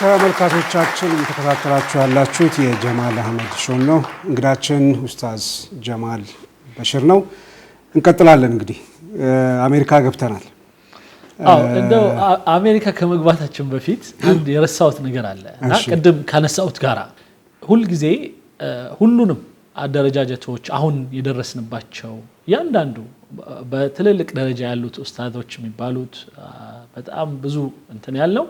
ተመልካቾቻችን እየተከታተላችሁ ያላችሁት የጀማል አህመድ ሾው ነው። እንግዳችን ኡስታዝ ጀማል በሽር ነው። እንቀጥላለን። እንግዲህ አሜሪካ ገብተናል። እንደው አሜሪካ ከመግባታችን በፊት አንድ የረሳሁት ነገር አለ እና ቀደም ካነሳሁት ጋራ ሁሉ ጊዜ ሁሉንም አደረጃጀቶች አሁን የደረስንባቸው ያንዳንዱ በትልልቅ ደረጃ ያሉት ኡስታዞች የሚባሉት በጣም ብዙ እንትን ያለው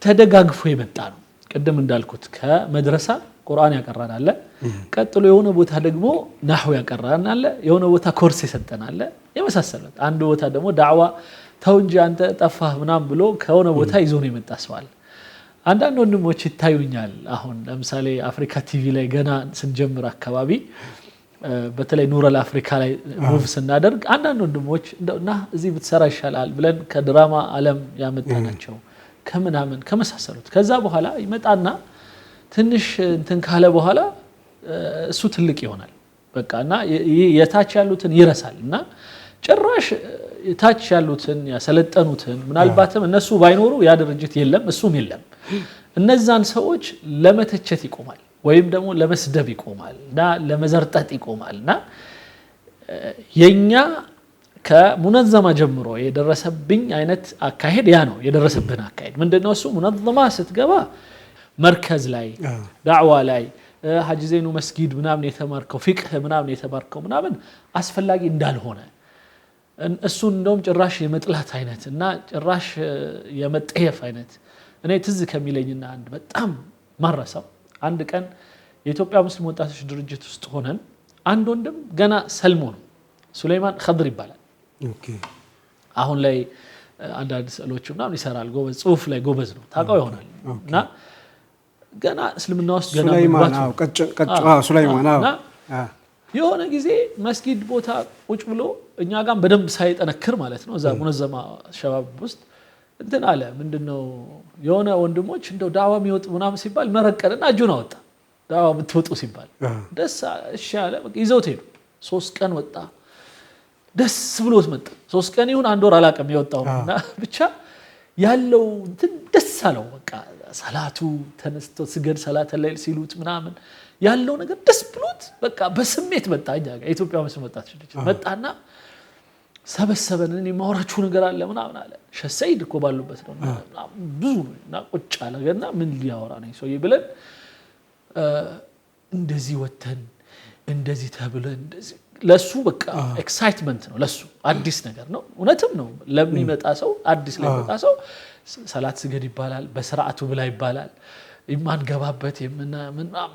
ተደጋግፎ የመጣ ነው። ቀደም እንዳልኩት ከመድረሳ ቁርአን ያቀራን አለ፣ ቀጥሎ የሆነ ቦታ ደግሞ ናህው ያቀራን አለ፣ የሆነ ቦታ ኮርስ የሰጠን አለ የመሳሰሉት። አንድ ቦታ ደግሞ ዳዕዋ ተው እንጂ አንተ ጠፋህ ምናምን ብሎ ከሆነ ቦታ ይዞ ነው የመጣ ሰው አለ። አንዳንድ ወንድሞች ይታዩኛል። አሁን ለምሳሌ አፍሪካ ቲቪ ላይ ገና ስንጀምር አካባቢ በተለይ ኑረል አፍሪካ ላይ ሙቭ ስናደርግ አንዳንድ ወንድሞች እንደውና እዚህ ብትሰራ ይሻላል ብለን ከድራማ ዓለም ያመጣናቸው ከመናመን ከመሳሰሉት ከዛ በኋላ ይመጣና ትንሽ እንትን ካለ በኋላ እሱ ትልቅ ይሆናል በቃና የታች ያሉትን ይረሳል እና ጭራሽ የታች ያሉትን ያሰለጠኑትን ምናልባትም እነሱ ባይኖሩ ያ ድርጅት የለም እሱም የለም እነዛን ሰዎች ለመተቸት ይቆማል ወይም ደግሞ ለመስደብ ይቆማል እና ለመዘርጠጥ ይቆማልና የኛ ከሙነዘማ ጀምሮ የደረሰብኝ አይነት አካሄድ ያ ነው የደረሰብን አካሄድ ምንድነው እሱ ሙነዘማ ስትገባ መርከዝ ላይ ዳዕዋ ላይ ሐጂ ዘይኑ መስጊድ ምናምን የተማርከው ፊቅህ ምናምን የተማርከው ምናምን አስፈላጊ እንዳልሆነ እሱ እንደውም ጭራሽ የመጥላት አይነት እና ጭራሽ የመጠየፍ አይነት እኔ ትዝ ከሚለኝና አንድ በጣም ማረሳው አንድ ቀን የኢትዮጵያ ሙስሊም ወጣቶች ድርጅት ውስጥ ሆነን አንድ ወንድም ገና ሰልሞ ነው ሱለይማን ኸድር ይባላል ኦኬ አሁን ላይ አንዳንድ ስዕሎች ምናምን ይሰራል ጎበዝ ጽሁፍ ላይ ጎበዝ ነው ታውቀው ይሆናል እና ገና እስልምና ውስጥ ገና ሱለይማን የሆነ ጊዜ መስጊድ ቦታ ቁጭ ብሎ እኛ ጋር በደንብ ሳይጠነክር ማለት ነው እዛ ሙነዘማ ሸባብ ውስጥ እንትን አለ ምንድነው የሆነ ወንድሞች እንደው ዳዋ የሚወጡ ምናምን ሲባል መረቀልና እጁን አወጣ ዳዋ ብትወጡ ሲባል ደስ እሺ አለ ይዘውት ሄዱ 3 ቀን ወጣ ደስ ብሎት መጣ 3 ቀን ይሁን አንድ ወር አላቀም የወጣውና ብቻ ያለው እንትን ደስ አለው በቃ ሰላቱ ተነስቶ ስገድ ሰላተ ለይል ሲሉት ምናምን ያለው ነገር ደስ ብሎት በቃ በስሜት መጣ እኛ ጋር ኢትዮጵያ መስመ መጣች መጣና ሰበሰበን እኔ ማውራችሁ ነገር አለ ምናምን አለ ሸሰይድ እኮ ባሉበት ነው ብዙ እና ቁጭ አለና ምን ሊያወራ ነው ሰውዬ ብለን እንደዚህ ወተን እንደዚህ ተብለን እንደዚህ ለሱ በቃ ኤክሳይትመንት ነው ለሱ አዲስ ነገር ነው እውነትም ነው ለሚመጣ ሰው አዲስ ለሚመጣ ሰው ሰላት ስገድ ይባላል በስርዓቱ ብላ ይባላል የማንገባበት ምን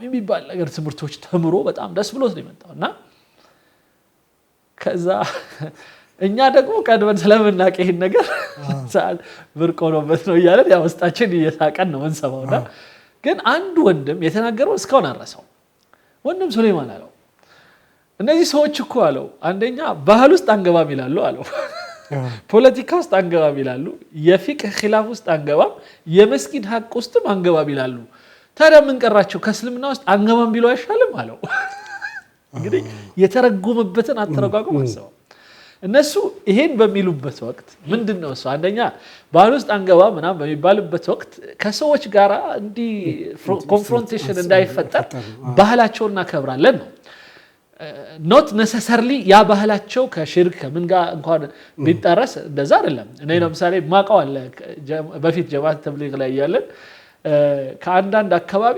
የሚባል ነገር ትምህርቶች ተምሮ በጣም ደስ ብሎት ነው የመጣውና ከዛ እኛ ደግሞ ቀድመን ስለምናውቅ ይሄን ነገር ብርቅ ሆኖበት ነው እያለን ያው ውስጣችን እየሳቀን ነው እንሰማውና ግን አንድ ወንድም የተናገረው እስካሁን አረሳው ወንድም ሱለይማን አለው እነዚህ ሰዎች እኮ አለው አንደኛ ባህል ውስጥ አንገባም ይላሉ አለው ፖለቲካ ውስጥ አንገባም ይላሉ የፊቅህ ኺላፍ ውስጥ አንገባም የመስጊድ ሐቅ ውስጥም አንገባም ይላሉ ታዲያ ምን ቀራቸው ከእስልምና ውስጥ አንገባም ቢሉ አይሻልም አለው እንግዲህ የተረጎመበትን አተረጓጎም አሰበው እነሱ ይሄን በሚሉበት ወቅት ምንድነው እሱ አንደኛ ባህል ውስጥ አንገባ ምናምን በሚባልበት ወቅት ከሰዎች ጋር እንዲ ኮንፍሮንቴሽን እንዳይፈጠር ባህላቸውን እናከብራለን ነው not necessarily ያ ባህላቸው ከሽርክ ከምን ጋር እንኳን ቢጣረስ እንደዛ አይደለም እኔ ለምሳሌ ማቀው አለ በፊት ጀማዓት ተብሊግ ላይ ያለን ከአንዳንድ አካባቢ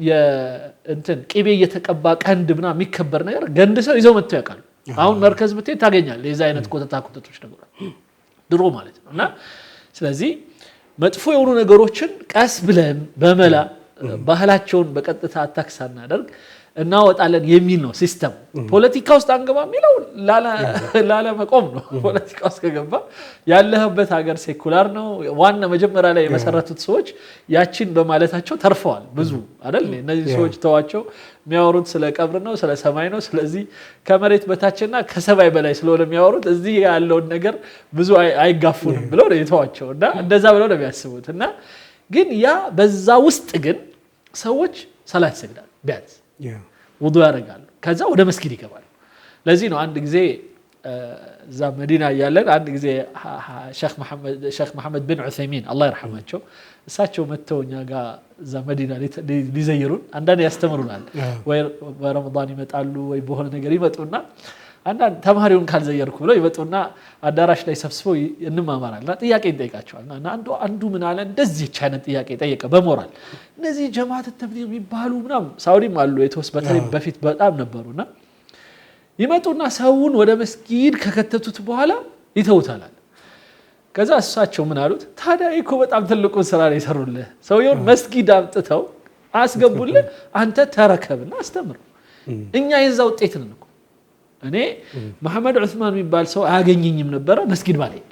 የእንትን ቂቤ እየተቀባ ቀንድ ምናምን የሚከበር ነገር ገንድ ሰው ይዘው መጥተው ያውቃሉ አሁን መርከዝ ብትሄድ ታገኛለህ የዛ አይነት ኮተታኮቶች ነገር ድሮ ማለት ነውና ስለዚህ መጥፎ የሆኑ ነገሮችን ቀስ ብለን በመላ ባህላቸውን በቀጥታ አታክስ እናደርግ እናወጣለን የሚል ነው ሲስተም ፖለቲካ ውስጥ አንገባ የሚለው ላላ መቆም ነው ፖለቲካ ውስጥ ከገባ ያለህበት ሀገር ሴኩላር ነው ዋና መጀመሪያ ላይ የመሰረቱት ሰዎች ያቺን በማለታቸው ተርፈዋል ብዙ አይደል እነዚህ ሰዎች ተዋቸው የሚያወሩት ስለ ቀብር ነው ስለ ሰማይ ነው ስለዚህ ከመሬት በታችና ከሰማይ በላይ ስለሆነ የሚያወሩት እዚህ ያለውን ነገር ብዙ አይጋፉንም ብለው ነው የተዋቸውና እንደዛ ብለው ነው የሚያስቡትና ግን ያ በዛ ውስጥ ግን ሰዎች ሰላት ይሰግዳሉ ቢያንስ ውዱእ ያደርጋሉ ከዛ ወደ መስጊድ ይገባሉ ለዚህ ነው አንድ ጊዜ እዛ መዲና ያለን አንድ ጊዜ ሼክ መሐመድ ቢን ዑሰይሚን አላህ ይርሐማቸው እሳቸው መተውኛ ጋር እዛ መዲና ሊዘይሩን አንዳንድ ያስተምሩናል ወይ በረመዳን ይመጣሉ ወይ በሆነ ነገር ይመጡና አንዳንድ ተማሪውን ካልዘየርኩ ብለው ይመጡና አዳራሽ ላይ ሰብስበው እንማማራልና ጥያቄ እንጠይቃቸዋልና አንዱ ምን አለ እንደዚህ አይነት ጥያቄ ጠየቀ በሞራል እነዚህ ጀማዓት ተብሊግ የሚባሉ ምናም ሳውዲም አሉ በተለይ በፊት በጣም ነበሩና ይመጡና ሰውን ወደ መስጊድ ከከተቱት በኋላ ይተውታል ከዛ እሳቸው ምን አሉት ታዲያ እኮ በጣም ትልቁ ስራ ላይ ሰሩልህ ሰውየውን መስጊድ አምጥተው አስገቡልህ አንተ ተረከብና አስተምር እኛ የዛ ውጤት ነን እኮ እኔ መሐመድ ዑስማን የሚባል ሰው አያገኘኝም ነበር መስጊድ ባልሄድ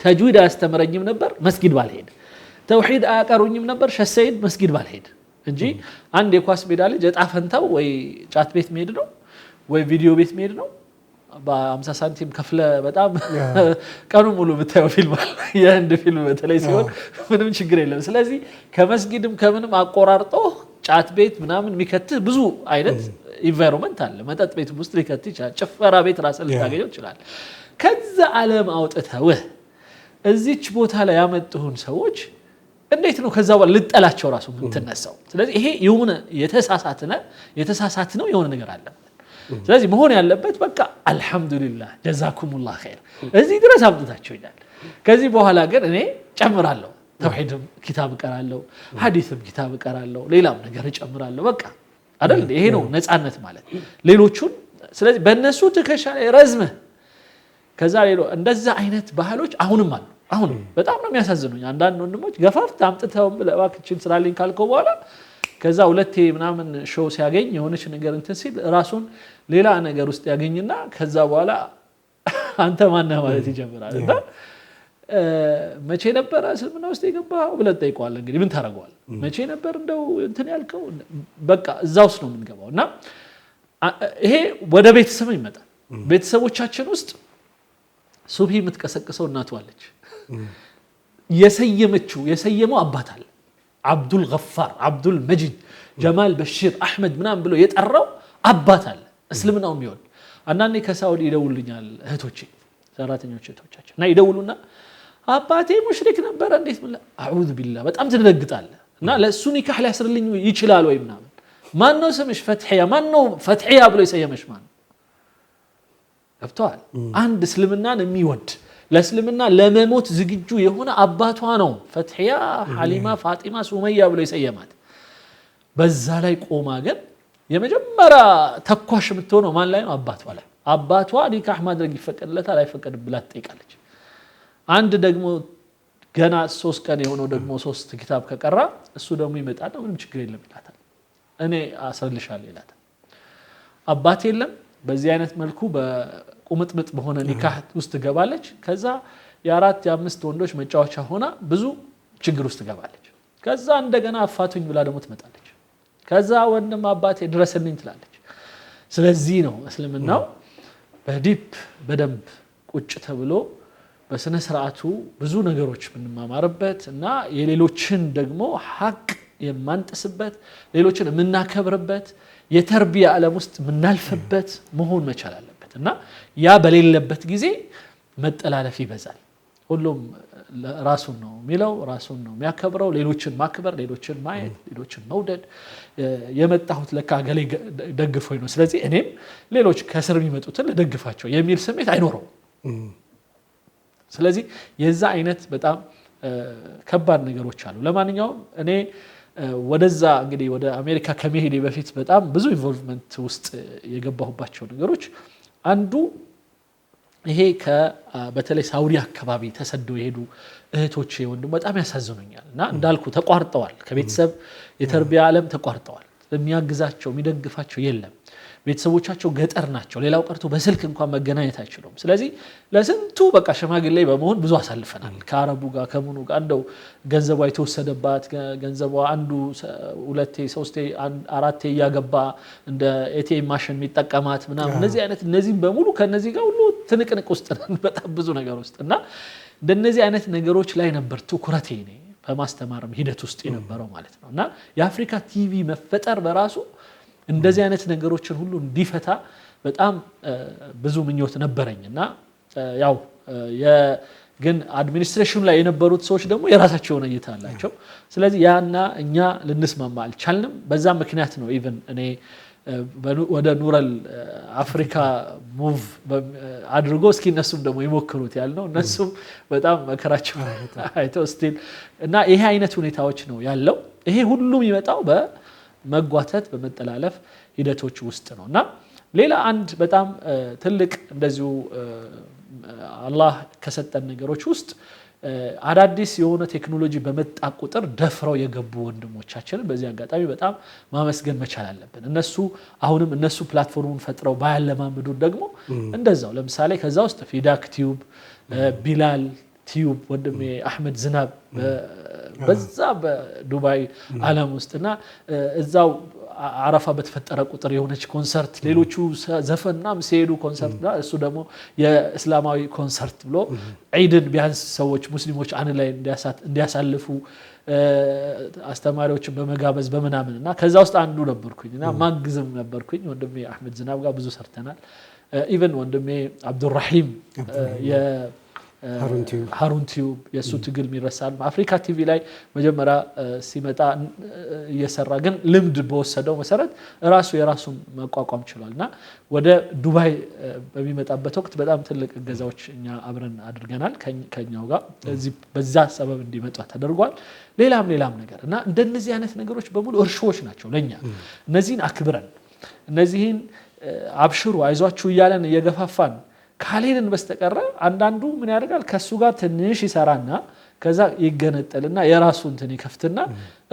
ተጅዊድ አያስተምረኝም ነበር መስጊድ ባልሄድ ተውሂድ አያቀሩኝም ነበር ሸሰይድ መስጊድ ባልሄድ እንጂ አንድ የኳስ ሜዳ ልጅ እጣ ፈንታው ወይ ጫት ቤት መሄድ ነው ወይ ቪዲዮ ቤት መሄድ ነው በ50 ሳንቲም ከፍለ በጣም ቀኑ ሙሉ ብታየው ፊልም የህንድ ፊልም በተለይ ሲሆን ምንም ችግር የለም ስለዚህ ከመስጊድም ከምንም አቆራርጦ ጫት ቤት ምናምን የሚከትህ ብዙ አይነት ኢንቫይሮንመንት አለ መጠጥ ቤት ውስጥ ሊከት ይችላል ጭፈራ ቤት ራስን ልታገኘው ይችላል ከዛ ዓለም አውጥተው እዚች ቦታ ላይ ያመጡን ሰዎች እንዴት ነው ከዛ በኋላ ልጠላቸው ራሱ ምን ተነሳው ስለዚህ ይሄ የሆነ የተሳሳተ ነው የሆነ ነገር አለ ስለዚህ መሆን ያለበት በቃ አልহামዱሊላህ ጀዛኩሙላህ ኸይር እዚህ ድረስ አምጥታቸው ይላል ከዚህ በኋላ ግን እኔ ጨምራለሁ ተውሂድም ኪታብ እቀራለሁ ሐዲስም ኪታብ እቀራለሁ ሌላም ነገር እጨምራለሁ በቃ አይደል ይሄ ነው ነፃነት ማለት ሌሎቹን ስለዚህ በእነሱ ትከሻ ላይ ረዝመ ከዛ ሌሎ እንደዛ አይነት ባህሎች አሁንም አሉ አሁን በጣም ነው የሚያሳዝኑኝ አንዳንድ ወንድሞች ገፋፍት አምጥተው ለባክችን ስራልኝ ካልከው በኋላ ከዛ ሁለቴ ምናምን ሾው ሲያገኝ የሆነች ነገር እንትን ሲል ራሱን ሌላ ነገር ውስጥ ያገኝና ከዛ በኋላ አንተ ማን ነህ ማለት ይጀምራል እና መቼ ነበር እስልምና ውስጥ የገባው ብለህ ጠይቀዋል እንግዲህ ምን ታረጋዋል መቼ ነበር እንደው እንትን ያልከው በቃ እዛው ነው የምንገባውና ይሄ ወደ ቤተሰብ ይመጣል ቤተሰቦቻችን ውስጥ ሱብሂ የምትቀሰቅሰው እናቱ አለች የሰየመው አባት አለ አብዱል ገፋር አብዱል መጂድ ጀማል በሽር አህመድ ምናምን ብሎ የጠራው አባት አለ እስልምናው የሚወድ አንዳንዴ ከሳውዲ ይደውሉኛል እህቶቼ ሰራተኞች እህቶቻችን እና ይደውሉና አባቴ ሙሽሪክ ነበር እንዴት ምን አዑዙ ቢላህ በጣም ትደነግጣለህ እና ለሱ ኒካህ ሊያስርልኝ ይችላል ወይ ምናምን ማን ነው ስምሽ ፈትሒያ ማን ነው ፈትሒያ ብሎ የሰየመሽ ማን ገብቷል አንድ እስልምናን የሚወድ ለእስልምና ለመሞት ዝግጁ የሆነ አባቷ ነው ፈትሒያ ሐሊማ ፋጢማ ሱመያ ብሎ የሰየማት በዛ ላይ ቆማ ግን የመጀመሪያ ተኳሽ የምትሆነው ማን ላይ ነው አባቷ ኒካህ ማድረግ ይፈቀድለታል አይፈቀድብላት ትጠይቃለች አንድ ደግሞ ገና 3 ቀን የሆነው ደግሞ 3 ኪታብ ከቀራ እሱ ደግሞ ይመጣና ምንም ችግር የለም ይላታል እኔ አስረልሻለሁ ይላታል አባት የለም በዚህ አይነት መልኩ በቁምጥምጥ በሆነ ኒካህ ውስጥ ገባለች ከዛ የአራት የአምስት ወንዶች መጫወቻ ሆና ብዙ ችግር ውስጥ ገባለች ከዛ እንደገና አፋቱኝ ብላ ደግሞ ትመጣለች ከዛ ወንድም አባቴ ድረስልኝ ትላለች ስለዚህ ነው እስልምናው በደንብ ቁጭ ተብሎ በስነ ስርዓቱ ብዙ ነገሮች ምንማማርበት እና የሌሎችን ደግሞ ሐቅ የማንጥስበት ሌሎችን የምናከብርበት የተርቢያ ዓለም ውስጥ ምናልፈበት መሆን መቻል አለበት እና ያ በሌለበት ጊዜ መጠላለፍ ይበዛል ሁሉም ራሱን ነው የሚለው ራሱን ነው የሚያከብረው ሌሎችን ማክበር ሌሎችን ማየት ሌሎችን መውደድ የመጣሁት ለካ ገሌ ደግፎኝ ነው ስለዚህ እኔም ሌሎች ከስር የሚመጡትን ለደግፋቸው የሚል ስሜት አይኖረው ስለዚህ የዛ አይነት በጣም ከባድ ነገሮች አሉ ለማንኛውም እኔ ወደዛ እንግዲህ ወደ አሜሪካ ከመሄዴ በፊት በጣም ብዙ ኢንቮልቭመንት ውስጥ የገባሁባቸው ነገሮች አንዱ ይሄ በተለይ ሳውዲ አካባቢ ተሰደው የሄዱ እህቶቼ ወንድም በጣም ያሳዝኑኛል እና እንዳልኩ ተቋርጠዋል ከቤተሰብ የተርቢያ ዓለም ተቋርጠዋል የሚያግዛቸው የሚደግፋቸው የለም ቤተሰቦቻቸው ገጠር ናቸው ሌላው ቀርቶ በስልክ እንኳን መገናኘት አይችሉም ስለዚህ ለስንቱ በቃ ሸማግሌ በመሆን ብዙ አሳልፈናል ከአረቡ ጋር ከሙኑ ጋር እንደው ገንዘቧ የተወሰደባት ገንዘቧ አንዱ 2 3 4 ያገባ እንደ ኤቲኤም ማሽን የሚጠቀማት ምናምን እነዚህ በሙሉ ከነዚህ ጋር ሁሉ ትንቅንቅ ውስጥ በጣም ብዙ ነገር ውስጥ እና እንደነዚህ አይነት ነገሮች ላይ ነበር ትኩረቴ እኔ በማስተማርም ሂደት ውስጥ የነበረው ማለት ነው እና የአፍሪካ ቲቪ መፈጠር በራሱ እንደዚህ አይነት ነገሮችን ሁሉ እንዲፈታ በጣም ብዙ ምኞት ነበረኝና ያው ግን አድሚኒስትሬሽኑ ላይ የነበሩት ሰዎች ደግሞ የራሳቸው የሆነ እይታ አላቸው። ስለዚህ ያና እኛ ልንስማማ አልቻልንም። በዛ ምክንያት ነው ኢቭን እኔ ወደ ኑረል አፍሪካ ሙቭ አድርጎ እስኪ እነሱም ደግሞ ይሞክሩት ያልነው እነሱም በጣም መከራቸው አይተው ስቲል እና ይሄ አይነት ሁኔታዎች ነው ያለው። ይሄ ሁሉም ይመጣው በመጓተት በመጠላለፍ ሂደቶች ውስጥ ነውና ሌላ አንድ በጣም ትልቅ እንደዚሁ አላህ ከሰጠን ነገሮች ውስጥ አዳዲስ የሆነ ቴክኖሎጂ በመጣ ቁጥር ደፍረው የገቡ ወንድሞቻችንን በዚህ አጋጣሚ በጣም ማመስገን መቻል አለብን። አሁንም እነሱ ፕላትፎርሙን ፈጥረው ባያለማምዱን ደግሞ እንደዛው ለምሳሌ ከዛ ውስጥ ፊዳክ ቲዩብ፣ ቢላል ቲዩብ ወንድሜ አህመድ ዝናብ በዛ በዱባይ ዓለም ውስጥና እዛው አረፋ በተፈጠረ ቁጥር የሆነች ኮንሰርት ሌሎቹ ዘፈንናም ሲሄዱ ኮንሰርት እሱ ደግሞ የእስላማዊ ኮንሰርት ብሎ ዒድን ቢያንስ ሰዎች ሙስሊሞች አንድ ላይ እንዲያሳልፉ አስተማሪዎችን በመጋበዝ በመናምንና ከዛ ውስጥ አንዱ ነበርኩኝና ማግዝም ነበርኩኝ። ወንድሜ አህመድ ዝናብ ጋር ብዙ ሰርተናል። ኢቭን ወንድሜ አብዱራሂም ሃሩን ቲዩብ የሱ ትግል የሚረሳል አፍሪካ ቲቪ ላይ መጀመሪያ ሲመጣ እየሰራ ግን ልምድ በወሰደው መሰረት የራሱን መቋቋም ችሏልና ወደ ዱባይ በሚመጣበት ወቅት በጣም ትልቅ እገዛዎች እኛ አብረን አድርገናል ከኛው ጋር በዛ ሰበብ እንዲመጣ ተደርጓል። ሌላም ነገር እና እንደነዚህ አይነት ነገሮች በሙሉ እርሾዎች ናቸው ለኛ። እነዚህን አክብረን እነዚህን አብሽሩ አይዟችሁ እያለን እየገፋፋን ካሌንን በስተቀረ አንዳንዱ ምን ያደርጋል ከሱ ጋር ትንሽ ይሰራና ከዛ ይገነጠልና የራሱን እንትን ይከፍትና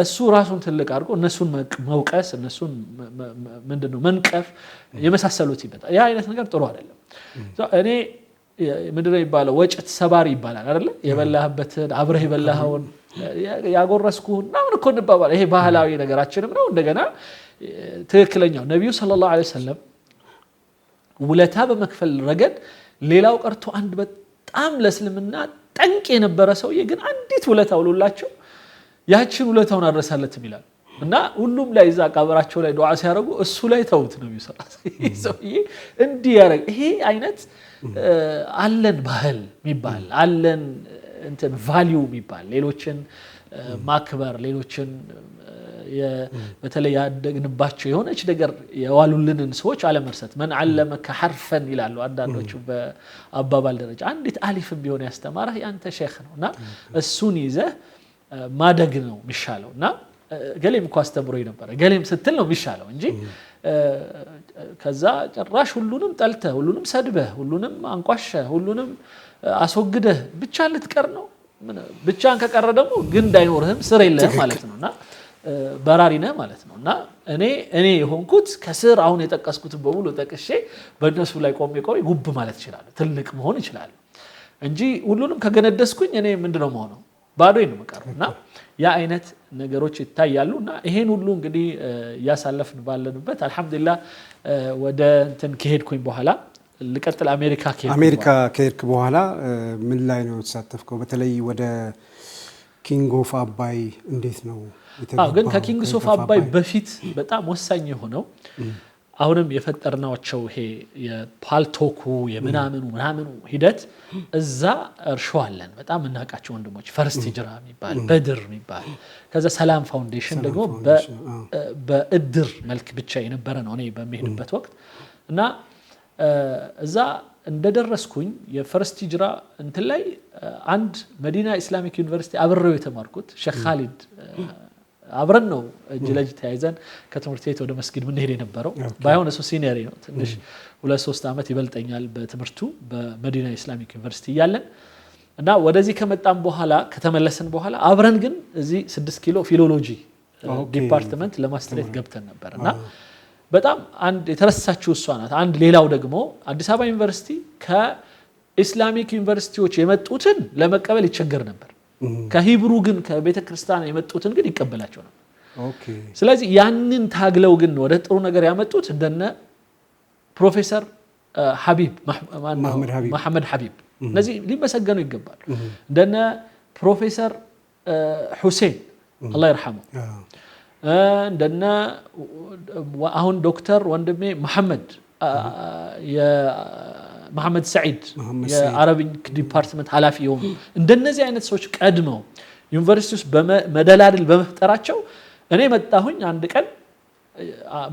እሱ ራሱን ትልቅ አድርጎ እነሱን መውቀስ እነሱን ምንድነው መንቀፍ የመሳሰሉት ይመጣል። ያ አይነት ነገር ጥሩ አይደለም። እኔ ምንድነው ይባላል ወጭት ሰባሪ ይባላል አይደል? የበላህበትን አብረህ የበላኸውን ያጎረስኩህና ምን እኮ እንባባል። ይሄ ባህላዊ ነገራችንም ነው። እንደገና ትክክለኛው ነብዩ ሰለላሁ ዐለይሂ ወሰለም ውለታ በመክፈል ረገድ ሌላው ቀርቶ አንድ በጣም ለእስልምና ጠንቅ የነበረ ሰውዬ ግን አንዲት ውለታ ውሎላቸው ያችን ውለታውን አድረሳለትም ይላል እና ሁሉም ላይ እዛ ቀብራቸው ላይ ዱዓ ሲያደርጉ እሱ ላይ ተውት ነው የሚሰራው ሰውዬ እንዲህ ያረግ። ይሄ አይነት አለን ባህል የሚባል አለን እንትን ቫልዩ የሚባል ሌሎችን ማክበር ሌሎችን በተለይ ያደግንባቸው የሆነች ነገር የዋሉልንን ሰዎች አለመርሳት። መን علمك حرفا ይላሉ አንዳንዶቹ በአባባል ደረጃ አንዲት አሊፍም ቢሆን ያስተማረህ ያንተ ሼክ ነውና እሱን ይዘህ ማደግ ነው የሚሻለውና ገሌም እኮ አስተምሮኝ ነበር ገሌም ስትል ነው የሚሻለው እንጂ ከዛ ጭራሽ ሁሉንም ጠልተህ ሁሉንም ሰድበህ ሁሉንም አንቋሸህ ሁሉንም አስወግደህ ብቻ ልትቀር ነው። ብቻን ከቀረ ደግሞ ግንድ አይኖርህም ስር የለህም ማለት ነውና በራሪ ነህ ማለት ነውና እኔ የሆንኩት ከስር አሁን የጠቀስኩት በሙሉ ጠቅሼ በእነሱ ላይ ቆሜ ጉብ ማለት ይችላል ትልቅ መሆን ይችላል እንጂ ሁሉንም ከገነደስኩኝ እኔ ምንድነው መሆነው ባዶኝ ነው መቀርና ያ አይነት ነገሮች ይታያሉና ይሄን ሁሉ እንግዲህ ያሳለፍን ባለንበት አልহামዱሊላህ ወደ እንትን ከሄድኩኝ በኋላ ልቀጥል አሜሪካ ከሄድክ በኋላ ምን ላይ ነው ተሳተፍከው? በተለይ ወደ ኪንግ ኦፍ አባይ እንዴት ነው? ግን ከኪንግ ኦፍ አባይ በፊት በጣም ወሳኝ የሆነው አሁንም የፈጠርናቸው ይሄ የፓልቶኩ የምናምኑ ሂደት እዛ እርሾአለን በጣም እናቃቸው ወንድሞች ፈርስት ሂጅራ የሚባል በድር የሚባል ከዛ ሰላም ፋውንዴሽን ደግሞ በእድር መልክ ብቻ የነበረ ነው እኔ በሚሄድበት ወቅት እና እዛ እንደደረስኩኝ የፈርስት ሂጅራ እንትን ላይ አንድ መዲና ኢስላሚክ ዩኒቨርሲቲ አብረው የተማርኩት ሼክ ኻሊድ አብረን ነው እጅ ለእጅ ተያይዘን ከትምህርት ቤት ወደ መስጊድ ምን ሄደ የነበረው ባይሆን እሱ ሲኒየር ነው ትንሽ 2-3 አመት ይበልጠኛል በትምህርቱ በመዲና ኢስላሚክ ዩኒቨርሲቲ ያለን እና ወደዚህ ከመጣን በኋላ ከተመለስን በኋላ አብረን ግን እዚህ 6 ኪሎ ፊሎሎጂ ዲፓርትመንት ለማስተሬት ገብተን ነበርና በጣም አንድ የተረሳችው እሷ ናት። አንድ ሌላው ደግሞ አዲስ አበባ ዩኒቨርሲቲ ከኢስላሚክ ዩኒቨርሲቲዎች የመጡትን ለመቀበል ይቸገር ነበር። ከሂብሩ ግን ከቤተ ክርስቲያን የመጡትን ግን ይቀበላቸው ነበር። ስለዚህ ያንን ታግለው ግን ወደ ጥሩ ነገር ያመጡት እንደነ ፕሮፌሰር ሐቢብ መሐመድ ሐቢብ እነዚህ ሊመሰገኑ ይገባል። እንደነ ፕሮፌሰር ሁሴን አላህ ይርሐመው እንደነ አሁን ዶክተር ወንድሜ መሐመድ የመሐመድ ሰዒድ የአረቢክ ዲፓርትመንት ኃላፊ የሆኑ እንደነዚህ አይነት ሰዎች ቀድመው ዩኒቨርሲቲ ውስጥ በመደላድል በመፍጠራቸው እኔ መጣሁኝ አንድ ቀን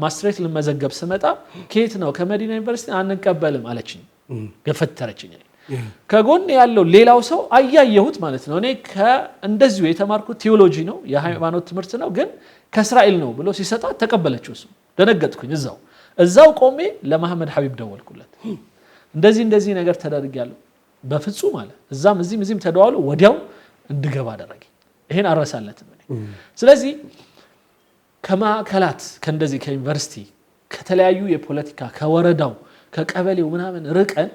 ማስትሬት ልመዘገብ ስመጣ ከየት ነው ከመዲና ዩኒቨርሲቲ አንቀበልም አለችኝ ገፈተረችኝ ከጎን ያለው ሌላው ሰው አያየሁት ማለት ነው እኔ እንደዚሁ የተማርኩት ቲዮሎጂ ነው የሃይማኖት ትምህርት ነው ግን ከእስራኤል ነው ብሎ ሲሰጣት ተቀበለችው እሱ ደነገጥኩኝ እዛው ቆሜ ለመሐመድ ሐቢብ ደወልኩለት እንደዚህ ነገር ተደርጊያለሁ በፍጹም አለ እዛም እዚህም ተደዋሉ ወዲያው እንድገባ አደረገኝ ይሄን አረሳለትም ስለዚህ ከማከላት ከእንደዚህ ከዩኒቨርሲቲ ከተለያዩ የፖለቲካ ከወረዳው ከቀበሌው ምናምን ርቀን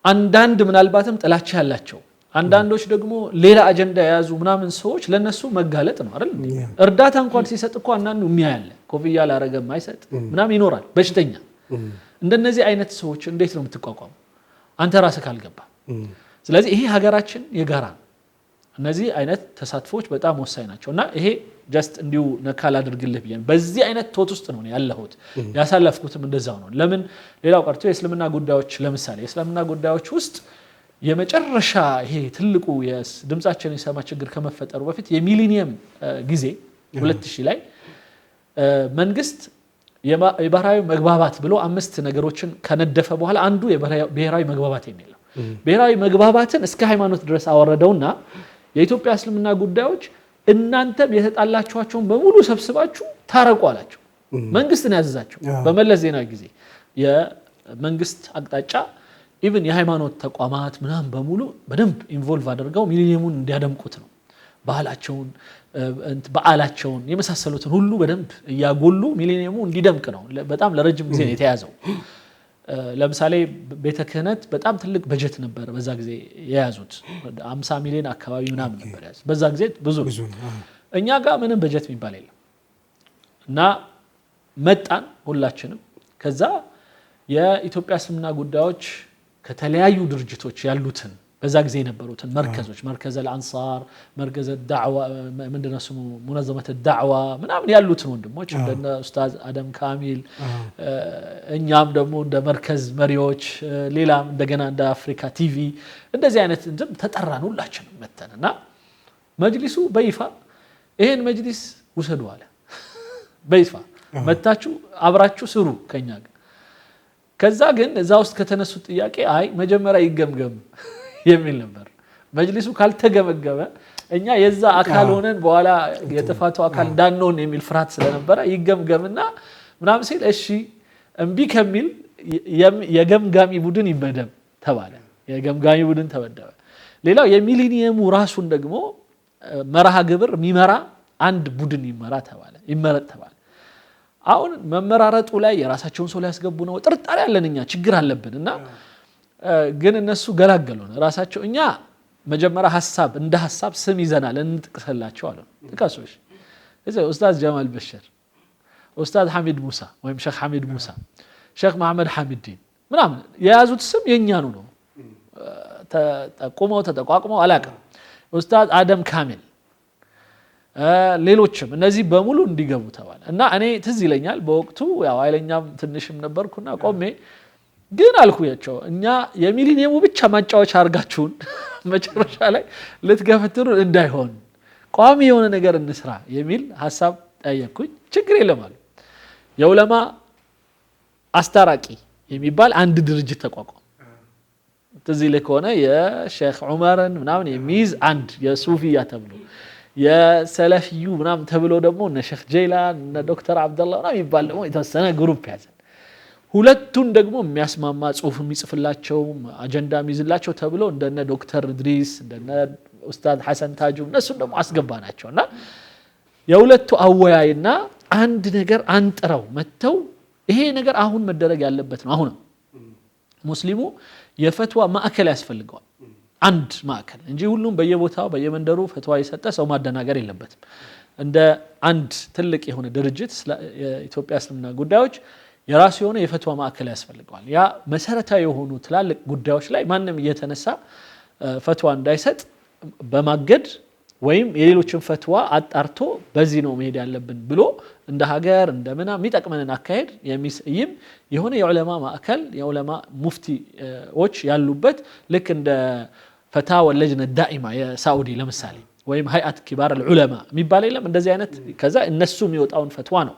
አንዳንድ ምናልባትም ጥላቻ ያላቸው አንዳንዶች ደግሞ ሌላ አጀንዳ የያዙ ምናምን ሰዎች ለነሱ መጋለጥ ነው አይደል እርዳታ እንኳን ሲሰጥ እኮ አንዳንዱ የሚያያለ ኮፍያ ላረገ ማይሰጥ ምናምን ይኖራል በሽተኛ እንደነዚህ አይነት ሰዎች እንዴት ነው የምትቋቋሙ አንተ ራስህ ካልገባ ስለዚህ ይሄ ሀገራችን የጋራ እነዚህ አይነት ተሳትፎች በጣም ወሳኝ ናቸውና ይሄ ጀስት እንዲሁ ነካል አድርግልህ ብዬ በዚህ አይነት ቶት ውስጥ ነው ያለሁት ያሳለፍኩትም እንደዛው ነው ለምን ሌላው ቀርቶ የእስልምና ጉዳዮች ለምሳሌ የእስልምና ጉዳዮች ውስጥ የመጨረሻ ይሄ ትልቁ የድምጻችን የሰማ ችግር ከመፈጠሩ በፊት የሚሊኒየም ጊዜ 2000 ላይ መንግስት የብሔራዊ መግባባት ብሎ 5 ነገሮችን ከነደፈ በኋላ አንዱ የብሔራዊ መግባባት የሚል ነው ብሔራዊ መግባባትን እስከ ሃይማኖት ድረስ አወረደውና የኢትዮጵያ እስልምና ጉዳዮች እናንተም የተጣላችኋቸውን በሙሉ ሰብስባችሁ ታረቁ አላቸው መንግስት ነው ያዘዛቸው በመለስ ዜናዊ ጊዜ የመንግስት አቅጣጫ ኢቭን የሃይማኖት ተቋማት ምናምን በሙሉ በደንብ ኢንቮልቭ አድርገው ሚሊኒየሙን እንዲያደምቁት ነው በዓላቸውን የመሳሰሉትን ሁሉ በደንብ ያጎሉ ሚሊኒየሙ እንዲደምቅ ነው በጣም ለረጅም ጊዜ ነው የተያዘው ለምሳሌ ቤተ ክህነት በጣም ትልቅ በጀት ነበር በዛ ጊዜ የያዙት 50 ሚሊዮን አካባቢ ምናምን ነበር ያዙ በዛ ጊዜ ብዙ እኛ ጋር ምንም በጀት የሚባል የለም እና መጣን ሁላችንም ከዛ የኢትዮጵያ እስልምና ጉዳዮች ከተለያዩ ድርጅቶች ያሉትን በዛ ጊዜ የነበሩትን መርከዞች መርከዘ الانصار መርከዘ الدعوه ምንድነው ስሙ منظمه الدعوه ምናምን ያሉትን ወንድሞች እንደነ ኡስታዝ አደም ካሚል እኛም ደግሞ እንደ መርከዝ መሪዎች ሌላም እንደገና እንደ አፍሪካ ቲቪ እንደዚህ አይነት እንትን ተጠራን ሁላችንም መተንና መጅሊሱ በይፋ ይሄን መጅሊስ ወሰዱ አለ በይፋ መታችሁ አብራችሁ ስሩ ከኛ ጋር ከዛ ግን እዛ ውስጥ ከተነሱት ጥያቄ አይ መጀመሪያ ይገምገም የሚል ነበር መጅሊሱ ካልተገመገመ እኛ የዛ አካል ሆነን በኋላ የጥፋቱ አካል እንዳንሆን የሚል ፍርሃት ስለነበረ ይገምገምና ምናምን ሲል እሺ እንቢ ከሚል የገምጋሚ ቡድን ይመደብ ተባለ የገምጋሚ ቡድን ተመደበ ሌላው የሚሊኒየሙ ራሱን ደግሞ መርሃ ግብር የሚመራ አንድ ቡድን ይመረጥ ተባለ አሁን መመራረጡ ላይ የራሳቸውን ሰው ሊያስገቡ ነው ጥርጣሬ ያለንኛ ችግር አለብንና ግን እነሱ ገላገሉን ራሳቸው እኛ መጀመሪያ እንደ ሐሳብ ስም ይዘናል እንጥቀስላቸው አሉ ተካሶሽ እዚህ ኡስታዝ ጀማል በሽር ኡስታዝ ሐሚድ ሙሳ ወይም ሼክ ሐሚድ ሙሳ ሼክ መሐመድ ሐሚድዲን ምናምን የያዙት ስም የኛ ነው ተቋቁመው አላቀም ኡስታዝ አደም ካሚል ሌሎችም እነዚህ በሙሉ እንዲገቡ ተባለ እና እኔ ትዝ ይለኛል በወቅቱ ያው አይለኛም ትንሽም ነበርኩና ቆሜ ግን አልኩያቸው እኛ የሚሊኒየሙ ብቻ ማጫወቻ አርጋችሁን መጨረሻ ላይ ልትገፈትሩ እንዳይሆን ቋሚ የሆነ ነገር እንስራ የሚል ሐሳብ ጠየቅኩኝ ችግር የለም አሉ የዑለማ አስታራቂ የሚባል አንድ ድርጅት ተቋቋመ ትዝ ይለከሆነ የሼክ ዑመርን ምናምን የሚይዝ አንድ የሱፊያ ተብሎ የሰለፊዩ ምናምን ተብሎ ደግሞ እነ ሼክ ጀይላን እነ ዶክተር አብደላህ ምናምን ይባል ደግሞ የተወሰነ ግሩፕ ያዘ ሁለቱን ደግሞ የሚያስማማ ጽሁፍ የሚጽፍላቸው አጀንዳ የሚይዝላቸው ተብሎ እንደነ ዶክተር ድሪስ እንደነ ኡስታዝ ሐሰን ታጁ እነሱን ደግሞ አስገባናቸውና የሁለቱ አወያይና አንድ ነገር አንጥረው መተው ይሄ ነገር አሁን መደረግ ያለበት ነው አሁን ሙስሊሙ የፈትዋ ማዕከል ያስፈልገዋል አንድ ማዕከል እንጂ ሁሉም በየቦታው በየመንደሩ ፈትዋ ይሰጣ ሰው ማደናገር የለበትም እንደ አንድ ትልቅ የሆነ ድርጅት የኢትዮጵያ እስልምና ጉዳዮች የራሱ የሆነ የፈትዋ ማዕከል ያስፈልገዋል ያ መሰረታዊ የሆኑ ትላልቅ ጉዳዮች ላይ ማንንም እየተነሳ ፈትዋ እንዳይሰጥ በማገድ ወይም የሌሎችን ፈትዋ አጣርቶ በዚህ ነው መሄድ ያለብን ብሎ እንደ ሀገር እንደምና የሚጠቅመንን አካሄድ የሚስይም የሆነ የዑለማ ማዕከል የዑለማ ሙፍቲዎች ያሉበት ልክ እንደ ፈታዋ ለጅነ ዳኢማ የሳዑዲ ለምሳሌ ወይም hay'at kibar al-ulama የሚባል የለም እንደዚህ አይነት ከዛ እነሱ የሚወጣውን ፈትዋ ነው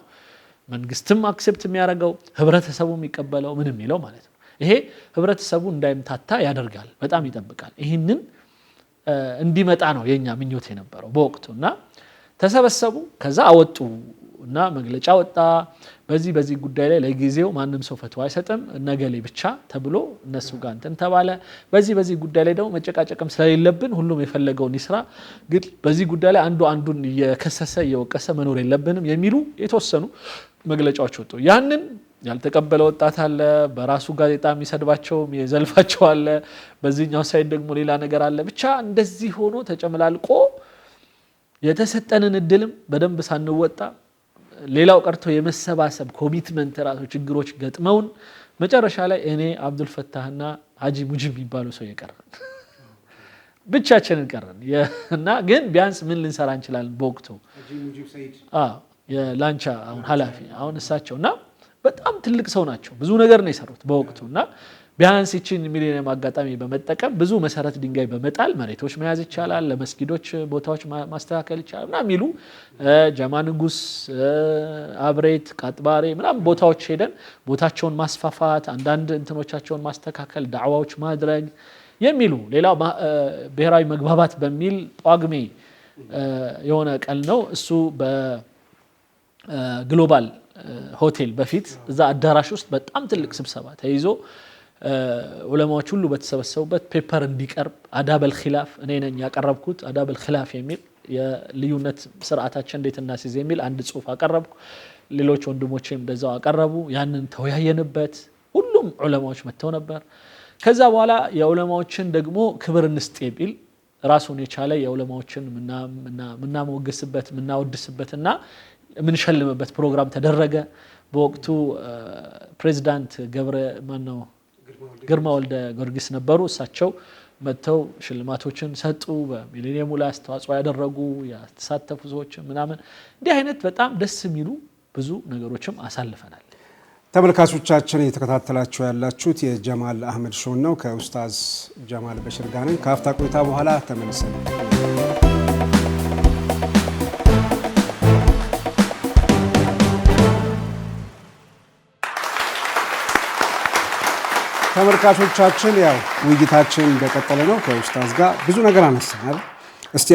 መንግስትም አክሴፕት የሚያደርገው ህብረተሰቡ የሚቀበለው ምን የሚለው ማለት ነው ይሄ ህብረተሰቡ እንዳይምታታ ያደርጋል በጣም ይጠብቃል ይሄንን እንዲመጣ ነው የኛ ምኞት የነበረው በወቅቱና ተሰበሰቡ ከዛ አወጡና መግለጫ ወጣ በዚህ ጉዳይ ላይ ለጊዜው ማንንም ሰው ፈትዋ አይሰጥም ነገሌ ብቻ ተብሎ እነሱ ጋር እንትን ተባለ በዚህ ጉዳይ ላይ ደግሞ መጨቃጨቅም ስለሌለብን ሁሉም የፈለገውን ይስራ ግን በዚህ ጉዳይ ላይ አንዱን የከሰሰ የወቀሰ መኖር የለብንም የሚሉ የተወሰኑ መግለጫዎች ወጡ ያንን ያልተቀበለ ወጣት አለ በራሱ ጋዜጣ የሚሰድባቸው የዘልፋቸው አለ በዚህኛው ሳይድ ደግሞ ሌላ ነገር አለ ብቻ እንደዚህ ሆኖ ተጨመላልቆ የተሰጠንን እድልም በደንብ ሳንወጣ ሌላው ቀርቶ የመሰባሰብ ኮሚትመንት ራሱ ችግሮች ገጥመውን መጨረሻ ላይ እኔ አብዱል ፈታህና ሀጂ ሙጂብ የሚባሉ ሰው የቀረን ብቻችንን ቀረን እና ግን ቢያንስ ምን ልንሰራ እንችላለን በወቅቱ ሀጂ ሙጂብ ሰይድ የላንቻ አሁን ኃላፊ አሁን እሳቸውና በጣም ትልቅ ሰው ናቸው ብዙ ነገር ነው የሰሩት በወቅቱና ቢያንስ እቺን ሚሊኒየም አጋጣሚ በመጠቀም ብዙ መሰረት ድንጋይ በመጣል መሬቶች መያዝ ይቻላል ለመስጊዶች ቦታዎች ማስተካከል ይቻላል እና ሚሉ ጀማ ንጉስ አብሬት ቃጥባሬ ምናም ቦታዎች ሄደን ቦታቸውን ማስፋፋት አንዳንድ እንትኖቻቸውን ማስተካከል ዳዕዋዎች ማድረግ የሚሉ ሌላው ብሔራዊ መግባባት በሚል ጳጉሜ የሆነ ቀን ነው እሱ በግሎባል ሆቴል በፊት እዛ አዳራሽ ውስጥ በጣም ትልቅ ስብሰባ ተይዞ ዑለማዎች ሁሉ በተሰበሰቡበት ፔፐር እንዲቀርብ አዳብ الخلاف እኔ ነኝ ያቀረብኩት አዳብ الخلاف የሚል የልዩነት ስርዓታችን እንዴት እናስይዝ የሚል አንድ ጽሁፍ አቀረብኩ ሌሎች ወንድሞቼም እንደዛው አቀረቡ ያንን ተወያየንበት ሁሉም ዑለማዎች መተው ነበር ከዛ በኋላ የዑለማዎችን ደግሞ ክብር እንስጥ የሚል ራሱን የቻለ የዑለማዎችን ምናሞገስበት ምናወድስበትና ምንሸልምበት ፕሮግራም ተደረገ በወቅቱ ፕሬዝዳንት ግርማ ወልደ ጊዮርጊስ ነበሩ እሳቸው መተው ሽልማቶችን ሰጡ በሚሊኒየሙ ላይ አስተዋጽኦ ያደረጉ ያተሳተፉ ሰዎች ምናምን እንዲህ አይነት በጣም ደስ የሚሉ ብዙ ነገሮችም አሳልፈናል ተመልካቾቻችን እየተከታተላችሁ ያላችሁት የጀማል አህመድ ሾው ነው ከኡስታዝ ጀማል በሽር ጋር ነን ከአፍታ ቆይታ በኋላ ተመልሰን ተመልካቾቻችን ያው ውይይታችን እንደቀጠለ ነው ከኡስታዝ ጋር ብዙ ነገር አነሳናል እስቲ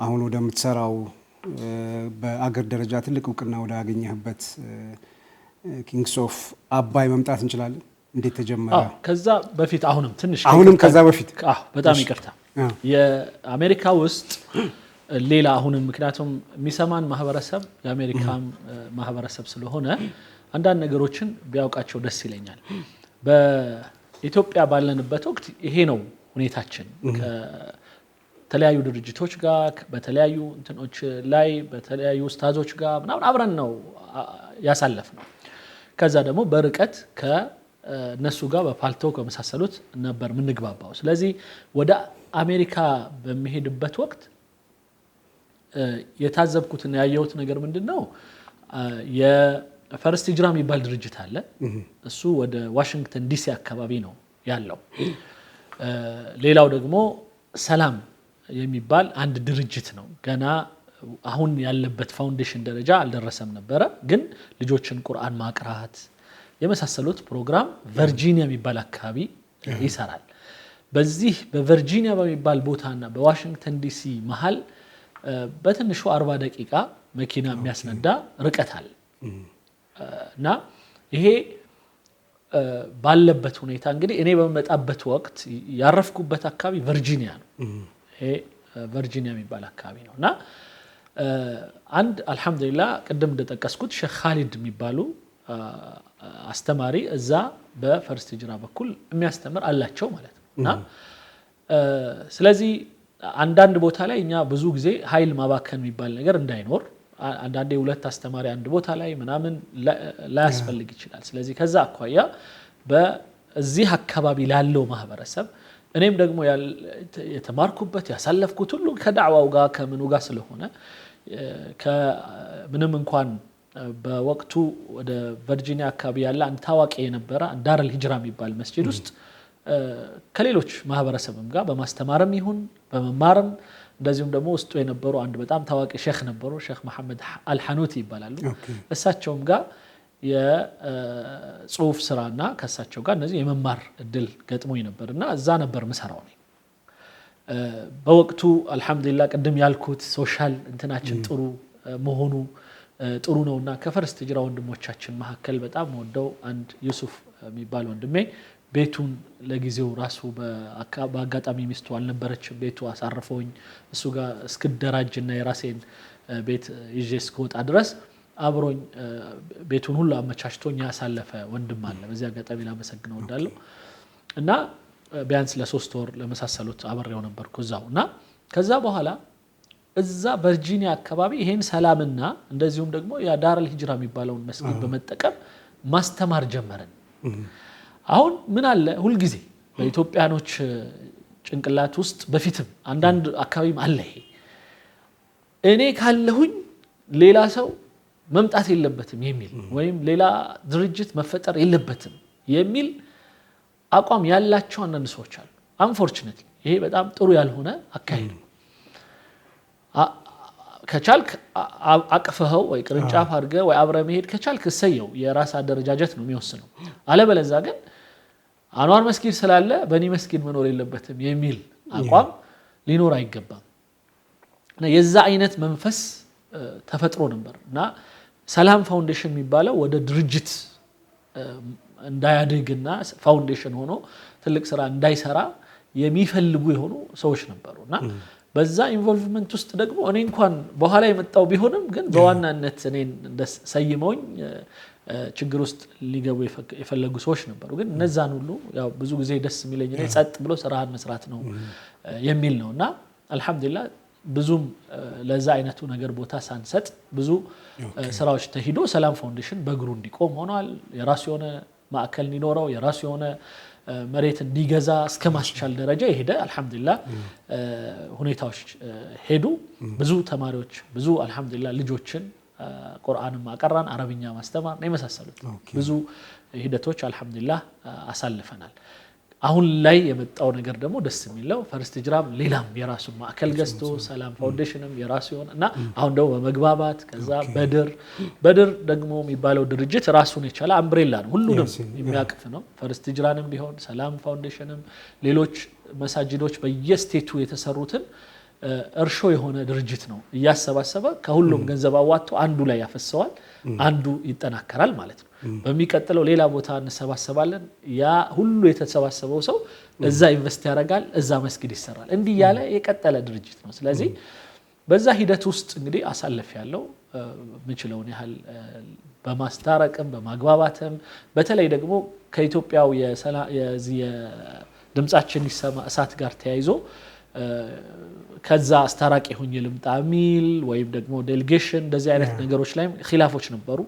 አሁን ወደምትሰራው በአገር ደረጃ ትልቅ እውቅና ወደ ያገኘህበት ኪንግስ ኦፍ አባይ መምጣት እንችላለን እንዴት ተጀመረ ከዛ በፊት አሁንም ከዛ በፊት በጣም ይቅርታ የአሜሪካ ውስጥ ሌላ አሁንም ምክንያቱም የሚሰማን ማህበረሰብ የአሜሪካም ማህበረሰብ ስለሆነ አንዳንድ ነገሮችን ቢያውቃቸው ደስ ይለኛል በኢትዮጵያ ባለንበት ወቅት ይሄ ነው ሁኔታችን ከተለያዩ ድርጅቶች ጋር በተለያዩ እንትኖች ላይ በተለያዩ ኡስታዞች ጋር ምናምን አብረን ነው ያሳለፍነው ከዛ ደግሞ በርቀት ከነሱ ጋር በፓልቶ ከመሳሰሉት ነበር ምንግባባው ስለዚህ ወደ አሜሪካ በሚሄድበት ወቅት የታዘብኩትና ያየሁት ነገር ምንድነው ፈርስት ሂጅራ የሚባል ድርጅት አለ እሱ ወደ ዋሽንግተን ዲሲ አካባቢ ነው ያለው ሌላው ደግሞ ሰላም የሚባል አንድ ድርጅት ነው ገና አሁን ያለበት ፋውንዴሽን ደረጃ አልደረሰም ነበር ግን ልጆችን ቁርአን ማቅራት የመሳሰሉት ፕሮግራም ቨርጂኒያ የሚባል አካባቢ ይሰራል በዚህ በቨርጂኒያ በሚባል ቦታና በዋሽንግተን ዲሲ መሃል በትንሹ 40 ደቂቃ መኪና የሚያስነዳ ርቀት አለ እና ይሄ ባለበት ሁኔታ እንግዲህ እኔ በመጣበት ወቅት ያረፍኩበት አካባቢ ቨርጂኒያ ነው ይሄ ቨርጂኒያ የሚባል አካባቢ ነውና አንድ አልহামዱሊላህ ቀደም እንደተጠቀስኩት ሼክ ኻሊድ የሚባሉ አስተማሪ እዛ በፈርስት ሂጅራ በኩል የሚያስተምር አላቸው ማለት ነውና ስለዚህ አንዳንድ ቦታ ላይ እኛ ብዙ ጊዜ ኃይል ማባከን የሚባል ነገር እንዳይኖር አንዳንዴ ሁለት አስተማሪ አንድ ቦታ ላይ ምናምን ላያስፈልግ ይችላል ስለዚህ ከዛ አኳያ በዚህ አካባቢ ላለው ማህበረሰብ እኔም ደግሞ የተማርኩበት ያሳለፍኩት ሁሉ ከዳዕዋው ጋር ከምኑ ጋር ስለሆነ ከምንም እንኳን በወቅቱ ወደ ቨርጂኒያ አካባቢ ያለ አንድ ታዋቂ የነበረ ዳር አልሂጅራ የሚባል መስጂድ ውስጥ ከሌሎች ማህበረሰብም ጋር በማስተማርም ይሁን በመማርም እንደዚሁም ደግሞ ውስጡ የነበሩ አንድ በጣም ታዋቂ ሼክ ነበሩ ሼክ መሐመድ አልሐኑቲ ይባላሉ እሳቸውም ጋር የጽሁፍ ስራና ከሳቸው ጋር እነዚህ የመማር እድል ገጥሞኝ ነበርና እዛ ነበር መሰራው ነኝ በወቅቱ አልহামዱሊላህ ቀደም ያልኩት ሶሻል እንትናችን ጥሩ መሆኑ ጥሩ ነውና ከፈርስት ሂጅራ ወንድሞቻችን መሐከል በጣም ወደው አንድ ዩሱፍ የሚባል ወንድሜ ቤቱን ለጊዜው ራሱ በአጋጣሚ ሚስቱ አልነበረችም ቤቱ አሳርፈውኝ እሱ ጋር እስክደራጅና የራሴን ቤት ይዤ እስከወጣ ድረስ አብሮኝ ቤቱን ሁሉ አመቻችቶኝ ያሳለፈ ወንድም አለ በዚህ አጋጣሚ ላመሰግነው ወዳለው እና ቢያንስ ለ3 ወር ለመሳሰሉት አብሬው ነበርኩ እዛውና ከዛ በኋላ እዛ ቨርጂኒያ አካባቢ ይሄን ሰላምና እንደዚሁም ደግሞ ያ ዳር አልሂጅራ የሚባለውን መስጊድ በመጠቀም ማስተማር ጀመረን አሁን ምን አለ ሁሉ ጊዜ በኢትዮጵያኖች ጭንቅላት ውስጥ በፊትም አንዳንድ አካባቢም አለ ይሄ እኔ ካለሁኝ ሌላ ሰው መምጣት የለበትም የሚል ወይም ሌላ ድርጅት መፈጠር የለበትም የሚል አቋም ያላቸው አንዳንድ ሰዎች አሉ አንፎርቹኔትሊ ይሄ በጣም ጥሩ ያልሆነ አካሄድ ከቻልክ አቅፈኸው ወይ ቅርንጫፍ አድርገህ ወይ አብረህ መሄድ ከቻልክ እሰየው የራስ አደረጃጀት ነው የሚወስነው አለበለዚያ ግን አንዋር መስጊድ ስላለ በእኔ መስጊድ መኖር የለበትም የሚል አቋም ሊኖር አይገባም እና የዛ አይነት መንፈስ ተፈጥሮ ነበርና ሰላም ፋውንዴሽን የሚባለው ወደ ድርጅት እንዳያድግና ፋውንዴሽን ሆኖ ትልቅ ስራ እንዳይሰራ የሚፈልጉ የሆኑ ሰዎች ነበሩና በዛ ኢንቮልቭመንት ውስጥ ደግሞ እኔ እንኳን በኋላ የመጣው ቢሆንም ግን በዋናነት እኔን ሰይመውኝ ችግር ውስጥ ሊገቡ የፈለጉ ሰዎች ነበሩ ግን እነዛን ሁሉ ያው ብዙ ጊዜ ደስ የሚለኝ እኔ ጸጥ ብሎ ስራህን መስራት ነው የሚል ነውና አልহামዱሊላህ ብዙም ለዛ አይነቱ ነገር ቦታ ሳንሰጥ ብዙ ስራዎች ተሂዶ ሰላም ፋውንዴሽን በእግሩ እንዲቆም ሆኗል የራሱ የሆነ ማዕከል እንዲኖረው የራሱ የሆነ መሬት እንዲገዛ እስከማስቻል ደረጃ ይሄደ አልহামዱሊላህ ሁኔታዎች ሄዱ ብዙ ተማሪዎች ብዙ አልহামዱሊላህ ልጆችን ቁርአንም አቀራን አረብኛ ማስተማር ነው የመሳሰሉት ብዙ ሂደቶች አልহামዱሊላህ አሳልፈናል አሁን ላይ የመጣው ነገር ደግሞ ደስ የሚለው ፈርስት ሂጅራም ሌላም የራሱን ማዕከል ገዝቶ ሰላም ፋውንዴሽንም የራሱ ይሆንና አሁን ደግሞ በመግባባት ከዛ በድር ደግሞ የሚባለው ድርጅት ራሱን የቻለ አምብሬላ ነው ሁሉንም የሚያቅፍ ነው ፈርስት ሂጅራንም ቢሆን ሰላም ፋውንዴሽንም ሌሎች መሳጅዶች በየስቴቱ የተሰሩትን እርሾ የሆነ ድርጅት ነው ያሰባሰበ ከሁሉም ገንዘብ አዋጥቶ አንዱ ላይ ያፈሰዋል አንዱ ይጠናከራል ማለት ነው በሚቀጥለው ሌላ ቦታ እንሰባሰባለን ያ ሁሉ የተሰባሰበው ሰው እዛ ኢንቨስት ያደርጋል እዛ መስጊድ ይሰራል እንዲህ ያለ የቀጠለ ድርጅት ነው ስለዚህ በዛ ሂደት ውስጥ እንግዲህ አሳልፍ ያለው ምንችለውን ያህል በማስታረቅም በማግባባትም በተለይ ደግሞ ከኢትዮጵያው የድምጻችን ይሰማ እሳት ጋር ተያይዞ ከዛ አስታራቂ ሆኜ ልምጣ ሚል ወይም ደግሞ ዴሊጌሽን እንደዚህ አይነት ነገሮች ላይ ኺላፎች ነበሩ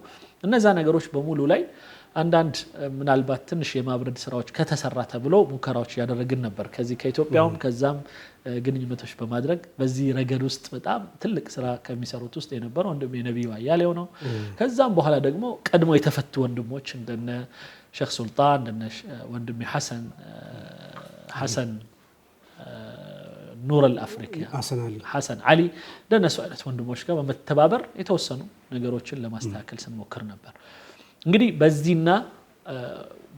እነዛ ነገሮች በሙሉ ላይ አንዳንድ ምናልባት ትንሽ የማብረድ ስራዎች ከተሰራ ተብሎ ሙከራዎች ያደረግን ነበር ከዚህ ከኢትዮጵያውም ከዛም ግንኙነቶች በማድረግ በዚህ ረገድ ውስጥ በጣም ትልቅ ስራ ከሚሰሩት ውስጥ የነበረው ወንድም የነብዩ አያሌው ነው ከዛም በኋላ ደግሞ ቀድሞ የተፈቱ ወንድሞች እንደነ ሼክ ሱልጣን እንደነ ወንድም ሐሰን ኑር አልአፍሪካ ሐሰን አሊ ደነሱ አይነት ወንድሞች ጋር በመተባበር የተወሰኑ ነገሮችን ለማስተካከል ስንሞክር ነበር እንግዲህ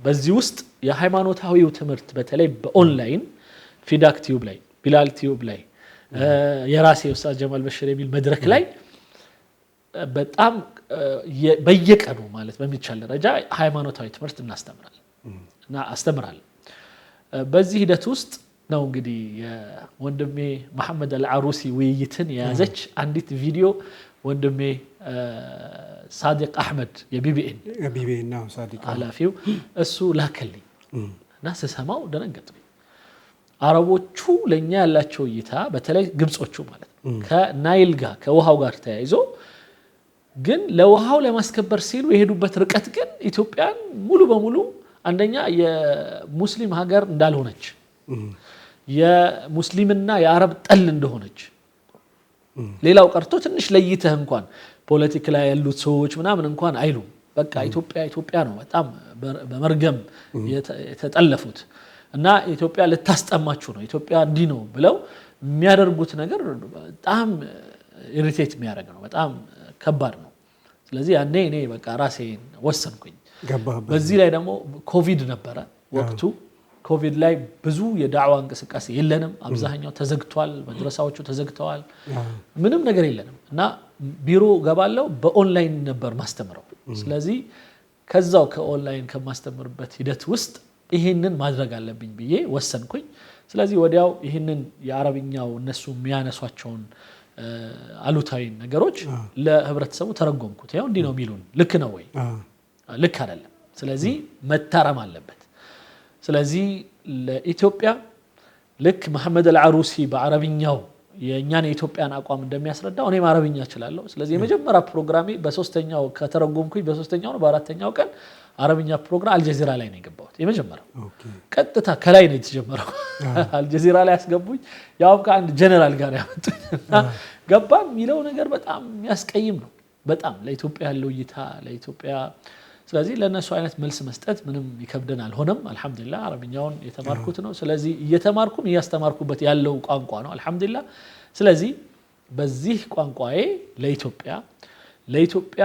በዚህ ውስጥ የሃይማኖታዊው ትምህርት በተለይ በኦንላይን ፊዳክ ቲዩብ ላይ ቢላል ቲዩብ ላይ የራሴ ኡስታዝ ጀማል በሽር የሚል መድረክ ላይ በጣም በየቀኑ ማለት በሚቻል ደረጃ ሃይማኖታዊ ትምህርት እናስተምራለን በዚህ ሂደት ውስጥ ነው እንግዲህ የወንድሜ መሐመድ አልዓሩሲ ውይይትን የያዘች አንዲት ቪዲዮ ወንድሜ ሳዲቅ አህመድ የቢቢኤን ነው ሳዲቅ ኃላፊው እሱ ላከልኝ እና ስሰማው ደነገጥኩ አረቦቹ ለኛ ያላቸው እይታ በተለይ ግብጾቹ ማለት ነው ከናይል ጋር ከውሃው ጋር ተያይዞ ግን ለውሃው ለማስከበር ሲሉ የሄዱበት ርቀት ግን ኢትዮጵያን ሙሉ በሙሉ አንደኛ የሙስሊም ሀገር እንዳልሆነች የሙስሊምና የአረብ ጠል እንደሆነች ሌላው ቀርቶ ትንሽ ለይተህ እንኳን ፖለቲካ ላይ ያሉት ሰዎች ምናምን እንኳን አይሉም በቃ ኢትዮጵያ ነው በጣም በመርገም የተጠለፉት እና ኢትዮጵያ ልታስጠማችሁ ነው ኢትዮጵያ እንዲህ ነው ብለው የሚያደርጉት ነገር በጣም ኢሪቴት የሚያደርግ ነው በጣም ከባድ ነው ስለዚህ ያኔ እኔ በቃ ራሴን ወሰንኩኝ በዚህ ላይ ደግሞ ኮቪድ ነበረ ወቅቱ ኮቪድ ላይ ብዙ የዳዕዋ እንቅስቃሴ የለንም አብዛኛው ተዘግቷል መድረሳዎቹ ተዘግተዋል ምንም ነገር የለንም እና ቢሮ ገባለው በኦንላይን ነበር ማስተምረው ስለዚህ ከዛው ከኦንላይን ከማስተምርበት ሂደት ውስጥ ይሄንን ማድረግ አለብኝ ብዬ ወሰንኩኝ ስለዚህ ወዲያው ይሄንን የአረብኛው እነሱ የሚያነሷቸውን አሉታዊ ነገሮች ለህብረተሰቡ ተረጎምኩት ያው እንዲህ ነው የሚሉን ልክ ነው ወይ ልክ አይደለም ስለዚህ መታረም አለበት ስለዚህ ለኢትዮጵያ ልክ መሐመድ አልዓሩሲ በአረብኛው የኛን የኢትዮጵያን አቋም እንደሚያስረዳው እኔም አረብኛ እችላለሁ ስለዚህ የመጀመሪያ ፕሮግራሜ በሶስተኛው ከተረጎምኩኝ በሶስተኛው ነው በአራተኛው ቀን አረብኛ ፕሮግራም አልጀዚራ ላይ ነው የገባሁት የመጀመሪያው ቀጥታ ከላይ ነው የተጀመረው አልጀዚራ ላይ ያስገቡኝ ያው ከአንድ ጀነራል ጋር ያመጡኝ ገባን የሚለው ነገር በጣም የሚያስቀይም ነው በጣም ለኢትዮጵያ ያለው እይታ ለኢትዮጵያ ስለዚህ ለነሱ አይነት መልስ መስጠት ምንም ይከብደን አልሆነም አልহামዱሊላህ አረብኛውን የተማርኩት ነው ስለዚህ እየተማርኩም እያስተማርኩበት ያለው ቋንቋ ነው አልহামዱሊላህ ስለዚህ በዚህ ቋንቋዬ ለኢትዮጵያ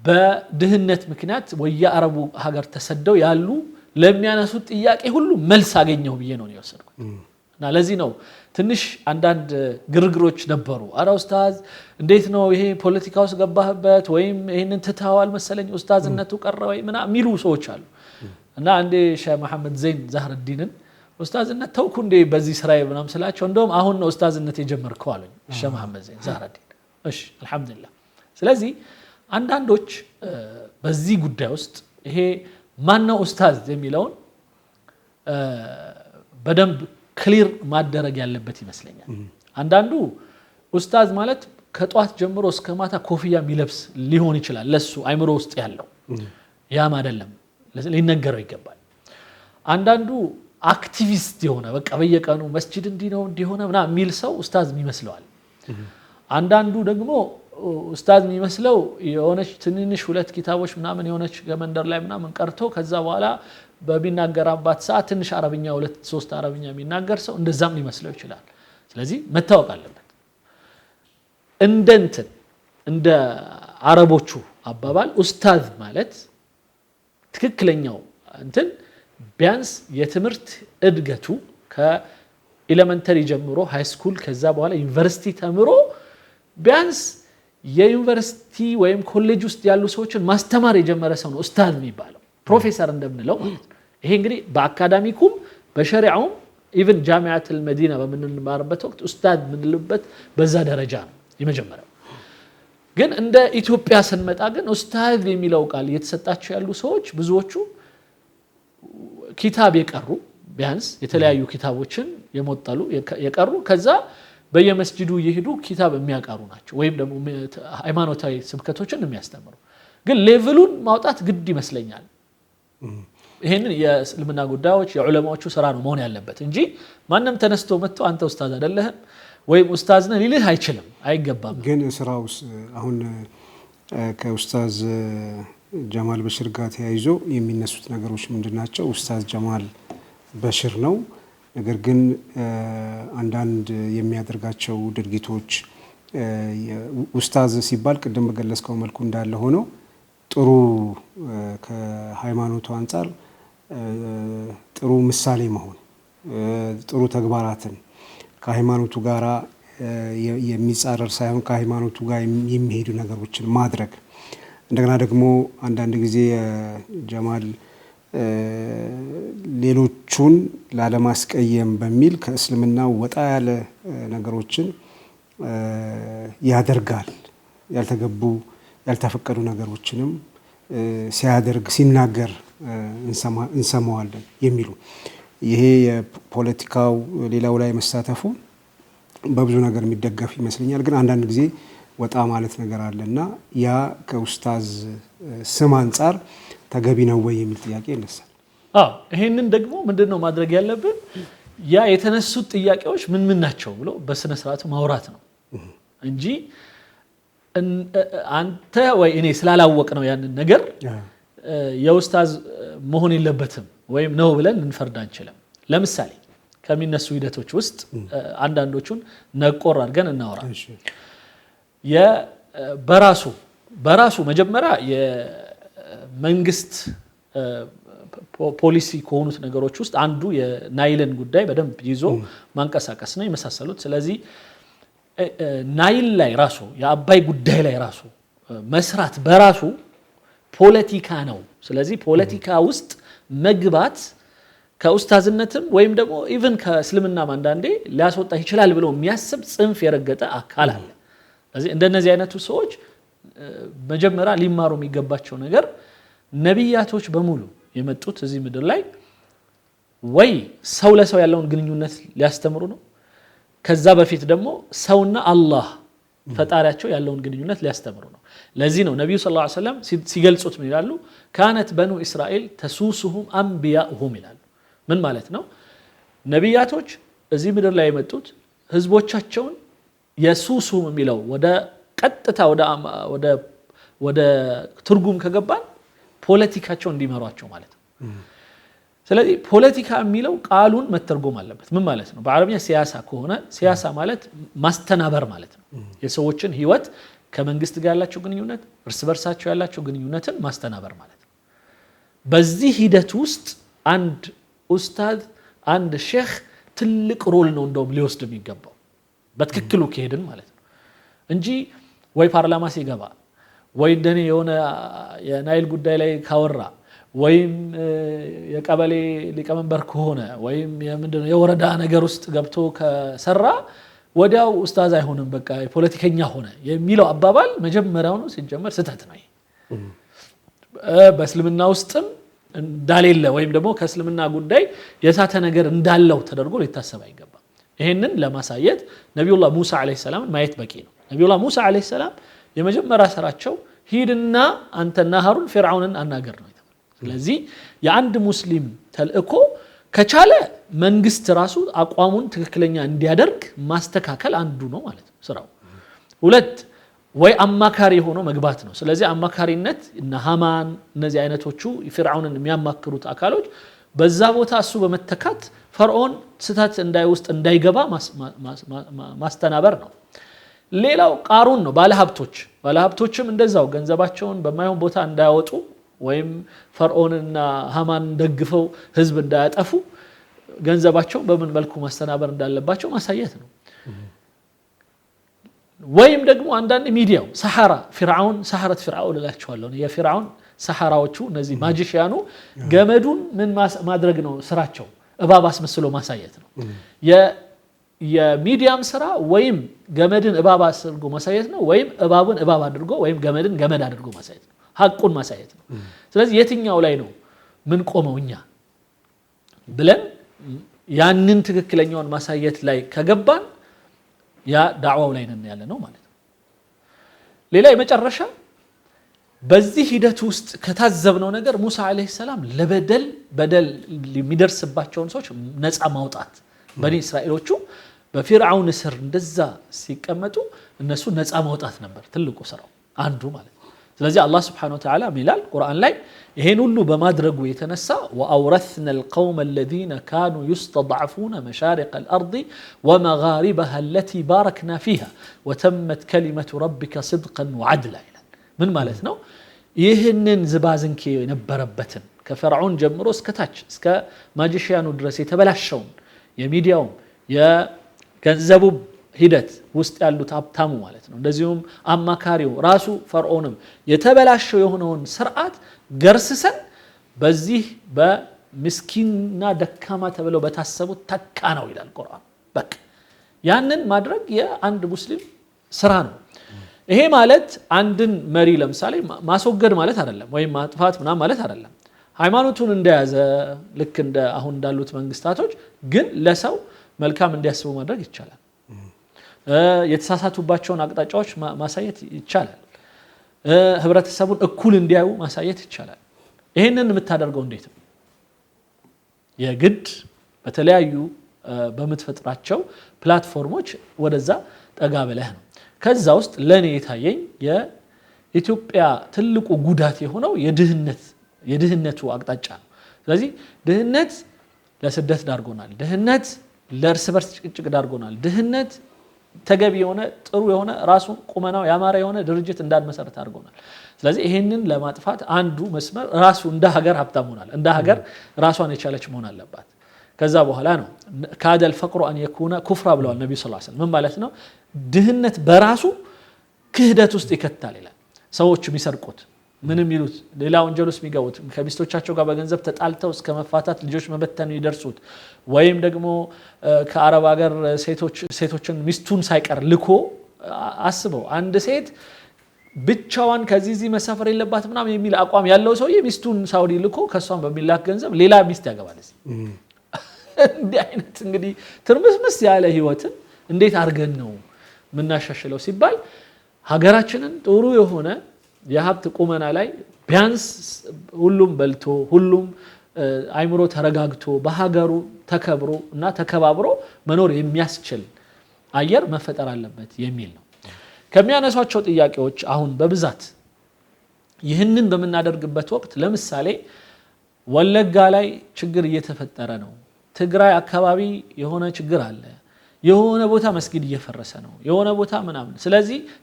በድህነት ምክንያት ወያአረቡ ሀገር ተሰደው ያሉ ለሚያነሱት ጥያቄ ሁሉ መልስ አገኘው ብዬ ነው የወሰድኩት እና ለዚህ ነው ትንሽ አንዳንድ ግርግሮች ነበሩ አራ ኡስታዝ እንዴት ነው ይሄ ፖለቲካውስ ገባህበት ወይም ይሄንን ተታዋል መሰለኝ ኡስታዝነቱ ቀረ ወይ ምና ሚሉ ሰዎች አሉ እና አንዴ ሼህ መሐመድ ዘይን ዛህረዲንን ኡስታዝነት ተውኩ እንዴ በዚህ ስራዬ ምናም ስላቸው እንደውም አሁን ነው ኡስታዝነት የጀመርከው አሉኝ ሼህ መሐመድ ዘይን ዛህረዲን እሺ አልহামዱሊላህ ስለዚህ አንዳንዶች በዚህ ጉዳይ ውስጥ ይሄ ማን ነው ኡስታዝ የሚለውን በደንብ ክሊር ማደረግ ያለበት ይመስለኛል አንዳንዱ ኡስታዝ ማለት ከጧት ጀምሮ እስከ ማታ ኮፍያ የሚለብስ ሊሆን ይችላል ለሱ አይምሮ ውስጥ ያለው ያም አይደለም ሊነገረው ይገባል አንዳንዱ አክቲቪስት የሆነ በቃ በየቀኑ መስጂድ እንዲሆነ ምና የሚል ሰው ኡስታዝ የሚመስለዋል አንዳንዱ ደግሞ ኡስታዝ የሚመስለው የሆነች ትንንሽ ሁለት ኪታቦች ምናምን የሆነች ገመንደር ላይ ምናምን ቀርቶ ከዛ በኋላ በሚናገራባት ሰዓት ትንሽ አረብኛ ሁለት ሶስት አረብኛ የሚናገር ሰው እንደዛም ሊመስለው ይችላል ስለዚህ መታወቅ አለበት እንደ አረቦቹ አባባል ኡስታዝ ማለት ትክክለኛው ቢያንስ የትምህርት እድገቱ ከኤሌመንተሪ ጀምሮ ሃይ ስኩል ከዛ በኋላ ዩኒቨርሲቲ ተምሮ ቢያንስ የዩኒቨርሲቲ ወይም ኮሌጅ ውስጥ ያሉ ሰዎችን ማስተማር የጀመረ ሰው ነው ኡስታዝ የሚባለው ፕሮፌሰር እንደምንለው ማለት ነው ይሄ እንግዲህ በአካዳሚኩም በሸሪዓውም ኢቭን ጃሚዓቱል መዲና በመንማርበት ወቅት ኡስታዝ ምንልበት በዛ ደረጃ ነው የመጀመሪያው ግን እንደ ኢትዮጵያ ስንመጣ ግን ኡስታዝ የሚለው ቃል የተሰጣቸው ያሉ ሰዎች ብዙዎቹ ኪታብ የቀሩ ቢያንስ የተለያዩ ኪታቦችን የሞጠሉ የቀሩ ከዛ በየመስጂዱ ይሄዱ ኪታብ የሚያቀሩ ናቸው ወይም ደግሞ ሃይማኖታዊ ስብከቶችን የሚያስተምሩ ግን ሌቭሉን ማውጣት ግድ ይመስለኛል ይሄንን የእስልምና ጉዳዮች የዑለማዎቹ ስራ ነው መሆን ያለበት እንጂ ማንንም ተነስቶ መጥቶ አንተ ኡስታዝ አይደለህም ወይም ኡስታዝ ነህ ሊልህ አይችልም አይገባም ግን ስራውስ አሁን ከኡስታዝ ጀማል በሽር ጋር ተያይዞ የሚነሱት ነገሮች ምንድናቸው ኡስታዝ ጀማል በሽር ነው ነገር ግን አንዳንድ የሚያደርጋቸው ድርጊቶች ኡስታዝ ሲባል ቅድም በገለጽከው መልኩ እንዳለ ሆኖ ጥሩ ከሃይማኖቱ አንፃር ጥሩ ምሳሌ መሆን ጥሩ ተግባራትን ከሃይማኖቱ ጋራ የሚጻረር ሳይሆን ከሃይማኖቱ ጋር የሚሄዱ ነገሮችን ማድረግ እንደገና ደግሞ አንዳንድ ጊዜ ጀማል ሌሎቹን ላለማስቀየም በሚል ከእስልምና ወጣ ያለ ነገሮችን ያደርጋል ያልተገቡ ያልተፈቀዱ ነገሮችንም ሲያደርግ ሲናገር እንሰማዋለን የሚሉ ይሄ የፖለቲካው ሌላው ላይ መሳተፉ በብዙ ነገር የሚደገፍ ይመስለኛል ግን አንዳንድ ጊዜ ወጣ ማለት ነገር አለና ያ ከኡስታዝ ስም አንፃር ተገቢ ነው ወይ የሚል ጥያቄ ይነሳል ይሄንን ደግሞ ምንድነው ማድረግ ያለብን ያ የተነሱት ጥያቄዎች ምን ናቸው ብሎ በስነ ስርዓቱ ማውራት ነው እንጂ አንተ ወይ እኔ ስላላወቅ ነው ያንን ነገር የኡስታዝ መሆን የለበትም ወይም ነው ብለን እንፈርድ አንችልም። ለምሳሌ ከሚነሱ ሂደቶች ውስጥ አንዳንዶቹን ነቆር አድርገን እናወራ። በራሱ መጀመሪያ የመንግስት ፖሊሲ ከሆኑት ነገሮች ውስጥ አንዱ የናይልን ጉዳይ በደንብ ይዞ ማንቀሳቀስ ነው የመሳሰሉት። ስለዚህ ናይል ላይ ራሱ የአባይ ጉዳይ ላይ ራሱ መስራት በራሱ ፖለቲካ ነው። ስለዚህ ፖለቲካ ውስጥ መግባት ከኡስታዝነትም ወይም ደግሞ ኢቭን ከእስልምናም አንዳንዴ ሊያስወጣ ይችላል ብሎ የሚያስብ ጽንፍ የረገጠ አካል አለ። ስለዚህ እንደነዚህ አይነቱ ሰዎች መጀመሪያ ሊማሩ የሚገባቸው ነገር ነቢያቶች በሙሉ የመጡት እዚህ ምድር ላይ ወይ ሰው ለሰው ያለውን ግንኙነት ሊያስተምሩ ነው። ከዛ በፊት ደግሞ ሰውና አላህ ፈጣሪያቸው ያለውን ግንኙነት ሊያስተምሩ ነው። ለዚህ ነው ነብዩ ሰለላሁ ዐለይሂ ወሰለም ሲገልጹት ምን ይላሉ? ካነት በኑ እስራኤል ተሱሱሁም አንቢያኡሁም ይላሉ። ምን ማለት ነው? ነቢያቶች እዚህ ምድር ላይ የመጡት ህዝቦቻቸውን የሱሱም የሚለው ወደ ቀጥታ ወደ ትርጉም ከገባን ፖለቲካቸው እንዲመሯቸው ማለት ነው። ስለዚህ ፖለቲካ የሚለው ቃሉን መተርጎም አለበት። ምን ማለት ነው? በአረብኛ ሲያሳ ከሆነ ሲያሳ ማለት ማስተናበር ማለት ነው። የሰዎችን ህይወት ከመንግስት ጋር ያላቸው ግንኙነት፣ እርስ በርሳቸው ያላቸው ግንኙነትን ማስተናበር ማለት ነው። በዚህ ሂደት ውስጥ አንድ ኡስታዝ አንድ ሼክ ትልቅ ሮል ነው እንደውም ሊወስድ የሚገባው በትክክሉ ከሄድን ማለት ነው እንጂ ወይ ፓርላማ ሲገባ ወይ እንደኔ የሆነ የናይል ጉዳይ ላይ ካወራ ወይም የቀበሌ ሊቀመንበር ከሆነ ወይም የምንድነው የወረዳ ነገር ውስጥ ገብቶ ከሰራ ወዲያው ኡስታዝ አይሆንም በቃ ፖለቲከኛ ሆነ የሚለው አባባል መጀመሪያው ነው ሲጀመር ስህተት ነው። በእስልምና ውስጥም እንዳሌለ ወይም ደግሞ ከእስልምና ጉዳይ የሳተ ነገር እንዳለው ተደርጎ ሊታሰብ አይገባም። ይሄንን ለማሳየት ነብዩላህ ሙሳ አለይሂ ሰላም ማየት በቂ ነው። ነብዩላህ ሙሳ አለይሂ ሰላም የመጀመሪያ ስራቸው ሂድና አንተና ሃሩን ፍርዓውንን አናገር ነው። ስለዚህ የአንድ ሙስሊም ተልእኮ ከቻለ መንግስት ራሱ አቋሙን ትክክለኛ እንዲያደርግ ማስተካከል አንዱ ነው ማለት ነው ስራው። ሁለት ወይ አማካሪ ሆኖ መግባት ነው። ስለዚህ አማካሪነት እና ሃማን እነዚህ አይነቶቹ ፍርዓውንን የሚያማክሩት አካሎች በዛ ቦታ እሱ በመተካት ፈርዖን ስህተት እንዳይውስጥ እንዳይገባ ማስተናበር ነው። ሌላው ቃሩን ነው። ባለሀብቶችም እንደዛው ገንዘባቸውን በማይሆን ቦታ እንዳያወጡ ወይም ፈርዖንና ሃማን ደግፈው ህዝብ እንዳያጠፉ ገንዘባቸው በምን መልኩ ማስተናበር እንዳለባቸው ማሳየት ነው። ወይም ደግሞ አንዳንድ ሚዲያው ሰሐረት ፍርዓውን እላቸዋለሁ። የፍርዓውን ሰሐራዎቹ እነዚህ ማጂሽያኑ ገመዱን ምን ማድረግ ነው ስራቸው? እባብ አስመስሎ ማሳየት ነው። የሚዲያም ስራ ወይም ገመድን እባብ አድርጎ ማሳየት ነው ወይም እባብን እባብ አድርጎ ወይም ገመድን ገመድ አድርጎ ማሳየት ነው። ሐቁን ማሳየት ነው። ስለዚህ የትኛው ላይ ነው ምን ቆመው እኛ ብለን ያንን ትክክለኛውን ማሳየት ላይ ከገባን ያ ዳዕዋው ላይ ነን ያለ ነው ማለት ነው። ሌላ የመጨረሻ በዚህ ሂደት ውስጥ ከታዘብነው ነገር ሙሳ አለይሂ ሰላም ለበደል የሚደርስባቸውን ሰዎች ነፃ ማውጣት በኒ እስራኤሎቹ በፊርዓውን ስር እንደዛ ሲቀመጡ እነሱ ነፃ ማውጣት ነበር ትልቁ ስራው አንዱ ማለት ነው። ስለዚህ አላህ Subhanahu Wa Ta'ala ሚላል ቁርአን ላይ ይሄን ሁሉ በማድረጉ የተነሳ وأورثنا القوم الذين كانوا يستضعفون مشارق الأرض ومغاربها التي باركنا فيها وتمت كلمة ربك صدقا وعدلا ይላል። ምን ማለት ነው? ይህንን ዝባዝንኬ የነበረበትን ከፈርዖን ጀምሮ እስከታች እስከ ማጂሽያኑ ድረስ የተበላሸውን የሚዲያው የገንዘቡ ሂደት ውስጥ ያሉት ሀብታሙ ማለት ነው እንደዚሁም አማካሪው ራሱ ፈርዖንም የተበላሸው የሆነውን ስርዓት ገርስሰን በዚህ በምስኪንና ደካማ ተብለው በታሰቡት ተካ ነው ይላል ቁርአን። በቃ ያንን ማድረግ የአንድ ሙስሊም ስራ ነው። ይሄ ማለት አንድን መሪ ለምሳሌ ማስወገድ ማለት አይደለም ወይም ማጥፋት ምናምን ማለት አይደለም። ሃይማኖቱን እንደያዘ ልክ እንደ አሁን እንዳሉት መንግስታቶች ግን ለሰው መልካም እንዲያስቡ ማድረግ ይቻላል። የተሳሳቱባቸውን አቅጣጫዎች ማሳየት ይቻላል። ህብረተሰቡን እኩል እንዲያዩ ማሳየት ይቻላል። ይሄንን የምታደርገው እንዴት ነው? የግድ በተለያዩ በመትፈጥራቸው ፕላትፎርሞች ወደዛ ጠጋ ብለህ ነው ከዛ ውስጥ ለኔ የታየኝ የኢትዮጵያ ትልቁ ጉዳት የሆነው የድህነቱ አቅጣጫ ነው ስለዚህ ድህነት ለስደት ዳርጎናል ድህነት ለእርስ በርስ ጭቅጭቅ ዳርጎናል ድህነት ተገቢ የሆነ ጥሩ የሆነ ራሱን ቁመናው ያማረ የሆነ ድርጅት እንዳልመሰረት አድርጎናል ስለዚህ ይሄንን ለማጥፋት አንዱ መስመር ራሱ እንደ ሀገር ሀብታም ሆናል እንደ ሀገር ራሷን የቻለች መሆን አለባት ከዛ በኋላ ነው ካደል ፈቅሩ አን የኩነ ኩፍራ ብለዋል ነብዩ ሰለላሁ ዐለይሂ ወሰለም ምን ማለት ነው ድህነት በራሱ ክህደት ውስጥ ይከታል ይላል ሰዎች የሚሰርቁት ምንም ይሉት ሌላ ወንጀል ውስጥ የሚገቡት ከሚስቶቻቸው ጋር በገንዘብ ተጣልተው እስከ መፋታት ልጆች መበተን ይደርሱት ወይም ደግሞ ከአረብ ሀገር ሴቶችን ሚስቱን ሳይቀር ልኮ አስበው አንድ ሴት ብቻዋን ከዚህ መሳፈር የለባት ምናምን የሚል አቋም ያለው ሰውዬ ሚስቱን ሳውዲ ልኮ ከሷን በሚላክ ገንዘብ ሌላ ሚስት ያገባል እንዲህ አይነት እንግዲህ ትርምስምስ ያለ ህይወትን እንዴት አርገን ነው ምናሻሽለው ሲባል ሀገራችንን ጥሩ የሆነ የሀብት ቁመና ላይ ቢያንስ ሁሉም በልቶ ሁሉም አይምሮ ተረጋግቶ በሀገሩ ተከብሮ እና ተከባብሮ መኖር የሚያስችል አየር መፈጠር አለበት የሚል ነው ከሚያነሷቸው ጥያቄዎች አሁን በብዛት ይህንን በመናደርግበት ወቅት ለምሳሌ ወለጋ ላይ ችግር እየተፈጠረ ነው ትግራይ አካባቢ የሆነ ችግር አለ የሆነ ቦታ መስጊድ እየፈረሰ ነው የሆነ ቦታ ምናምን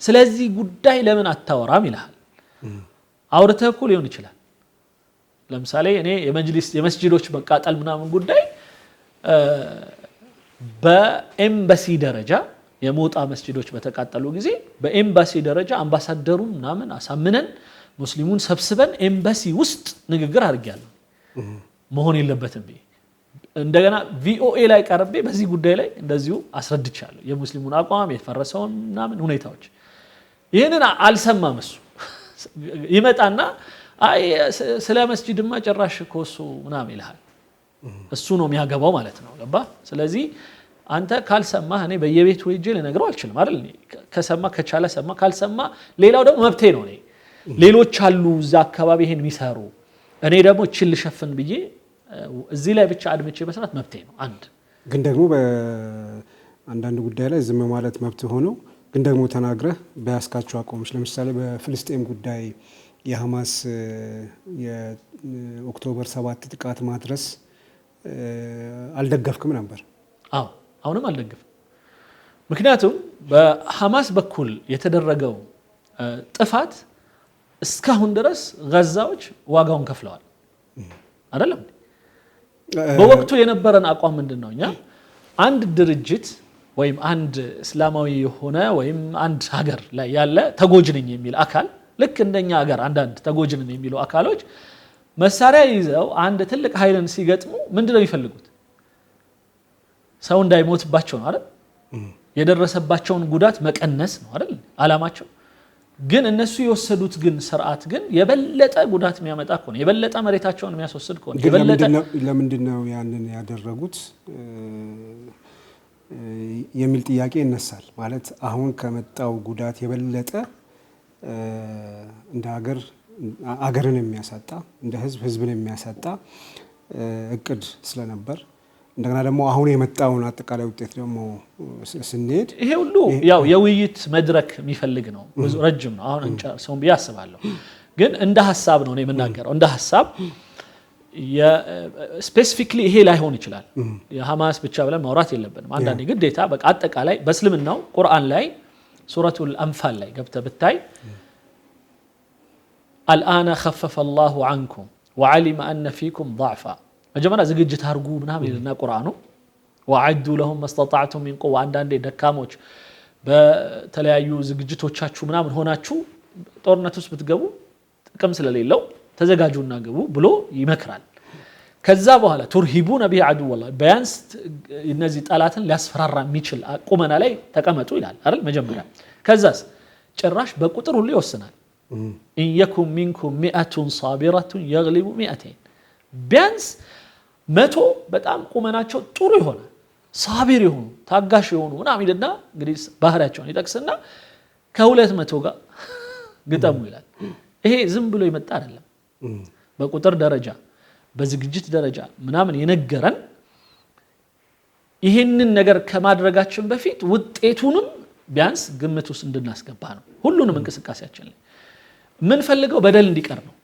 ስለዚህ ጉዳይ ለምን አታወራም ይላል አውርተህ እኮ ሊሆን ይችላል ለምሳሌ እኔ የመስጂዶች መቃጠል ምናምን ጉዳይ በኤምባሲ ደረጃ የሞጣ መስጂዶች በተቃጠሉ ጊዜ በኤምባሲ ደረጃ አምባሳደሩን ምናምን አሳምነን ሙስሊሙን ሰብስበን ኤምባሲ ውስጥ ንግግር አድርጌያለሁ መሆን የለበትም እንደገና ቪኦኤ ላይ ቀርቤ በዚህ ጉዳይ ላይ እንደዚሁ አስረድቻለሁ የሙስሊሙን አቋም የፈረሰውን ምናምን ሁኔታዎች ይሄንን አልሰማም እሱ ይመጣና አይ ስለ መስጂድማ ጭራሽ ኮሱ ምናምን ይልሃል እሱ ነው የሚያገባው ማለት ነው ገባ ስለዚህ አንተ ካልሰማህ እኔ በየቤቱ ሄጄ ልነግረው አልችልም አይደል ከሰማ ከቻለ ሰማ ካልሰማ ሌላው ደግሞ መብቴ ነው ሌሎች አሉ እዛ አካባቢ ይሄን የሚሰሩ እኔ ደግሞ እቺን ልሸፍን ብዬ እዚህ ላይ ብቻ አድምጬ መስራት መብቴ ነው አንድ ግን ደግሞ በአንዳንድ ጉዳይ ላይ ዝም ማለት መብት ሆኖ ግን ደግሞ ተናግረህ በያስካቸው አቋሞች ለምሳሌ በፍልስጤም ጉዳይ የሐማስ የኦክቶበር 7 ጥቃት ማድረስ አልደገፍክም ነበር አዎ አሁንም አልደገፍም ምክንያቱም በሐማስ በኩል የተደረገው ጥፋት እስካሁን ድረስ ጋዛዎች ዋጋውን ከፍለዋል አይደለም በወቅቱ የነበረን አቋም ምንድነው እኛ አንድ ድርጅት ወይም አንድ እስላማዊ የሆነ ወይም አንድ ሀገር ላይ ያለ ተጎጅነኝ የሚል አካል ልክ እንደኛ ሀገር አንዳንድ ተጎጅነኝ የሚሉ አካሎች መሳሪያ ይዘው አንድ ትልቅ ኃይልን ሲገጥሙ ምንድነው የሚፈልጉት ሰው እንዳይሞትባቸው ነው አይደል የደረሰባቸውን ጉዳት መቀነስ ነው አይደል አላማቸው ግን እነሱ የወሰዱት ግን ስርዓት ግን የበለጠ ጉዳት የሚያመጣ ከሆነ የበለጠ መሬታቸውን የሚያስወስድ ከሆነ የበለጠ ለምንድነው ያንን ያደረጉት የሚል ጥያቄ ይነሳል ማለት አሁን ከመጣው ጉዳት የበለጠ እንደ ሀገርን የሚያሳጣ እንደ ህዝብን የሚያሳጣ እቅድ ስለነበር እንደገና ደግሞ አሁን የመጣውን አጠቃላይ ውጤት ደግሞ ስንሄድ ይሄ ሁሉ ያው የውይይት መድረክ የሚፈልግ ነው ብዙ ረጅም ነው አሁን እንጨርሰው ቢያስባለሁ ግን እንደ ሐሳብ ነው የምናገረው እንደ ሐሳብ ስፔሲፊክሊ ይሄ ላይሆን ይችላል የሐማስ ብቻ ብለን ማውራት የለብንም አንዳንዴ ግዴታ በቃ አጠቃላይ በእስልምናው ቁርአን ላይ ሱረቱል አንፋል ላይ ገብተህ ብታይ الآن خفف الله عنكم وعلم أن فيكم ضعفا መጀመሪያ ዝግጅት አርጉ ምናምን ይልና ቁርአኑ وعدوا لهم ما استطعتم من قوة አንዳንዴ ደካሞች በተለያዩ ዝግጅቶቻችሁ ምናምን ሆናችሁ ጦርነት ውስጥ ብትገቡ ጥቅም ስለሌለው ተዘጋጁና ግቡ ብሎ ይመክራል ከዛ በኋላ ترهبون به عدو الله ቢያንስ እነዚህ ጠላትን ሊያስፈራራ የሚችል ቁመና ላይ ተቀመጡ ይላል አይደል መጀመሪያ ከዛስ ጭራሽ በቁጥር ሁሉ ይወስናል إن يكن منكم 100 صابرة يغلب 200 ቢያንስ 100 በጣም ቁመናቸው ጥሩ ይሆነ ሳቢር ይሆኑ ታጋሽ ይሆኑ ምናምን ይደና እንግዲህ ባህሪያቸውን ይጠቅስና ከ200 ጋር ግጠሙ ይላል ይሄ ዝም ብሎ ይመጣ አይደለም በቁጥር ደረጃ በዝግጅት ደረጃ ምናምን የነገረን ይሄንን ነገር ከማድረጋችን በፊት ውጤቱንም ቢያንስ ግምት ውስጥ እንድናስገባ ነው። ሁሉንም እንቅስቃሴያችን ላይ ምን ፈልገው በደል እንዲቀር ነው።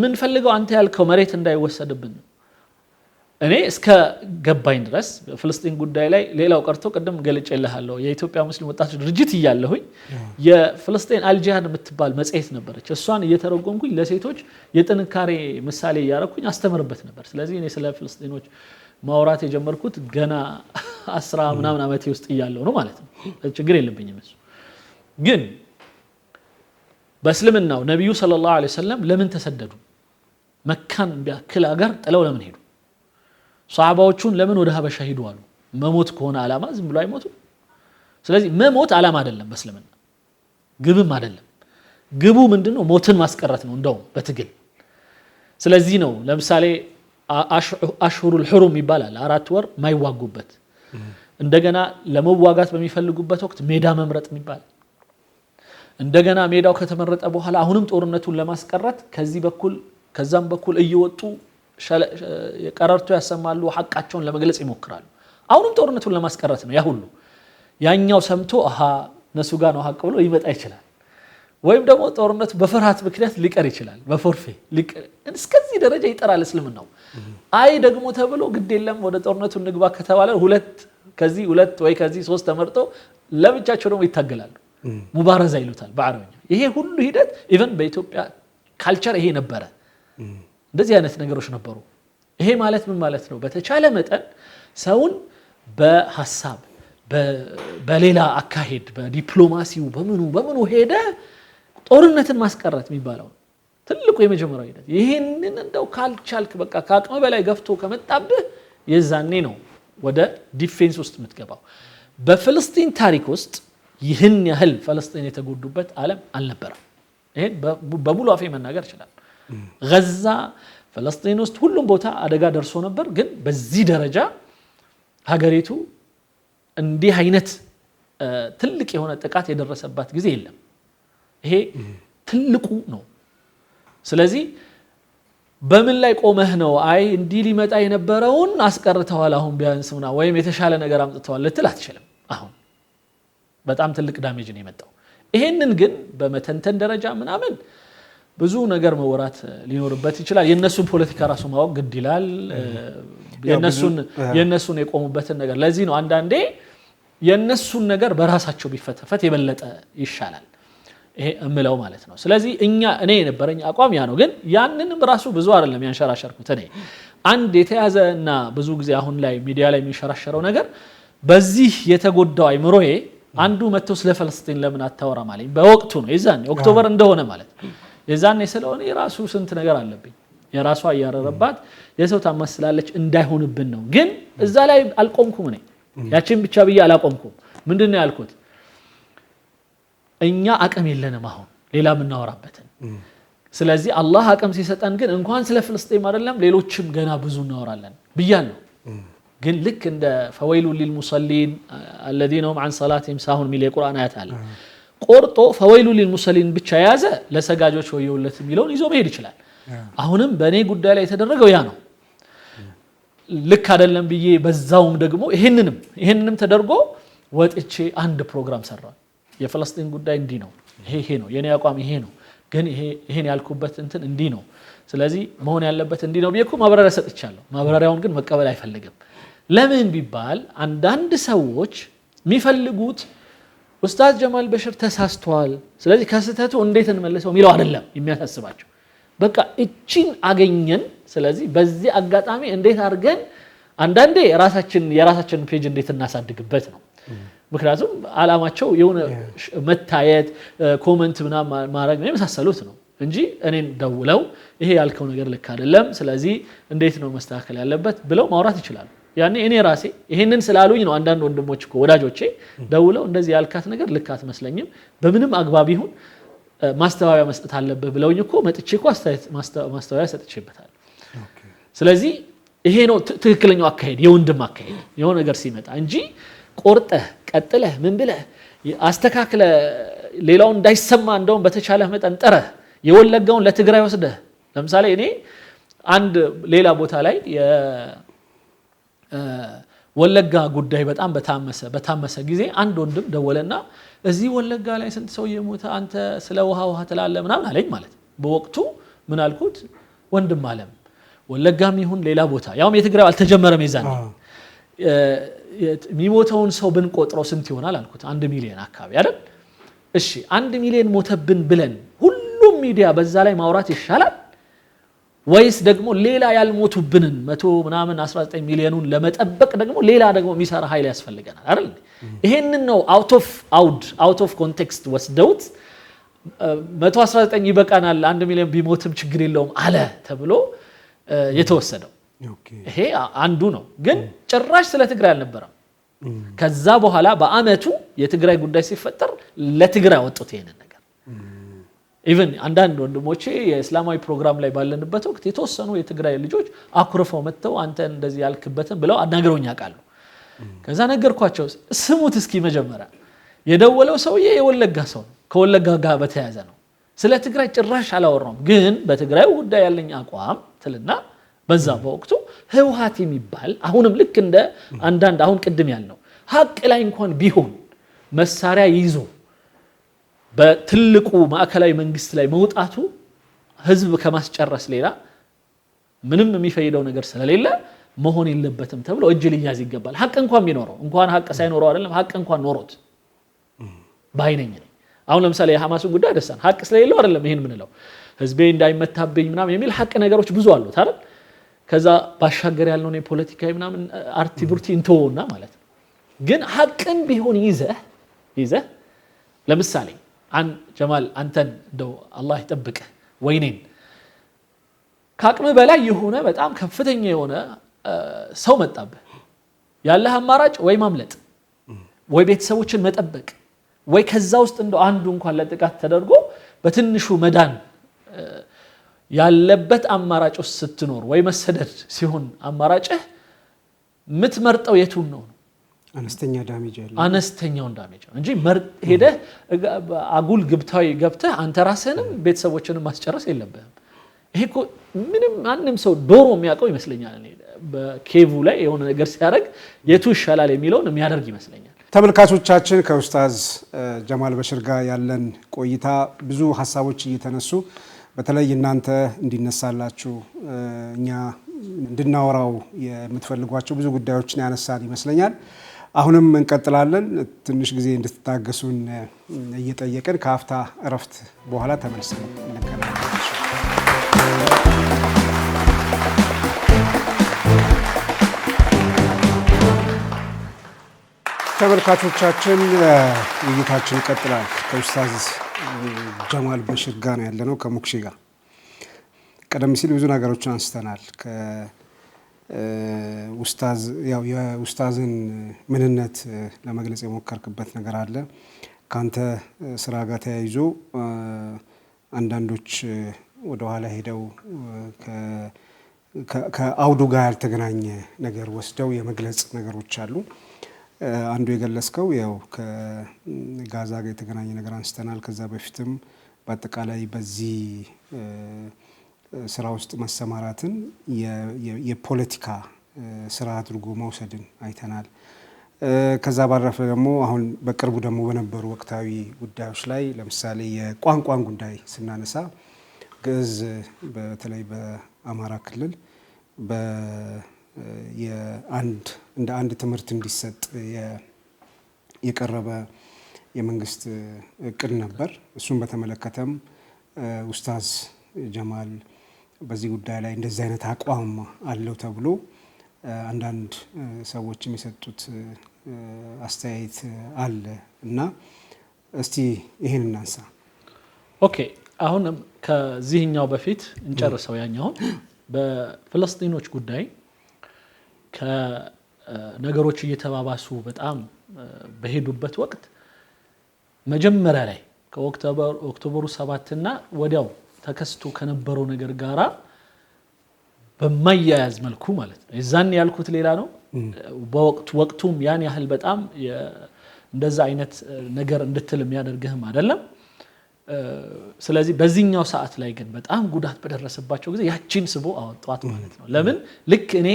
ምን ፈልገው አንተ ያልከው መሬት እንዳይወሰድብን ነው። እኔ እስከ ገባኝ ድረስ በፍልስጤም ጉዳይ ላይ ሌላው ቀርቶ ቀደም ገልጬልሃለሁ የኢትዮጵያ ሙስሊም ወጣቶች ድርጅት ይያለሁኝ የፍልስጤም አልጂሃድ የምትባል መጽሔት ነበረች። እሷን እየተረጎምኩኝ ለሴቶች የጥንካሬ ምሳሌ እያረኩኝ አስተምርበት ነበር። ስለዚህ እኔ ስለ ፍልስጤሞች ማውራት የጀመርኩት ገና 10 ምናምን ዓመቴ ውስጥ እያለሁ ነው ማለት ነው። ችግር የለብኝም እሱ። ግን በእስልምናው ነብዩ ሰለላሁ ዐለይሂ ወሰለም ለምን ተሰደዱ? መካን ቢያክል ሀገር ጥለው ለምን ሄዱ? ሷሃባዎቹን ለምን ወደ ሀበሻ ሄዱ አሉ? መሞት ከሆነ ዓላማ ዝም ብሎ አይሞቱ። ስለዚህ መሞት ዓላማ አይደለም በእስልምና ግብም አይደለም። ግቡ ምንድነው? ሞትን ማስቀረት ነው እንደው በትግል። ስለዚህ ነው ለምሳሌ አሽሁሩል ሁሩም ይባላል 4 ወር ማይዋጉበት። እንደገና ለመዋጋት በሚፈልጉበት ወቅት ሜዳ መምረጥ ይባላል። እንደገና ሜዳው ከተመረጠ በኋላ አሁንም ጦርነቱን ለማስቀረት ከዚህ በኩል ከዛም በኩል እየወጡ ቀረርቶ ያሰማሉ፣ ሐቃቸውን ለመግለጽ ይሞክራሉ። አሁንም ጦርነቱን ለማስቀረት ነው። ያ ሁሉ ያኛው ሰምቶ አሃ ነሱ ጋር ነው ሐቅ ብሎ ይመጣ ይችላል። ወይም ደግሞ ጦርነቱ በፍርሃት ምክንያት ሊቀር ይችላል። በፎርፌ እስከዚህ ደረጃ ይጠራል እስልምናው። አይ ደግሞ ተብሎ ግድ የለም ወደ ጦርነቱ ንግባ ከተባለ ከዚህ ሁለት ወይ ከዚህ 3 ተመርጦ ለብቻቸው ደግሞ ይታገላሉ። ሙባረዛ ይሉታል በአረብኛ። ይሄ ሁሉ ሂደት ኢቭን በኢትዮጵያ ካልቸር ይሄ ነበረ። እንደዚህ አይነት ነገሮች ነበሩ። ይሄ ማለት ምን ማለት ነው? በተቻለ መጠን ሰውን በሐሳብ በሌላ አካሄድ በዲፕሎማሲው በምኑ ሄደ ጦርነትን ማስቀረት የሚባለው ትልቁ የመጀመሪያው ሂደት። ይሄንን እንደው ካልቻልክ በቃ ከአቅም በላይ ገፍቶ ከመጣብህ የዛኔ ነው ወደ ዲፌንስ ውስጥ የምትገባው። በፍልስጤም ታሪክ ውስጥ ይህን ያህል ፍልስጤም የተጎዱበት ዓለም አልነበረም። ይሄን በሙሉ አፌ መናገር ይችላል። ጋዛ ፍልስጤም ውስጥ ሁሉም ቦታ አደጋ ደርሶ ነበር። ግን በዚህ ደረጃ ሀገሪቱ እንዲህ አይነት ትልቅ የሆነ ጥቃት የደረሰባት ጊዜ የለም። ይሄ ትልቁ ነው። ስለዚህ በምን ላይ ቆመህ ነው አይ እንዲህ ሊመጣ የነበረውን አስቀርተዋል አሁን ቢያንስና ወይም የተሻለ ነገር አምጥተዋል ልትል አትችልም። አሁን በጣም ትልቅ ዳሜጅ ነው የመጣው። ይሄንን ግን በመተንተን ደረጃ ምናምን ብዙ ነገር መወራት ሊኖርበት ይችላል። የነሱን ፖለቲካ ራሱ ማወቅ ግድ ይላል። የነሱን የቆሙበትን ነገር ለዚህ ነው አንዳንዴ የነሱን ነገር በራሳቸው ቢፈተፈት የበለጠ ይሻላል ይሄ እምለው ማለት ነው። ስለዚህ እኔ የነበረኝ አቋም ያ ነው። ግን ያንንም ራሱ ብዙ አይደለም ያንሸራሸርኩት። እኔ አንድ የተያዘና ብዙ ጊዜ አሁን ላይ ሚዲያ ላይ የሚንሸራሸረው ነገር በዚህ የተጎዳው አይምሮዬ አንዱ መጥቶ ስለ ፍልስጤም ለምን አታወራም አለኝ። በወቅቱ ነው የዛኔ ኦክቶበር እንደሆነ ማለት ነው። የዛኔ ስለሆነ የራሱ ስንት ነገር አለብኝ የራሷ ያረረባት የሰው ታማስላለች እንዳይሆንብን ነው። ግን እዛ ላይ አልቆምኩም። እኔ ያቺን ብቻ ብዬ አላቆምኩም። ምንድነው ያልኩት? እኛ አቅም የለንም አሁን ሌላ ምናወራበትን። ስለዚህ አላህ አቅም ሲሰጠን ግን እንኳን ስለ ፍልስጤም አይደለም ሌሎችም ገና ብዙ እናወራለን ብያለሁ። ግን ልክ እንደ ፈወይሉ ሊልሙሰሊን الذين هم عن صلاتهم ساهون ሚል የቁርአን አያት አለ። ቆርጦ ፈወይሉ ሊልሙሰሊን ብቻ ያዘ ለሰጋጆች ወየውለት የሚለውን ይዞ መሄድ ይችላል። አሁንም በእኔ ጉዳይ ላይ የተደረገው ያ ነው። ልክ አይደለም ብዬ በዛውም ደግሞ ይሄንንም ተደርጎ ወጥቼ አንድ ፕሮግራም ሰራው። የፍልስጤም ጉዳይ እንዲህ ነው፣ ይሄ ነው የኔ አቋም፣ ይሄ ነው ግን ይሄን ያልኩበት እንትን እንዲህ ነው፣ ስለዚህ መሆን ያለበት እንዲህ ነው ብዬ እኮ ማብራሪያ ሰጥቻለሁ። ማብራሪያውን ግን መቀበል አይፈልግም። ለምን ቢባል አንዳንድ ሰዎች የሚፈልጉት ኡስታዝ ጀማል በሽር ተሳስተዋል፣ ስለዚህ ከስተቱ እንዴት እንመልሰው የሚለው አይደለም የሚያሳስባቸው። በቃ እቺን አገኘን፣ ስለዚህ በዚህ አጋጣሚ እንዴት አድርገን አንዳንዴ የራሳችንን ፔጅ እንዴት እናሳድግበት ነው። ምክንያቱም ዓላማቸው የሆነ መታየት ኮሜንት ምናምን ማድረግ ነው የመሳሰሉት ነው እንጂ እኔን ደውለው ይሄ ያልከው ነገር ልክ አይደለም፣ ስለዚህ እንዴት ነው መስተካከል ያለበት ብለው ማውራት ይችላሉ። ያኔ እኔ ራሴ ይሄንን ስላሉኝ ነው አንዳንድ ወንድሞች እኮ ወዳጆቼ ደውለው እንደዚህ ያልካት ነገር ልክ አትመስለኝም፣ በምንም አግባብ ይሁን ማስተባበያ መስጠት አለበት ብለውኝ እኮ መጥቼ እኮ ማስተባበያ ሰጥቼበታል። ስለዚህ ይሄ ነው ትክክለኛው አካሄድ፣ የወንድም አካሄድ የሆነ ነገር ሲመጣ እንጂ ቆርጠህ ቀጥለህ ምን ብለህ አስተካክለ ሌላውን እንዳይሰማ እንደውም በተቻለ መጠን ጥረህ የወለጋውን ለትግራይ ወስደህ ለምሳሌ እኔ አንድ ሌላ ቦታ ላይ ወለጋ ጉዳይ በጣም በታመሰ ጊዜ አንድ ወንድም ደወለና እዚህ ወለጋ ላይ ስንት ሰው የሞተ አንተ ስለ ውሃ ትላለ ምናምን አለኝ ማለት በወቅቱ ምን አልኩት ወንድም አለም ወለጋም ይሁን ሌላ ቦታ ያውም የትግራይ አልተጀመረም ይዛን የሚሞተውን ሰው ብንቆጥረው ስንት ይሆናል አልኩት 1 ሚሊዮን አካባቢ አይደል እሺ 1 ሚሊዮን ሞተብን ብለን ሁሉም ሚዲያ በዛ ላይ ማውራት ይሻላል ወይስ ደግሞ ሌላ ያልሞቱብንን 100 ምናምን 19 ሚሊዮኑን ለመጠበቅ ደግሞ ሌላ ደግሞ የሚሰራ ኃይል ያስፈልገናል አይደል ይሄንን ነው አውት ኦፍ ኮንቴክስት ወስደውት 119 ይበቃናል 1 ሚሊዮን ቢሞትም ችግር የለውም አለ ተብሎ የተወሰደው ይሄ አንዱ ነው ግን ጭራሽ ስለ ትግራይ አልነበረም ከዛ በኋላ በአመቱ የትግራይ ጉዳይ ሲፈጠር ለትግራይ ወጥቶ ይሄንን ነገር ኢቭን አንዳንድ ወንድሞቼ የእስላማዊ ፕሮግራም ላይ ባለንበት ወቅት የተወሰኑ የትግራይ ልጆች አኩርፈው መተው አንተ እንደዚህ ያልክበትን ብለው አናገሩኝ ያቃሉ ከዛ ነገርኳቸው ስሙት እስኪ መጀመሪያ የደወለው ሰውዬ የወለጋ ሰው ከወለጋ ጋር በተያያዘ ነው ስለ ትግራይ ጭራሽ አላወራም ግን በትግራይ ጉዳይ ያለኝ አቋም ትልና በዛ በወቅቱ ህውሃት የሚባል አሁንም ልክ እንደ አንዳንድ አሁን ቅድም ያልነው ሀቅ ላይ እንኳን ቢሆን መሳሪያ ይዞ በትልቁ ማዕከላዊ መንግስት ላይ መውጣቱ ህዝብ ከማስጨረስ ሌላ ምንም የሚፈይደው ነገር ስለሌለ መሆን የለበትም ተብሎ እጅ ሊያዝ ይገባል ሀቅ እንኳን ቢኖረው እንኳን ሀቅ ሳይኖረው አይደለም ሀቅ እንኳን ኖሮት ባይነኝ አሁን ለምሳሌ የሐማስ ጉዳይ ደሳን ሀቅ ስለሌለው አይደለም ይሄን ምንለው ህዝቤ እንዳይመታብኝ ምናምን የሚል ሀቅ ነገሮች ብዙ አሉት አይደል ከዛ ባሻገር ያለው ነው ፖለቲካዊ ምናምን አርቲቡርቲ እንተውና ማለት ነው ግን ሀቅን ቢሆን ይዘህ ለምሳሌ ጀማል አንተን እንደው አላህ ይጠብቅ ወይኔን ካቅም በላይ የሆነ በጣም ከፍተኛ የሆነ ሰው መጣብህ ያለህ አማራጭ ወይ ማምለጥ ወይ ቤተሰቦችን መጠበቅ ወይ ከዛ ውስጥ እንደው አንዱ እንኳን ለጥቃት ተደርጎ በትንሹ መዳን ያለበት አማራጭ ውስጥ ስትኖር ወይ መሰደድ ሲሆን አማራጭህ ምትመርጠው የቱን ነው አነስተኛው ዳሜጅ እንጂ ሄደህ አጉል ግብታዊ ገብተህ አንተ ራስህንም ቤተሰቦችንም ማስጨረስ የለብህም ይሄ እኮ ምንም ማንንም ሰው ዶሮ የሚያውቀው ይመስለኛል በኬቭ ላይ የሆነ ነገር ሲያደርግ የቱ ይሻላል የሚለውን የሚያደርግ ይመስለኛል ተመልካቾቻችን ከኡስታዝ ጀማል በሽር ጋር ያለን ቆይታ ብዙ ሐሳቦች እየተነሱ በተለይ እናንተ እንዲነሳላችሁ እኛ እንድናወራው የምትፈልጓቸው ብዙ ጉዳዮችን ያነሳን ይመስለኛል አሁንም እንቀጥላለን ትንሽ ጊዜ እንድትታገሱን እየጠየቅን ከአፍታ እረፍት በኋላ ተመልሰን እንገናኛለን ተመልካቾቻችን ውይይታችን ይቀጥላል ከኡስታዝ ጀማል በሽር ጋር ነው ያለነው ከሙክሺ ጋር ቀደም ሲል ብዙ ነገሮችን አንስተናል ኡስታዝ ያው የኡስታዝን ምንነት ለመግለጽ የሞከርክበት ነገር አለ ካንተ ስራ ጋር ተያይዞ አንዳንዶች ወደ ኋላ ሄደው ከአውዱ ጋር ያልተገናኘ ነገር ወስደው የመግለጽ ነገሮች አሉ አንዱ የገለጽከው ያው ከጋዛ ጋር የተገናኘ ነገር አንስተናል ከዛ በፊትም በአጠቃላይ በዚህ ስራ ውስጥ መሰማራትን የፖለቲካ ስራ አድርጎ መውሰድን አይተናል ከዛ ባረፈ ደግሞ አሁን በቅርቡ ደግሞ በነበሩ ወቅታዊ ጉዳዮች ላይ ለምሳሌ የቋንቋን ጉዳይ ስናነሳ ግዕዝ በተለይ በአማራ ክልል እንደ አንድ ትምህርት እንዲሰጥ የቀረበ የመንግስት እቅድ ነበር እሱን በተመለከተም ኡስታዝ ጀማል በዚህ ጉዳይ ላይ እንደዚህ አይነት አቋም አለው ተብሎ አንዳንድ ሰዎችም የሰጡት አስተያየት አለ እና እስቲ ይሄን እናንሳ ኦኬ አሁን ከዚህኛው በፊት እንጨርሰው ያኛውን በፍልስጤሞች ጉዳይ ከነገሮች እየተባባሱ በጣም በሄዱበት ወቅት መጀመሪያ ላይ ከኦክቶበር 7 እና ወዲያው ተከስቶ ከነበረው ነገር ጋራ በማያያዝ መልኩ ማለት ነው የዛን ያልኩት ሌላ ነው ወቅቱም ያን ያህል በጣም እንደዛ አይነት ነገር እንድትል የሚያደርግህም አይደለም ስለዚህ በዚህኛው ሰዓት ላይ ግን በጣም ጉዳት በደረሰባቸው ጊዜ ያቺን ስቦ አወጣት ማለት ነው ለምን ልክ እኔ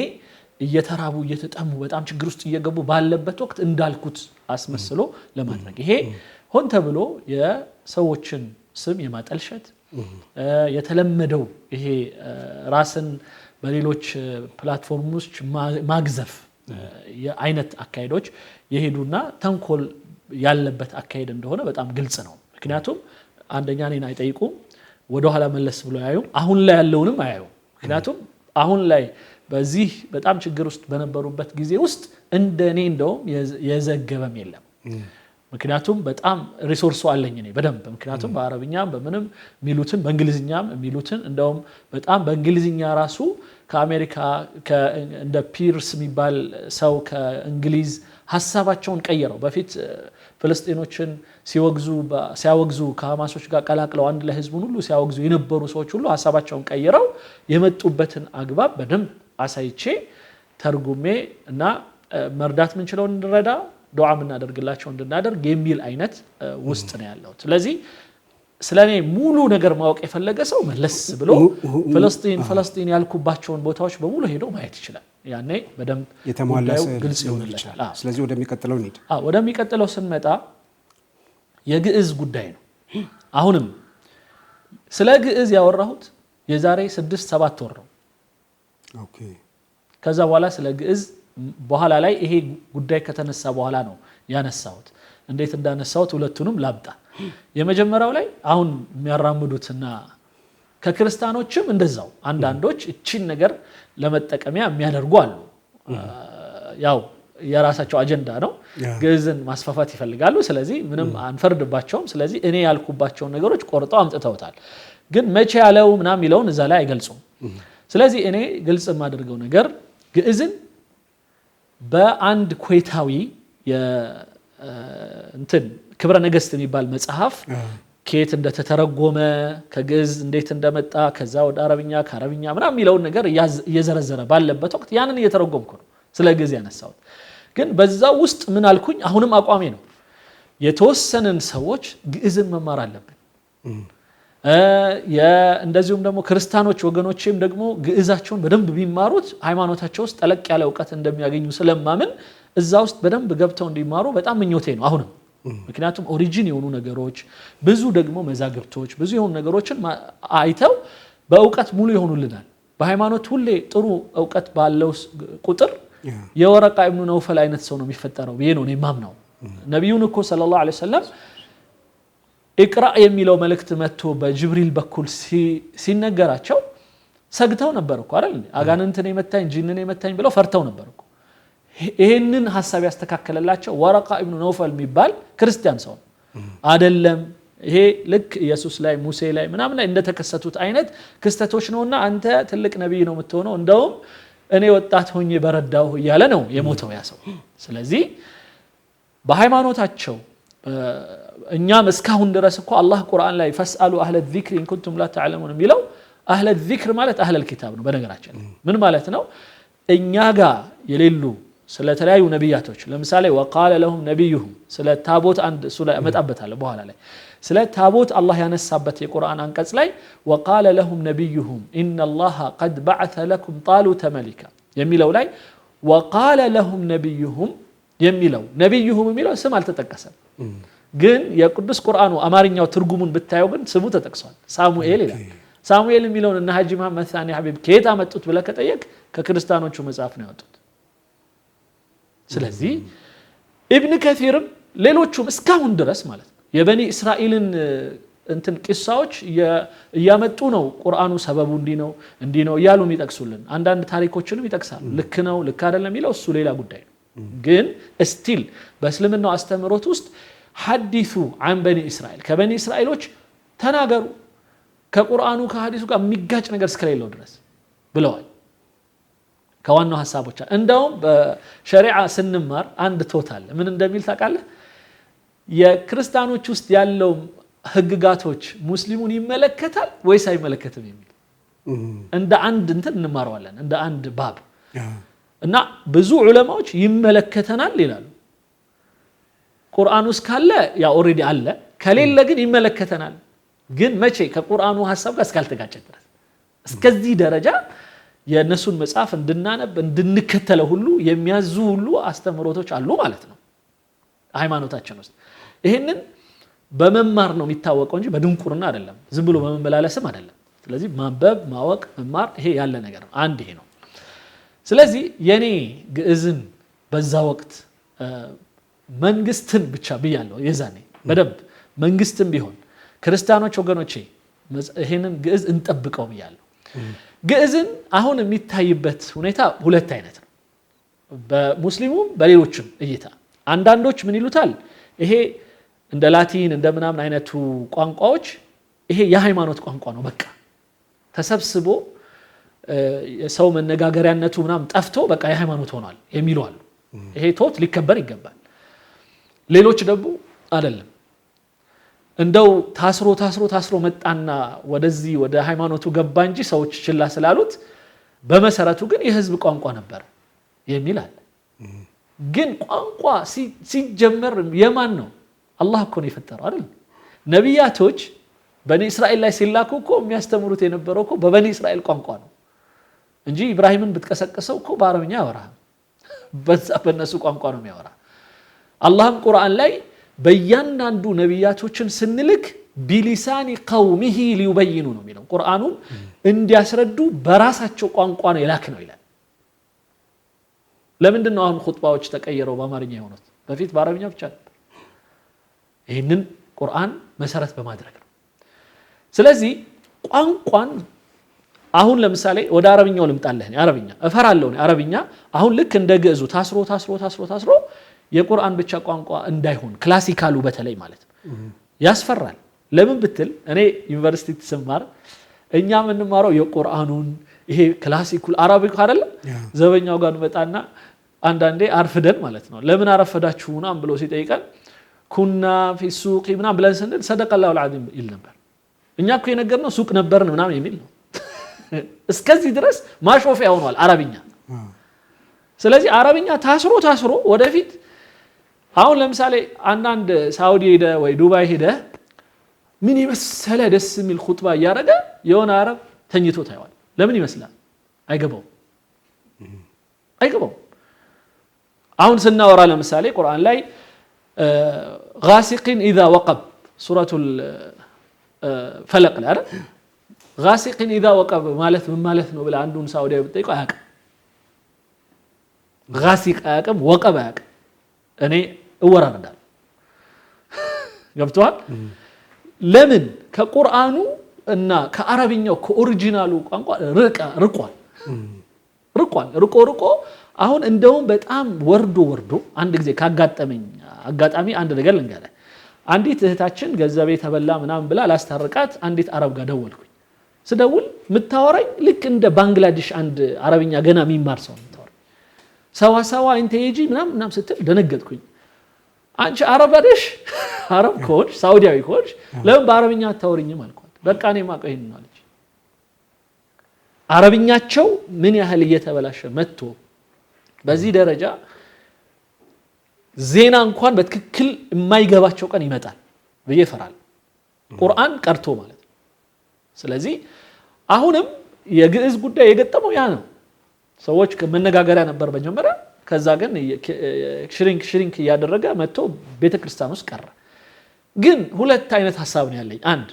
እየተራቡ እየተጠሙ በጣም ችግር ውስጥ እየገቡ ባለበት ወቅት እንዳልኩት አስመስሎ ለማድረግ ይሄ ሆን ተብሎ የሰዎችን ስም የማጠልሸት የተለመደው ይሄ ራስን በሌሎች ፕላትፎርሞች ማግዘፍ የአይነት አካሄዶች የሄዱና ተንኮል ያለበት አካሄድ እንደሆነ በጣም ግልጽ ነው። ምክንያቱም አንደኛ እኔን አይጠይቁም፣ ወደ ኋላ መለስ ብሎ ያዩ አሁን ላይ ያለውንም አያዩ። ምክንያቱም አሁን ላይ በዚህ በጣም ችግር ውስጥ በነበሩበት ጊዜ ውስጥ እንደኔ እንደውም የዘገበም የለም። ምክንያቱም በጣም ሪሶርሱ አለኝ እኔ በደንብ ምክንያቱም በአረብኛም በምንም ሚሉትን በእንግሊዝኛም ሚሉትን እንደውም በጣም በእንግሊዝኛ ራሱ ከአሜሪካ እንደ ፒርስ የሚባል ሰው ከእንግሊዝ ሐሳባቸውን ቀየረው። በፊት ፍልስጤኖችን ሲያወግዙ ከሐማሶች ጋር ቀላቅለው አንድ ላይ ህዝቡን ሁሉ ሲያወግዙ የነበሩ ሰዎች ሁሉ ሐሳባቸውን ቀየረው የመጡበትን አግባብ በደንብ አሳይቼ ተርጉሜ እና መርዳት ምን ችለው እንድረዳ ዱዓ ምናደርግላቸው እንድናደርግ የሚል አይነት ውስጥ ነው ያለው። ስለዚህ ስለኔ ሙሉ ነገር ማወቅ የፈለገ ሰው መለስ ብሎ ፍልስጤን ያልኩባቸውን ቦታዎች በሙሉ ሄዶ ማየት ይችላል። ያኔ በደንብ የተሟላው ግልጽ ይሆንልሻል። ስለዚህ ወደሚቀጥለው እንሂድ። ወደሚቀጥለው ስንመጣ የግዕዝ ጉዳይ ነው። አሁንም ስለ ግዕዝ ያወራሁት የዛሬ 6-7 ወር ነው። ኦኬ ከዛ በኋላ ስለ ግዕዝ በኋላ ላይ ይሄ ጉዳይ ከተነሳ በኋላ ነው ያነሳሁት። እንዴት እንዳነሳሁት ሁለቱንም ላብጣ። የመጀመሪያው ላይ አሁን የሚያራምዱትና ከክርስቲያኖችም እንደዛው አንዳንዶች እቺን ነገር ለመጠቀሚያ የሚያደርጉ አሉ። ያው የራሳቸው አጀንዳ ነው። ግዕዝን ማስፋፋት ይፈልጋሉ። ስለዚህ ምንም አንፈርድባቸውም። ስለዚህ እኔ ያልኩባቸውን ነገሮች ቆርጠው አምጥተውታል። ግን መቼ ያለው ምናምን ይለውን እዛ ላይ አይገልጹም። ስለዚህ እኔ ግልጽ የማደርገው ነገር ግዕዝን በአንድ ኩዌታዊ እንትን ክብረ ነገስት የሚባል መጽሐፍ ከየት እንደተተረጎመ ከግዕዝ እንዴት እንደመጣ ከዛ ወደ አረብኛ ከአረብኛ ምናምን የሚለውን ነገር እየዘረዘረ ባለበት ወቅት ያንን እየተረጎምኩ ነው ስለ ግዕዝ ያነሳሁት። ግን በዛው ውስጥ ምን አልኩኝ? አሁንም አቋሜ ነው የተወሰነን ሰዎች ግዕዝን መማር አለብን። እንደዚሁም ደግሞ ክርስቲያኖች ወገኖቼም ደግሞ ግዕዛቸውን በደንብ ቢማሩት ሃይማኖታቸው ውስጥ ጠለቅ ያለ ዕውቀት እንደሚያገኙ ስለማምን እዛ ውስጥ በደንብ ገብተው እንዲማሩ በጣም ምኞቴ ነው አሁንም። ምክንያቱም ኦሪጂን የሆኑ ነገሮች ብዙ ደግሞ መዛግብቶች ብዙ የሆኑ ነገሮችን አይተው በእውቀት ሙሉ ይሆኑልናል። በሃይማኖት ሁሌ ጥሩ ዕውቀት ባለው ቁጥር የወረቃ ኢብኑ ነውፈል አይነት ሰው ነው የሚፈጠረው ብዬ ነው እኔ ማምነው። ነብዩን እኮ ሰለላሁ ዐለይሂ ወሰለም ኢቅራ የሚለው መልእክት መጥቶ በጅብሪል በኩል ሲነገራቸው ሰግተው ነበር እኮ አይደል? አጋንንትን የመታኝ ጂንን የመታኝ ብለው ፈርተው ነበር እኮ። ይሄንን ሐሳብ ያስተካከለላቸው ወረቃ ኢብኑ ነውፈል የሚባል ክርስቲያን ሰው አይደለም። ይሄ ልክ ኢየሱስ ላይ ሙሴ ላይ ምናምን ላይ እንደተከሰቱት አይነት ክስተቶች ነውና አንተ ትልቅ ነብይ ነው የምትሆነው እንደውም እኔ ወጣት ሆኜ በረዳው እያለ ነው የሞተው ያ ሰው። ስለዚህ በሃይማኖታቸው እኛም እስካሁን ድረስ እኮ አላህ ቁርአን ላይ ፈስአሉ አህለ ዚክር ኢን ኩንቱም ላ ተዕለሙን የሚለው አህለ ዚክር ማለት አህለ ኪታብ ነው። በነገራችን ምን ማለት ነው? እኛ ጋር የሌሉ ስለተለያዩ ነብያቶች ለምሳሌ ወቃለ ለሁም ነብዩሁም ስለ ታቦት አንድ እሱ ላይ አመጣበታለሁ በኋላ ላይ ስለ ታቦት አላህ ያነሳበት የቁርአን አንቀጽ ላይ ወቃለ ለሁም ነብዩሁም ኢነላሃ ቀድ በዐሰ ለኩም ጣሉተ መሊካ የሚለው ላይ ወቃለ ለሁም ነብዩሁም የሚለው ነብዩሁም የሚለው ስም አልተጠቀሰም። ግን የቅዱስ ቁርአኑ አማርኛው ትርጉሙን ብታየው ግን ስሙ ተጠቅሷል። ሳሙኤል ይላል። ሳሙኤል የሚለውን እና ሐጂ መሐመድ ሳኒ ሐቢብ ከየት አመጡት ብለህ ከጠየቅ ከክርስቲያኖቹ መጽሐፍ ነው ያወጡት። ስለዚህ ኢብኑ ከሲርም ሌሎቹም እስካሁን ድረስ ማለት ነው የበኒ እስራኤልን እንትን ቂሳዎች ያመጡ ነው ቁርአኑ ሰበቡ እንዲ ነው እያሉ የሚጠቅሱልን አንዳንድ ታሪኮችንም ይጠቅሳሉ። ልክ ነው ልክ አይደለም የሚለው እሱ ሌላ ጉዳይ ነው። ግን እስቲል በእስልምናው አስተምሮት ውስጥ ሐዲሱ عن بني እስራኤል ከበኒ እስራኤሎች ተናገሩ ከቁርአኑ ከሐዲሱ ጋር የሚጋጭ ነገር እስከሌለው ድረስ ብለዋል። ከዋናው ሐሳቦች እንደውም በሸሪዓ ስንማር አንድ ቶታል ምን እንደሚል ታውቃለህ? የክርስቲያኖች ውስጥ ያለው ህግጋቶች ሙስሊሙን ይመለከታል ወይስ አይመለከትም የሚል እንደ አንድ እንትን እንማረዋለን እንደ አንድ ባብ እና ብዙ ዑለማዎች ይመለከተናል ይላሉ። ቁርአን ውስጥ ካለ ያ ኦሬዲ አለ ከሌለ ግን ይመለከተናል። ግን መቼ ከቁርአኑ ሐሳብ ጋር እስካልተጋጨ ድረስ እስከዚህ ደረጃ የነሱን መጽሐፍ እንድናነብ እንድንከተለው ሁሉ የሚያዙ ሁሉ አስተምሮቶች አሉ ማለት ነው ሃይማኖታችን ውስጥ ይሄንን በመማር ነው የሚታወቀው እንጂ በድንቁርና አይደለም ዝም ብሎ በመመላለስም አይደለም ስለዚህ ማንበብ ማወቅ መማር ይሄ ያለ ነገር ነው አንድ ይሄ ነው ስለዚህ የኔ ግዕዝን በዛ ወቅት መንግስትን ብቻ ብያለሁ የዛኔ በደብ መንግስትም ቢሆን ክርስቲያኖች ወገኖቼ ይሄንን ግዕዝ እንጠብቀው ብያለሁ ግዕዝን አሁን የሚታይበት ሁኔታ ሁለት አይነት ነው በሙስሊሙም በሌሎችም እይታ አንዳንዶች ምን ይሉታል ይሄ እንደ ላቲን እንደ ምናምን አይነቱ ቋንቋዎች ይሄ የሃይማኖት ቋንቋ ነው በቃ ተሰብስቦ የሰው መነጋገሪያነቱ ምናምን ጠፍቶ በቃ የሃይማኖት ሆኗል የሚሉ አሉ ይሄ ቶት ሊከበር ይገባል ሌሎች ደግሞ አይደለም እንደው ታስሮ መጣና ወደዚህ ወደ ሃይማኖቱ ገባ እንጂ ሰዎች ችላ ስላሉት በመሰረቱ ግን የህዝብ ቋንቋ ነበር የሚል አለ ግን ቋንቋ ሲጀመር የማን ነው አላህ እኮ ነው የፈጠረው አይደል ነቢያቶች በኒ እስራኤል ላይ ሲላኩ እኮ የሚያስተምሩት የነበረው እኮ በበኒ እስራኤል ቋንቋ ነው እንጂ ኢብራሂምን ብትቀሰቀሰው እኮ በአረብኛ ያወራ በዛ በነሱ ቋንቋ ነው የሚያወራ አላህም ቁርአን ላይ በእያንዳንዱ ነቢያቶችን ስንልክ ቢሊሳኒ ቀውሚሂ ሊዩበይኑ ነው የሚለው ቁርአኑን እንዲያስረዱ በራሳቸው ቋንቋ ነው የላክ ነው ይላል ለምንድን ነው አሁን ኹጥባዎች ተቀየረው በአማርኛ የሆኑት በፊት በአረብኛ ብቻ ነበር ይሄንን ቁርአን መሰረት በማድረግ ነው ስለዚህ ቋንቋን አሁን ለምሳሌ ወደ አረብኛው ልምጣለህ አረብኛ እፈራለሁ አረብኛ አሁን ልክ እንደ ግዕዙ ታስሮ የቁርአን ብቻ ቋንቋ እንዳይሆን ክላሲካሉ በተለይ ማለት ነው ያስፈራል ለምን ብትል እኔ ዩኒቨርሲቲ ተሰማር እኛ ምንማረው የቁርአኑን ይሄ ክላሲካል አረቢክ አይደለ ዘበኛው ጋር መጣና አንዳንዴ አርፍደን ማለት ነው ለምን አረፈዳችሁና ብሎ ሲጠይቀን ኩና في السوق ምናምን ብለን ስንል ሰደቀላሁ العظيم ይል ነበር እኛ እኮ የነገርነው ሱቅ ነበርን ምናምን የሚል ነው እስከዚህ ድረስ ማሾፊያ ሆኗል አረብኛ ስለዚህ አረብኛ ታስሮ ወደፊት አሁን ለምሳሌ አንዳንድ ሳውዲ ሄደ ወይ ዱባይ ሄደ ምን ይመስለ ደስ የሚል ኹጥባ ያረጋ የሆነ አረብ ተኝቶ ታይዋል ለምን ይመስላል አይገባው አሁን ስናወራ ለምሳሌ ቁርአን ላይ غاسق اذا وقب سوره الفلق ላይ አይደል غاسق اذا وقب ማለት ምን ማለት ነው ብለ አንዱን ሳውዲያዊ ብትጠይቀው አያውቅም غاسق አያውቅም ወቀብ አያውቅም እኔ እወራረዳለሁ ገብቷል ለምን ከቁርአኑ እና ከአረብኛው ከኦሪጂናሉ ቋንቋ ርቆ አሁን እንደውም በጣም ወርዶ አንድ ጊዜ ካጋጠመኝ አጋጣሚ አንድ ነገር ልንገር አንዲት እህታችን ገንዘቤ ተበላ ምናምን ብላ ላስታርቃት አንዲት አረብ ጋር ደወልኩኝ ስደውል ምታወራኝ ልክ እንደ ባንግላዴሽ አንድ አረብኛ ገና የሚማር ሰው ምታወራኝ ሰዋ ኢንቴጂ ምናምን ስትል ደነገጥኩኝ አንቺ አረባደሽ አረብ ኮች ሳውዲያዊ ኮች ለምን በአረብኛ አታወሪኝም አልኳት በቃ እኔ ማቀው ይሄን ነው አለች አረብኛቸው ምን ያህል እየተበላሸ መጥቶ በዚህ ደረጃ ዜና እንኳን በትክክል የማይገባቸው ቀን ይመጣል በየፈራል ቁርአን ቀርቶ ማለት ስለዚህ አሁንም የግዕዝ ጉዳይ የገጠመው ያ ነው ሰዎች ከመነጋገሪያ ነበር በመጀመሪያ ከዛ ግን ሽሪንክ ያደረገ መጥቶ ቤተክርስቲያን ውስጥ ቀረ ግን ሁለት አይነት ሐሳብ ነው ያለኝ አንድ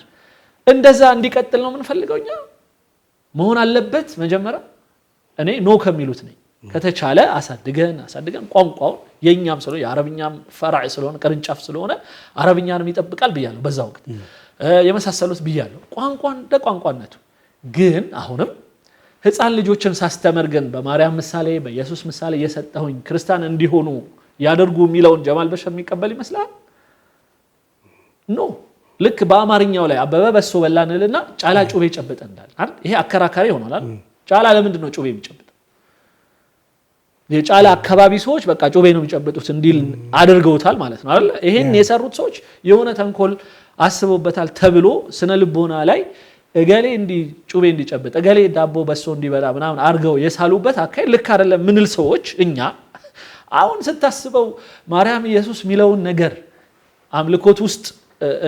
እንደዛ እንዲቀጥል ነው የምንፈልገውኛ መሆን አለበት መጀመሪያ እኔ ኖ ከሚሉት ነኝ ከተቻለ አሳድገን ቋንቋው የኛም ስለሆነ የአረብኛም ፈራዕ ስለሆነ ቅርንጫፍ ስለሆነ አረብኛንም ይጠብቃል ብያለሁ በዛ ወቅት የመሳሰሉት ብያለሁ ቋንቋን ደቋንቋነቱ ግን አሁንም ህፃን ልጆችን ሳስተምር ግን በማርያም ምሳሌ በኢየሱስ ምሳሌ እየሰጠሁኝ ክርስቲያን እንዲሆኑ ያደርጉ የሚለውን ጀማል በሸር የሚቀበል ይመስላል ኖ ልክ በአማርኛው ላይ አበበ በሶ በላንልና ጫላ ጩቤ ጨበጠ እንዳል አይደል ይሄ አከራካሪ ሆኗል ጫላ ለምንድን ነው ጩቤ የሚጨብጠው የጫላ አካባቢ ሰዎች በቃ ጩቤ ነው የሚጨብጡት እንዲል አድርገውታል ማለት ነው አይደል ይሄን የሰሩት ሰዎች የሆነ ተንኮል አስበውበታል ተብሎ ስነ ልቦና ላይ እገሌ እንዲ ጩቤ እንዲጨብጥ እገሌ ዳቦ በሶ እንዲበላ ምናምን አርገው የሳሉበት አካይ ልክ አይደለም ምንል ሰዎች እኛ አሁን ስታስበው ማርያም ኢየሱስ ሚለውን ነገር አምልኮት ውስጥ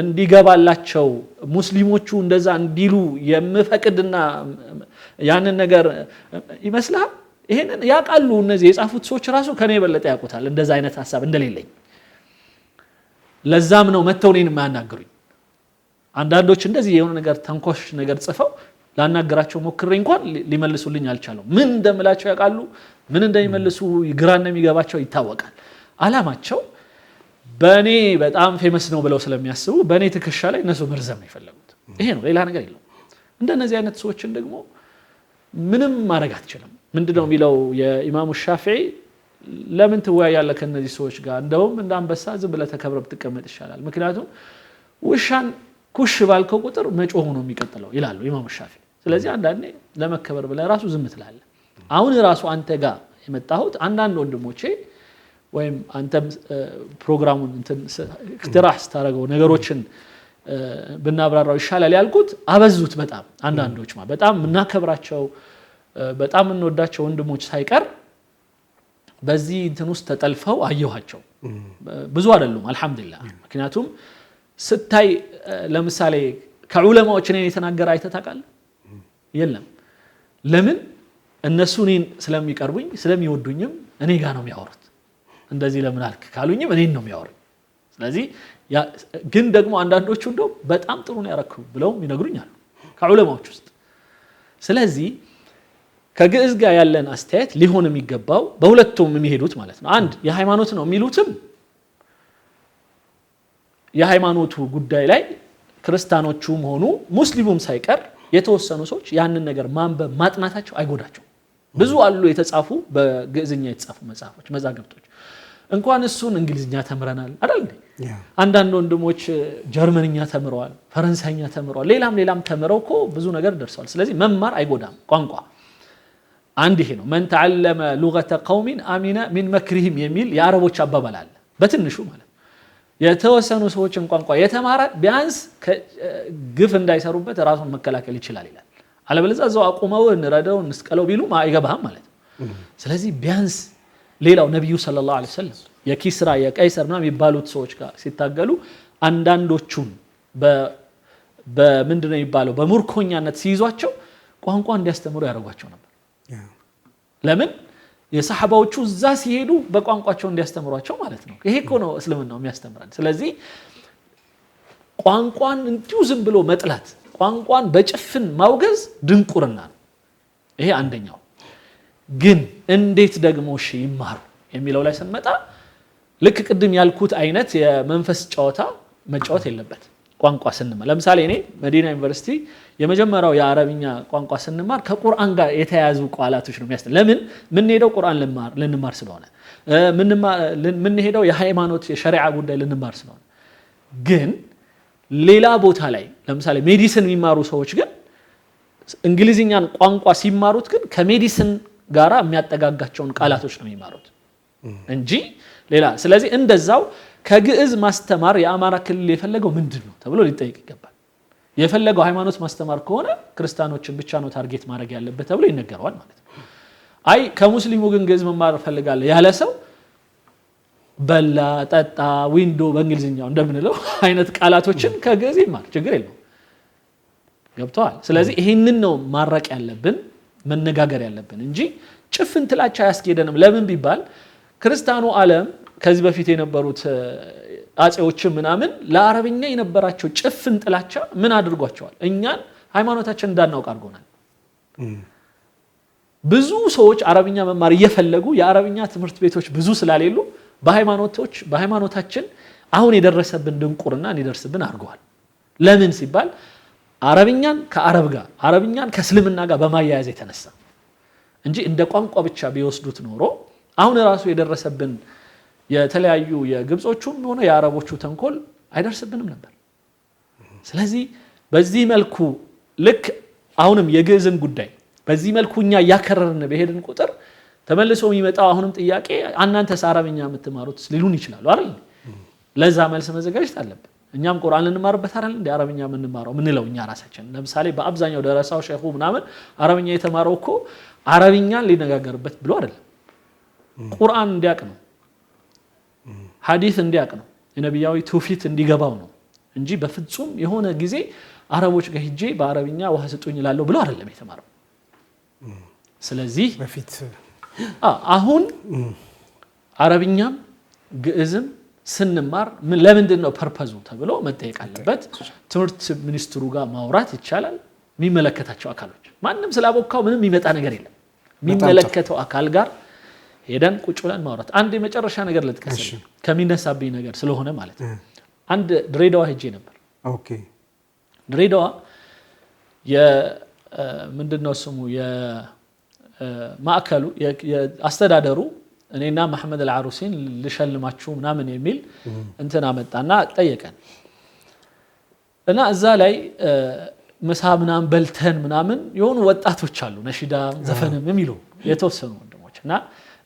እንዲገባላቸው ሙስሊሞቹ እንደዛ እንዲሉ የምፈቅድና ያንን ነገር ይመስላል ይሄንን ያቃሉ እነዚህ የጻፉት ሰዎች ራሱ ከኔ የበለጠ ያውቁታል እንደዛ አይነት ሐሳብ እንደሌለኝ ለዛም ነው መተው እኔን የማያናግሩኝ አንዳንዶች እንደዚህ የሆነ ነገር ተንኮሽ ነገር ጽፈው ላናገራቸው ሞክሬ እንኳን ሊመልሱልኝ አልቻለው ምን እንደምላቸው ያቃሉ ምን እንደሚመልሱ ግራ እንደሚገባቸው ይታወቃል አላማቸው በኔ በጣም ፌመስ ነው ብለው ስለሚያስቡ በኔ ትከሻ ላይ እነሱ መርዘም ነው የፈለጉት ይሄ ነው ሌላ ነገር የለም እንደነዚህ አይነት ሰዎችን ደግሞ ምንም ማድረግ አትችልም ምንድነው የሚለው የኢማሙ ሻፊዒ ለምን ትወያያለህ ከነዚህ ሰዎች ጋር እንደውም እንዳንበሳ ዝም ብለህ ተከብረህ ብትቀመጥ ይሻላል ምክንያቱም ውሻን ኩሽ ባልከው ቁጥር መጮህ ነው የሚቀጥለው ይላሉ ኢማሙ ሻፊዒ ስለዚህ አንዳንዴ ለመከበር ብለህ ራሱ ዝም ትላለህ አሁን ራሱ አንተ ጋር የመጣሁት አንዳንድ ወንድሞቼ ወይም አንተም ፕሮግራሙን እንትን እክትራህ ስታረገው ነገሮችን ብናብራራው ይሻላል ያልኩት አበዙት በጣም አንዳንዶች በጣም እናከብራቸው በጣም እንወዳቸው ወንድሞች ሳይቀር በዚህ እንትን ውስጥ ተጠልፈው አየኋቸው ብዙ አይደሉም አልহামዱሊላህ ምክንያቱም ስታይ ለምሳሌ ከዑለማዎች እኔን የተናገረ አይተታቃል የለም ለምን እነሱ እኔን ስለሚቀርቡኝ ስለሚወዱኝም እኔ ጋር ነው የሚያወሩት እንደዚህ ለምን አልክ ካሉኝም እኔን ነው የሚያወሩኝ ስለዚህ ግን ደግሞ አንዳንዶቹ እንደው በጣም ጥሩ ነው ያረኩ ብለው ይነግሩኛል ከዑለማዎች ውስጥ ስለዚህ ከግዕዝ ጋር ያለን አስተያየት ሊሆን የሚገባው በሁለቱም የሚሄዱት ማለት ነው አንድ የሃይማኖት ነው የሚሉትም የሃይማኖቱ ጉዳይ ላይ ክርስቲያኖቹም ሆኑ ሙስሊሙም ሳይቀር የተወሰኑ ሰዎች ያንን ነገር ማንበብ ማጥናታቸው አይጎዳቸው ብዙ አሉ የተጻፉ በግዕዝኛ የተጻፉ መጽሐፎች መዛግብቶች እንኳን እሱን እንግሊዝኛ ተምረናል አይደል እንዴ አንዳንድ ወንድሞች ጀርመንኛ ተምረዋል ፈረንሳይኛ ተምረዋል ሌላም ተምረውኮ ብዙ ነገር ደርሰዋል ስለዚህ መማር አይጎዳም ቋንቋ አንድ ይሄ ነው من تعلم لغة قوم امن من مكرهم የሚል የአረቦች አባባል አለ በትንሹ ማለት የተወሰኑ ሰዎችን ቋንቋ የተማረ ቢያንስ ግፍ እንዳይሰሩበት ራሱን መከላከል ይችላል ይላል አለበለዚያ እዛው አቁመው እንረዳው እንስቀለው ቢሉ አይገባም ማለት ነው ስለዚህ ቢያንስ ሌላው ነብዩ ሰለላሁ ዐለይሂ ወሰለም የኪስራ የቀይሰርና የሚባሉት ሰዎች ጋር ሲታገሉ አንዳንዶቹን በምንድነው ይባለው በሙርኮኛነት ሲይዟቸው ቋንቋ እንዲያስተምሩ ያደርጓቸው ነበር ለምን የሰሃባዎቹ እዛ ሲሄዱ በቋንቋቸው እንዲያስተምሯቸው ማለት ነው ይሄ እኮ ነው እስልምናው የሚያስተምረን ስለዚህ ቋንቋን እንዲሁ ዝም ብሎ መጥላት ቋንቋን በጭፍን ማውገዝ ድንቁርና ነው ይሄ አንደኛው ግን እንዴት ደግሞ ይማሩ የሚለው ላይ ስንመጣ ልክ ቅድም ያልኩት አይነት የመንፈስ ጨዋታ መጫወት የለበት ቋንቋ ስንማር ለምሳሌ እኔ መዲና ዩኒቨርሲቲ የመጀመሪያው የአረብኛ ቋንቋ ስንማር ከቁርአን ጋር የተያያዙ ቃላቶች ነው የሚያስተምረው ለምን ምን ሄደው ቁርአን ልንማር ስለሆነ ምን ሄደው የሃይማኖት የሸሪዓ ጉዳይ ልንማር ስለሆነ ግን ሌላ ቦታ ላይ ለምሳሌ ሜዲሲን የሚማሩ ሰዎች ግን እንግሊዝኛን ቋንቋ ሲማሩት ግን ከሜዲሲን ጋራ የሚያጠጋጋቸውን ቃላቶች ነው የሚማሩት እንጂ ሌላ ስለዚህ እንደዛው ከግዕዝ ማስተማር የአማራ ክልል የፈለገው ምንድነው ተብሎ ሊጠይቅ ይገባል የፈለገው ሃይማኖት ማስተማር ከሆነ ክርስቲያኖችን ብቻ ነው ታርጌት ማድረግ ያለበት ተብሎ ይነገራል ማለት ነው አይ ከሙስሊሙ ግን ግዕዝ መማር ፈልጋለሁ ያለ ሰው በላ ጠጣ ዊንዶ በእንግሊዝኛው እንደምንለው አይነት ቃላቶችን ከግዕዝ ይማር ችግር የለውም ገብቷል ስለዚህ ይሄንን ነው ማረቅ ያለብን መነጋገር ያለብን እንጂ ጭፍን ጥላቻ ያስኬደንም ለምን ቢባል ክርስቲያኑ ዓለም ከዚህ በፊት የነበሩት አጼዎች ምናምን ለአረብኛ የነበራቸው ጭፍን ጥላቻ ምን አድርጓቸዋል እኛን ሃይማኖታችን እንዳናውቅ አድርጎናል ብዙ ሰዎች አረብኛ መማር እየፈለጉ የአረብኛ ትምህርት ቤቶች ብዙ ስላሌሉ በሃይማኖታችን አሁን የደረሰብን ድንቁርና እንዲደርስብን አድርጓል ለምን ሲባል አረብኛን ከአረብ ጋር አረብኛን ከእስልምና ጋር በማያያዝ የተነሳ እንጂ እንደ ቋንቋ ብቻ ቢወስዱት ኖሮ አሁን ራሱ የደረሰብን የተለያዩ የግብጾቹም ሆነ የአረቦቹ ተንኮል አይደርስብንም ነበር ስለዚህ በዚህ መልኩ ልክ አሁንም የግዕዝን ጉዳይ በዚህ መልኩኛ ያከረርን በሄድን ቁጥር ተመልሶ የሚመጣው አሁንም ጥያቄ እናንተስ አረብኛ የምትማሩት ሊሉን ይችላሉ አይደል ለዛ መልስ መዘጋጀት አለብን እኛም ቁርአን ልንማርበት አይደል እንደ አረብኛ የምንማረው ምንለው እኛ ራሳችን ለምሳሌ በአብዛኛው ደረሳው ሼኹ ምናምን አረብኛ የተማረው እኮ አረብኛን ሊነጋገርበት ብሎ አይደል ቁርአን እንዲያቅ ነው ሐዲስ እንዲያቅ ነው የነብያዊ ትውፊት እንዲገባው ነው እንጂ በፍጹም የሆነ ጊዜ አረቦች ጋር ሄጄ በአረብኛ ውሃ ስጡኝ እላለሁ ብሎ አይደለም የተማረው። ስለዚህ በፊት አሁን አረብኛም ግዕዝም ስንማር ለምንድን ነው ፐርፐዙ ተብሎ መጠየቅ አለበት። ትምህርት ሚኒስትሩ ጋር ማውራት ይቻላል። የሚመለከታቸው አካሎች ማንም ስላቦካው ምንም የሚመጣ ነገር የለም። የሚመለከተው አካል ጋር ሄደን ቁጭ ብለን ማውራት። አንድ የመጨረሻ ነገር ልጥቀስ ከሚነሳብኝ ነገር ስለሆነ ማለት ነው። አንድ ድሬዳዋ ሄጄ ነበር። ኦኬ ድሬዳዋ ምንድነው ስሙ የማዕከሉ የአስተዳደሩ እኔና መሐመድ አልዓሩሲን ልሸልማችሁ ምናምን የሚል እንትና መጣና ጠየቀን እና እዛ ላይ ምሳ ምናምን በልተን ምናምን የሆኑ ወጣቶች አሉ ነሺዳ ዘፈንም የሚሉ የተወሰኑ ወንድሞች እና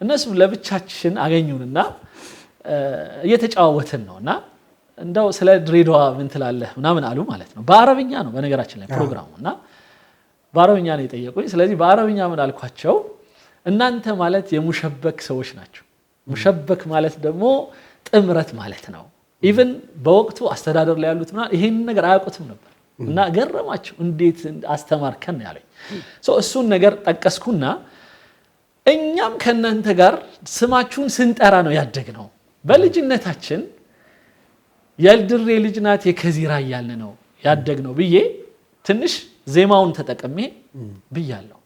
እነሱ ለብቻችን አገኙንና እየተጫወትን ነውና እንደው ስለ ድሬዳዋ ምን ትላለህ ምናምን አሉ ማለት ነው። በአረብኛ ነው በነገራችን ላይ ፕሮግራሙና በአረብኛ ነው የጠየቁኝ። ስለዚህ በአረብኛ ምን አልኳቸው? እናንተ ማለት የሙሸበክ ሰዎች ናቸው። ሙሸበክ ማለት ደግሞ ጥምረት ማለት ነው። ኢቭን በወቅቱ አስተዳደር ላይ ያሉት ምናምን ይሄን ነገር አያውቁትም ነበር እና ገረማቸው። እንዴት አስተማርከን ያለኝ እሱን ነገር ጠቀስኩና እኛም ከናንተ ጋር ስማችሁን ስንጠራ ነው ያደግነው። በልጅነታችን የድሬ ልጅ ናት የከዚራ እያልን ነው ያደግነው ብዬ ትንሽ ዜማውን ተጠቅሜ ብያለሁ።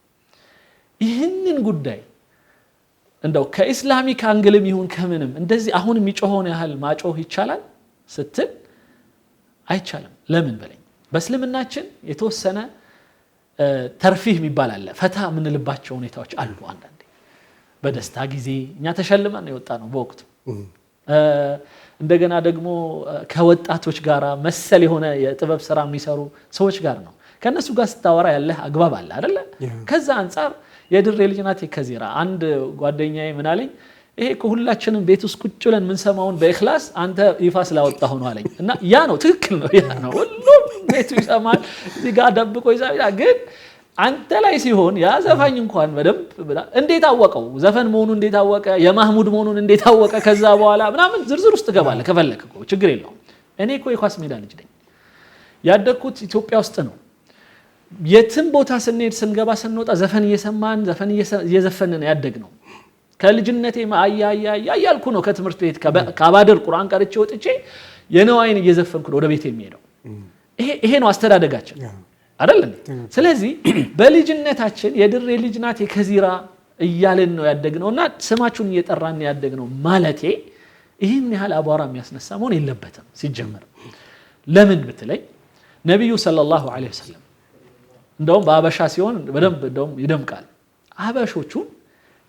ይህንን ጉዳይ እንደው ከኢስላሚክ አንግልም ይሁን ከምንም እንደዚህ አሁን የሚጮኸውን ያህል ማጮህ ይቻላል ስትል አይቻልም። ለምን በለኝ። በእስልምናችን የተወሰነ ተርፊህ የሚባል አለ። ፈታ የምንልባቸው ሁኔታዎች አሉ። አንዳንዴ በደስታ ጊዜ እኛ ተሸልመን የወጣ ነው በወቅቱ። እንደገና ደግሞ ከወጣቶች ጋር መሰል የሆነ የጥበብ ስራ የሚሰሩ ሰዎች ጋር ነው ከነሱ ጋር ስታወራ ያለህ አግባብ አለ አይደለ? ከዛ አንፃር የድሬ ልጅ ናት ከዚራ አንድ ጓደኛዬ ምን አለኝ፣ ይሄ ሁላችንም ቤት ውስጥ ቁጭ ብለን ምን ሰማውን በእኽላስ አንተ ይፋ ስላወጣው ነው አለኝ። እና ያ ነው ትክክል ነው። ያ ነው ሁሉም ቤቱ ይሰማል እዚህ ጋር ደብቆ ይሰማል። ግን አንተ ላይ ሲሆን ያ ዘፋኝ እንኳን በደንብ እንዴት አወቀው ዘፈን መሆኑን እንዴት አወቀ የማህሙድ መሆኑን እንዴት አወቀ ከዛ በኋላ ምናምን ዝርዝር ውስጥ ገባለ ከፈለክ እኮ ችግር የለውም። እኔ እኮ የኳስ ሜዳ ልጅ ነኝ። ያደግኩት ኢትዮጵያ ውስጥ ነው። የትም ቦታ ስንሄድ ስንገባ ስንወጣ ዘፈን እየሰማን ዘፈን እየዘፈንን ያደግነው። ከልጅነቴ ያያልኩ ነው ከትምህርት ቤት ከአባደር ቁርአን ቀርቼ ወጥቼ የነዋይን እየዘፈንኩ ወደ ቤት የሚሄደው። ይሄ ነው አስተዳደጋችን አይደል? ስለዚህ በልጅነታችን የድሬ ልጅ ናት የከዚራ እያልን ነው ያደግነውና ስማችሁን እየጠራን ያደግነው ማለቴ ይህን ያህል አቧራ የሚያስነሳ መሆን የለበትም ሲጀመር። ለምን ብትለኝ ነብዩ ሰለላሁ ዐለይሂ ወሰለም እንደውም በአበሻ ሲሆን በደንብ እንደውም ይደምቃል። አበሾቹ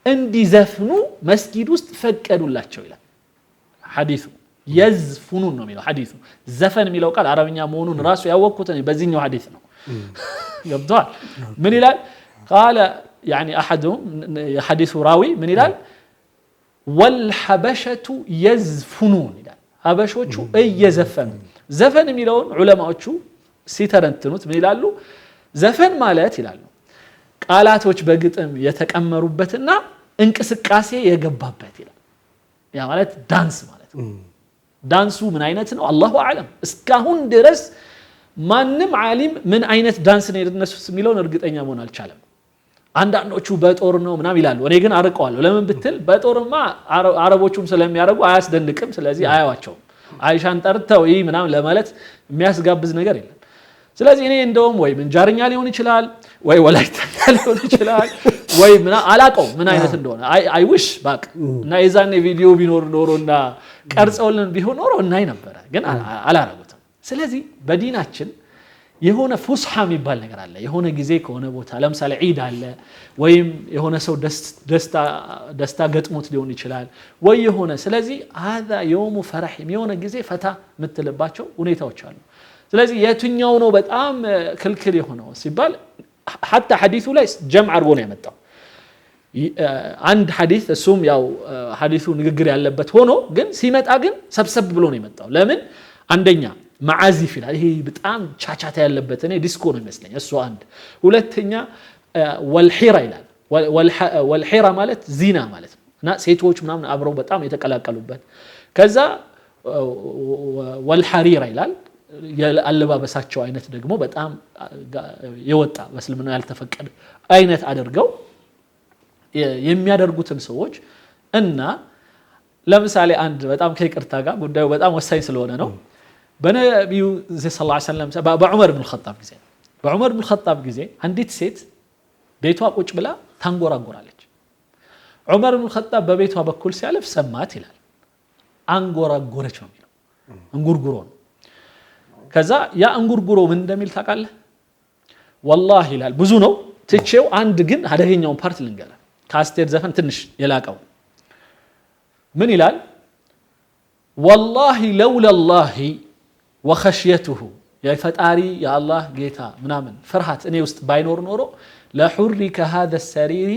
እንዲዘፍኑ መስጊድ ውስጥ ፈቀዱላቸው ይላል ሐዲሱ። يزفنون ነው የሚለው ሐዲሱ። ዘፈን የሚለው ቃል አረብኛ መሆኑን ራሱ ያወቅኩት በዚህኛው ሐዲስ ነው። ገብቷል? ምን ይላል? قال يعني احدهم حديث راوي من ይላል والحبشه يزفنون ይላል። ሀበሾቹ እየዘፈኑ ዘፈን የሚለውን ዑለማዎቹ ሲተረንትኑት ምን ይላሉ? ዘፈን ማለት ይላሉ ቃላቶች በግጥም የተቀመሩበትና እንቅስቃሴ የገባበት ይላል። ያ ማለት ዳንስ ማለት ነው። ዳንሱ ምን አይነት ነው? አላሁ አዕለም። እስካሁን ድረስ ማንም ዓሊም ምን አይነት ዳንስ ነው የነሱስ የሚለውን እርግጠኛ መሆን አልቻለም። አንዳንዶቹ በጦር ነው ምናም ይላሉ። እኔ ግን አርቀዋለሁ። ለምን ብትል በጦርማ አረቦቹም ስለሚያደርጉ አያስደንቅም። ስለዚህ አያዋቸውም። አይሻን ጠርተው ይህ ምናም ለማለት የሚያስጋብዝ ነገር የለም። ስለዚህ እኔ እንደውም ወይ ምንጃርኛ ሊሆን ይችላል ወይ ወላይታኛ ሊሆን ይችላል ወይ አላቀው ምን አይነት እንደሆነ አይውሽ ባክ እና የዛኔ ቪዲዮ ቢኖር ኖሮና ቀርጸውልን ቢሆን ኖሮ እናይ ነበር። ግን አላረጉትም። ስለዚህ በዲናችን የሆነ ፉስሃ የሚባል ነገር አለ። የሆነ ጊዜ ከሆነ ቦታ ለምሳሌ ዒድ አለ ወይም የሆነ ሰው ደስታ ገጥሞት ሊሆን ይችላል ወይ የሆነ ስለዚህ هذا يوم فرح የሆነ ጊዜ ፈታ የምትልባቸው ሁኔታዎች አሉ። ስለዚህ የትኛው ነው በጣም ክልክል የሆነው ሲባል حتى ሐዲሱ ላይ ጀምዕ አድርጎ ነው ያመጣው። አንድ ሐዲስ እሱም ያው ሐዲሱ ንግግር ያለበት ሆኖ ግን ሲመጣ ግን ሰብሰብ ብሎ ነው የመጣው። ለምን? አንደኛ ማዓዚፍ ይላል። ይሄ በጣም ቻቻታ ያለበት እኔ ዲስኮ ነው የሚመስለኝ እሱ አንድ። ሁለተኛ ወልሂራ ይላል። ወልሂራ ማለት ዚና ማለት ነው እና ሴቶች ምናምን አብረው በጣም የተቀላቀሉበት። ከዛ ወልሐሪራ ይላል ያለባበሳቸው አይነት ደግሞ በጣም የወጣ በእስልምና ያልተፈቀደ አይነት አድርገው የሚያደርጉትን ሰዎች እና ለምሳሌ አንድ በጣም ከይቅርታ ጋር ጉዳዩ በጣም ወሳኝ ስለሆነ ነው በነብዩ ሰለላሁ ዐለይሂ ወሰለም በዑመር ኢብኑ ኸጣብ ጊዜ አንዲት ሴት ቤቷ ቁጭ ብላ ታንጎራጎራለች ዑመር ኢብኑ ኸጣብ በቤቷ በኩል ሲያልፍ ሰማት ይላል አንጎራጎረች ነው የሚለው እንጉርጉሮ ነው ከዛ ያ እንጉርጉሮ ምን እንደሚል ታውቃለህ والله ይላል ብዙ ነው ትቼው አንድ ግን አደገኛውን ፓርት ልንገራ ከአስቴር ዘፈን ትንሽ የላቀው ምን ይላል والله لولا الله وخشيته يا فطاري يا الله ጌታ ምናምን ፍርሃት እኔ ውስጥ ባይኖር ኖሮ لحرك هذا السرير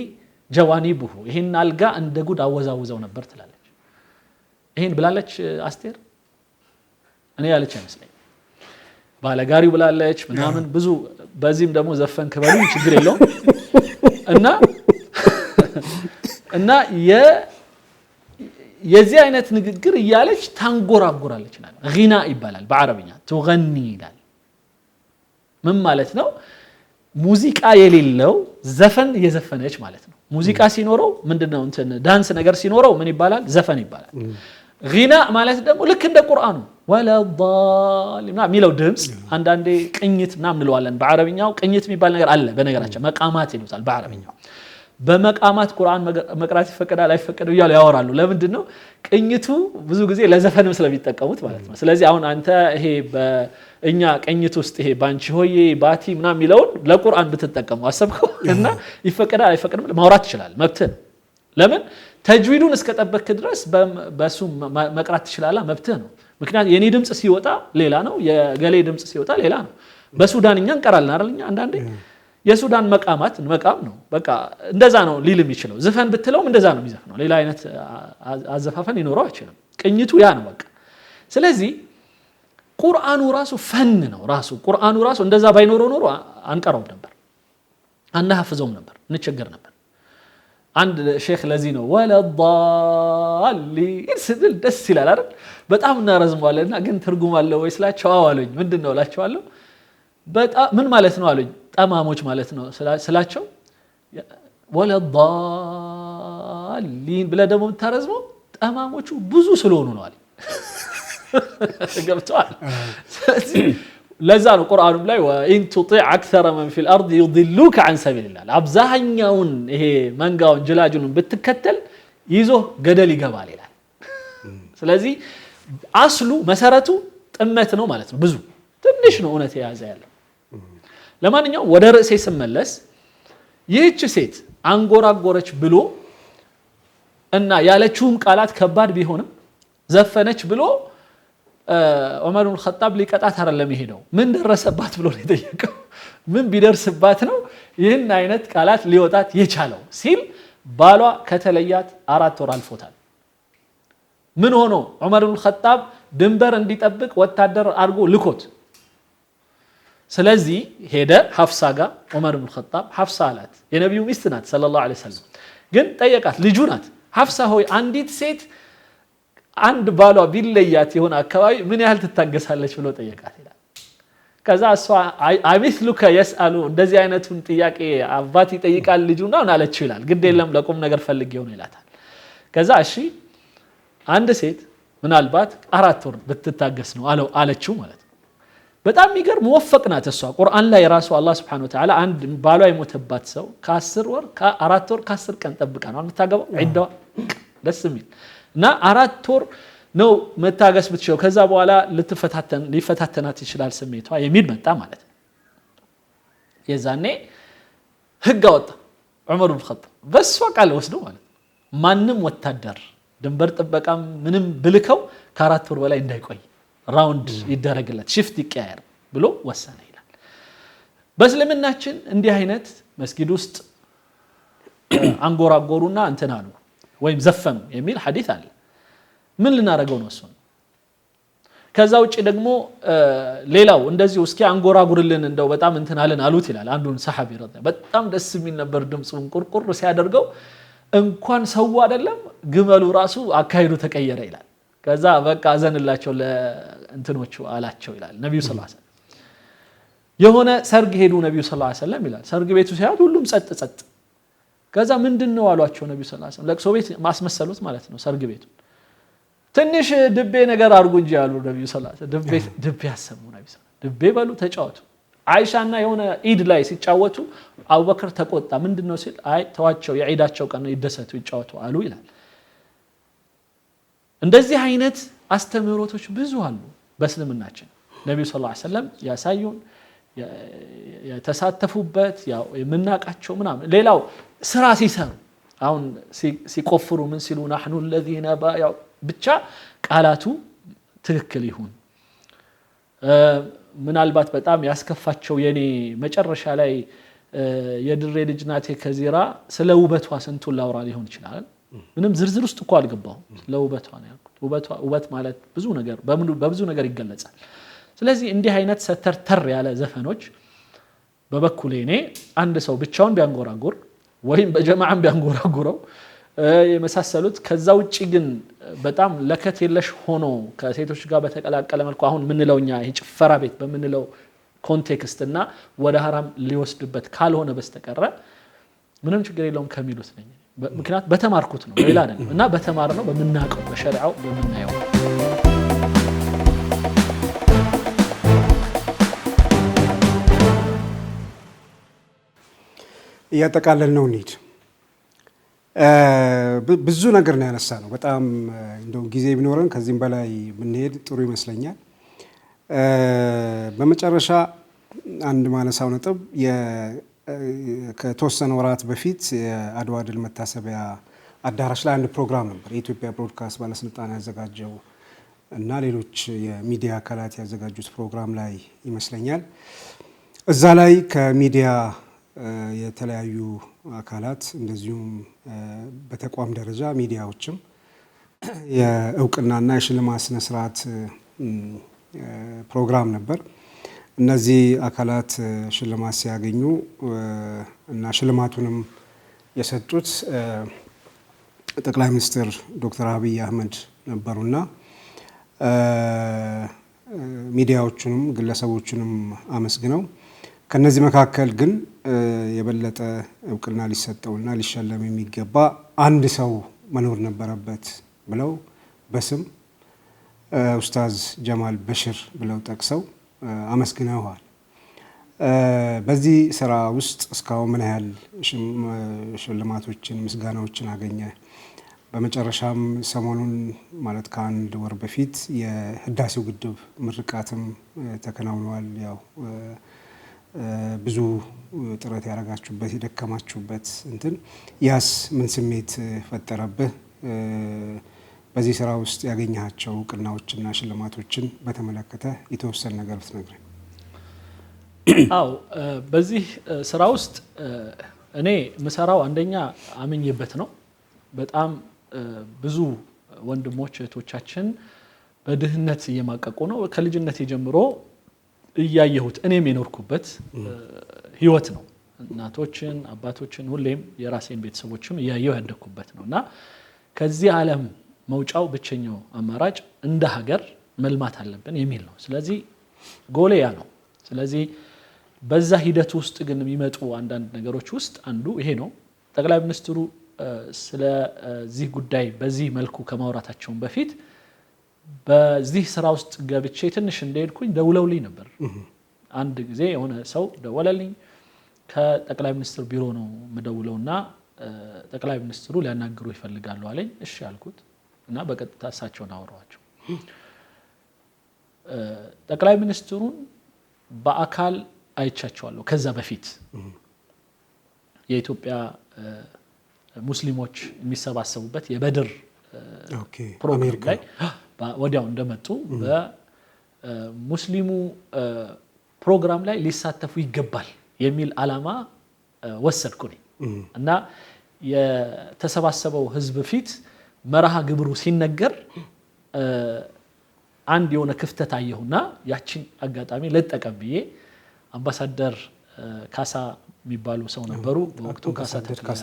جوانبه ይሄን አልጋ እንደ ጉድ አወዛውዘው ነበር ትላለች ይሄን ብላለች አስቴር እኔ ያለች አይመስለኝ ባለጋሪው ብላለች ምናምን ብዙ በዚህም ደግሞ ዘፈን ከበሉ ችግር የለውም እና የዚህ አይነት ንግግር እያለች ታንጎራጎራለች ይላል غና ይባላል በአረብኛ تغني ይላል ምን ማለት ነው ሙዚቃ የሌለው ዘፈን እየዘፈነች ማለት ነው ሙዚቃ ሲኖረው ምንድነው እንትን ዳንስ ነገር ሲኖረው ምን ይባላል ዘፈን ይባላል غና ማለት ደግሞ ልክ እንደ ቁርአኑ ولا الضالين ሚለው ድምጽ አንዳንዴ ቅኝት ምናምን እንለዋለን በአረብኛው ቅኝት የሚባል ነገር አለ በነገራችን መቃማት ይሉታል በአረብኛው በመቃማት ቁርአን መቅራት ይፈቀዳል አይፈቀድም ይያሉ ያወራሉ ለምንድነው ቅኝቱ ብዙ ጊዜ ለዘፈንም ስለሚጠቀሙት ማለት ነው ስለዚህ አሁን አንተ ይሄ በእኛ ቅኝት ውስጥ ይሄ ባንቺ ሆዬ ባቲ ምናምን የሚለውን ለቁርአን ብትጠቀሙ አሰብከው እና ይፈቀዳል አይፈቀድም ማውራት ይችላል መብትህ ለምን ተጅዊዱን እስከጠበክ ድረስ በሱ መቅራት ትችላለህ መብትህ ነው ምክንያቱም የኔ ድምጽ ሲወጣ ሌላ ነው የገሌ ድምጽ ሲወጣ ሌላ ነው በሱዳንኛ እንቀራለን አይደልኛ አንዳንዴ የሱዳን መቃም ነው በቃ እንደዛ ነው ሊል የሚችለው ዘፈን ብትለውም እንደዛ ነው የሚዘፍነው ሌላ አይነት አዘፋፈን ይኖረው አይችልም ቅኝቱ ያ ነው በቃ ስለዚህ ቁርአኑ ራሱ ፈን ነው ቁርአኑ ራሱ እንደዛ ባይኖረው ኖሮ አንቀራው ነበር አናሐፍዘውም ነበር እንቸገር ነበር አንድ ሼክ ለዚህ ነው ወለዳሊ ስብል ደስ ይላል አይደል በጣም እናረዝማለና ግን ትርጉም አለው ወይ ስላቸው አዋሉኝ ምንድነው ላቸዋለሁ በጣም ምን ማለት ነው አሉኝ ጠማሞች ማለት ነው ስላቸው ወለዳሊን ብለ ደግሞ ተረዝመው ጠማሞቹ ብዙ ስለሆኑ ነው አለ ገብቷል ለዛ ነው ቁርአኑም ላይ ወኢን ቱጢዕ አክثر من في الارض يضلوك عن سبيل الله አብዛኛውን ይሄ መንጋውን ጅላጁን ብትከተል ይዞ ገደል ይገባል ይላል ስለዚህ አስሉ መሰረቱ ጥመት ነው ማለት ነው ብዙ ትንሽ ነው እውነት የያዘ ያለው ለማንኛውም ወደ ርዕሴ ስመለስ ይህች ሴት አንጎራጎረች ብሎ እና ያለችውም ቃላት ከባድ ቢሆንም ዘፈነች ብሎ ዑመር ኢብኑ ኸጣብ ሊቀጣት አይደለም ይሄደው ምን ደረሰባት ብሎ ነው የጠየቀው ምን ቢደርስባት ነው ይህን አይነት ቃላት ሊወጣት የቻለው ሲል ባሏ ከተለያት 4 ወር አልፎታል ምን ሆኖ ዑመር ኢብኑ ኸጣብ ድንበር እንዲጠብቅ ወታደር አድርጎ ልኮት ስለዚህ ሄደ ሐፍሳ ጋር ዑመር ኢብኑ ኸጣብ ሐፍሳ አላት የነብዩ ሚስት ናት ሰለላሁ ዐለይሂ ወሰለም ግን ጠየቃት ልጁ ናት ሐፍሳ ሆይ አንዲት ሴት አንድ ባሏ ቢለያት የሆነ አካባቢ ምን ያህል ትታገሳለች ብሎ ጠየቃት ይላል ከዛ እሷ አይሚስሉከ يسأሉ እንደዚህ አይነቱን ጥያቄ አባት ይጠይቃል ልጁና አለችው ይላል ግድ የለም ለቁም ነገር ፈልጌው ነው ይላታል ከዛ እሺ አንድ ሴት ምናልባት 4 ወር ብትታገስ ነው አለችው ማለት ነው በጣም የሚገርም ወፈቅናት እሷ ቁርአን ላይ ራሱ አላህ Subhanahu Wa Ta'ala አንድ ባሏ የሞተባት ሰው ከ10 ወር ከ4 ወር ከ10 ቀን ጠብቃ ነው የምታገባው ዒዳዋ ደስ የሚል እና 4 ወር ነው መታገስ ብትችለው ከዛ በኋላ ሊፈታተናት ይችላል ስሜቷ የሚል መጣ ማለት ነው የዛኔ ህግ አወጣ ዑመር ኢብኑ ኸጣብ በሷ ቃል ወስዶ ማለት ማንም ወታደር ድንበር ጥበቃም ምንም ብልከው ከ4 ወር በላይ እንዳይቆይ ራውንድ ይደረግለት ሽፍት ይቀያየር ብሎ ወሰነ ይላል በእስልምናችን እንዲህ አይነት መስጊድ ውስጥ አንጎራጎሩና እንተናሉ ወይም ዘፈኑ የሚል ሐዲስ አለ ምን ልናረጋው ነው እሱ ከዛ ውጪ ደግሞ ሌላው እንደዚህ እስኪ አንጎራጉርልን እንደው በጣም እንተናለን አሉት ይላል አንዱን ሰሃቢ ረዳ በጣም ደስ የሚል ነበር ድምጹን ቁርቁር ሲያደርገው እንኳን ሰው አይደለም ግመሉ ራሱ አካይዱ ተቀየረ ይላል ከዛ በቃ አዘንላቸው እንትኖቹ አላቸው ይላል ነብዩ ሰለላሁ ዐለይሂ ወሰለም የሆነ ሰርግ ሄዱ ነብዩ ሰለላሁ ዐለይሂ ወሰለም ይላል ሰርግ ቤቱ ሲያዩት ሁሉም ጸጥ ከዛ ምንድነው አሏቸው ነብዩ ሰለላሁ ዐለይሂ ወሰለም ለቅሶ ቤት ማስመሰሉት ማለት ነው ሰርግ ቤቱ ትንሽ ድቤ ነገር አርጉ እንጂ ያሉ ነብዩ ሰለላሁ ዐለይሂ ወሰለም ድቤ ያሰሙ ነብዩ ድቤ በሉ ተጫወቱ አይሻና የሆነ ኢድ ላይ ሲጫወቱ አቡበክር ተቆጣ ምንድነው ሲል አይ ተዋቸው የዒዳቸው ቀን ይደሰቱ ይጫወቱ አሉ ይላል እንደዚህ አይነት አስተምሮቶች ብዙ አሉ በእስልምናችን ነብዩ ሰለላሁ ዐለይሂ ወሰለም ያሳዩን የተሳተፉበት ያው የምናቃቸው ምናምን ሌላው ስራ ሲሰሩ አሁን ሲቆፍሩ ምን ሲሉ نحن الذين ያው ብቻ ቃላቱ ትክክል ይሁን ምናልባት በጣም ያስከፋቸው የኔ መጨረሻ ላይ የድሬ ልጅ ናቴ ከዚራ ስለ ውበቷ ስንቱን ላውራ ሊሆን ይችላል ምንም ዝርዝር ውስጥ እኮ አልገባሁም ለውበቷ ነው ያልኩት ውበት ማለት ብዙ ነገር በብዙ ነገር ይገለጻል ስለዚህ እንዲህ አይነት ሰተርተር ያለ ዘፈኖች በበኩሌ እኔ አንድ ሰው ብቻውን ቢያንጎራጉር ወይም በጀማዓም ቢያንጎራጉረው የመሳሰሉት ከዛ ውጪ ግን በጣም ለከት የለሽ ሆኖ ከሴቶች ጋር በተቀላቀለ መልኩ አሁን ምንለውኛ ይሄ ጭፈራ ቤት በምንለው ኮንቴክስት እና ወደ ሐራም ሊወስድበት ካልሆነ በስተቀረ ምንም ችግር የለውም ከሚሉት ነኝ ምክንያት በተማርኩት ነው ሌላ አይደለም እና በተማር ነው በመናቀው በሸሪዓው በመናየው ያጠቃለል ነው እንዴ ብዙ ነገር ነው ያነሳ ነው በጣም እንደው ጊዜ ቢኖረን ከዚህም በላይ ብንሄድ ጥሩ ይመስለኛል በመጨረሻ አንድ ማነሳው ነጥብ ከተወሰነ ወራት በፊት የአድዋ ድል መታሰቢያ አዳራሽ ላይ አንድ ፕሮግራም ነበር የኢትዮጵያ ብሮድካስት ባለስልጣን ያዘጋጀው እና ሌሎች የሚዲያ አካላት ያዘጋጁት ፕሮግራም ላይ ይመስለኛል እዛ ላይ ከሚዲያ የተለያዩ አካላት እንደዚሁም በተቋም ደረጃ ሚዲያዎችም የእውቅናና የሽልማት ስነ ስርዓት ፕሮግራም ነበር እነዚህ አካላት ሽልማት ሲያገኙ እና ሽልማቱንም የሰጡት ጠቅላይ ሚኒስትር ዶክተር አብይ አህመድ ነበሩና ሚዲያዎቹንም ግለሰቦቹንም አመስግነው ከነዚህ መካከል ግን የበለጠ እውቅና ሊሰጠውና ሊሸለም የሚገባ አንድ ሰው መኖር ነበረበት ብለው በስም ኡስታዝ ጀማል በሽር ብለው ጠቅሰው አመስግነዋል በዚህ ስራ ውስጥ እስካሁን ምን ያህል ሽልማቶችን ምስጋናዎችን አገኘ በመጨረሻም ሰሞኑን ማለት ከአንድ ወር በፊት የህዳሴው ግድብ ምርቃትም ተከናውኗል ያው ብዙ ጥረት ያረጋችሁበት የደከማችሁበት እንትን ያስ ምን ስሜት ፈጠረብህ በዚህ ስራ ውስጥ ያገኛቸው ቅናዎችና ሽልማቶችን በተመለከተ የተወሰነ ነገር ብትነግረን አው በዚህ ስራ ውስጥ እኔ መሰራው አንደኛ አምኜበት ነው በጣም ብዙ ወንድሞች እህቶቻችን በድህነት እየማቀቁ ነው ከልጅነት ጀምሮ እያየሁት እኔም የኖርኩበት ህይወት ነው እናቶችን አባቶችን ሁሌም የራሴን ቤተሰቦችም እያየሁ ያደኩበት ነውና ከዚህ ዓለም መውጫው ብቸኛው አማራጭ እንደ ሀገር መልማት አለብን የሚል ነው ስለዚህ ጎሌያ ነው ስለዚህ በዛ ሂደት ውስጥ ግን የሚመጡ አንዳንድ ነገሮች ውስጥ አንዱ ይሄ ነው ጠቅላይ ሚኒስትሩ ስለዚህ ጉዳይ በዚህ መልኩ ከማውራታቸው በፊት በዚህ ስራ ውስጥ ገብቼ ትንሽ እንደሄድኩኝ ደውለውልኝ ነበር አንድ ጊዜ የሆነ ሰው ደወለልኝ ከጠቅላይ ሚኒስትር ቢሮ ነው መደውለውና ጠቅላይ ሚኒስትሩ ሊያናግሩ ይፈልጋሉ አለኝ እሺ አልኩት እና በቀጥታ እሳቸውን አወራኋቸው ጠቅላይ ሚኒስትሩን በአካል አይቻቸዋለሁ ከዛ በፊት የኢትዮጵያ ሙስሊሞች የሚሰባሰቡበት የበድር ፕሮግራም ላይ ወዲያው እንደመጡ በሙስሊሙ ፕሮግራም ላይ ሊሳተፉ ይገባል የሚል አላማ ወሰድኩኝ እና የተሰባሰበው ህዝብ ፊት መርሃ ግብሩ ሲነገር አንድ የሆነ ክፍተት አየሁና ያቺን አጋጣሚ ለተጠቀምብዬ አምባሳደር ካሳ የሚባሉ ሰው ነበሩ በወቅቱ ካሳ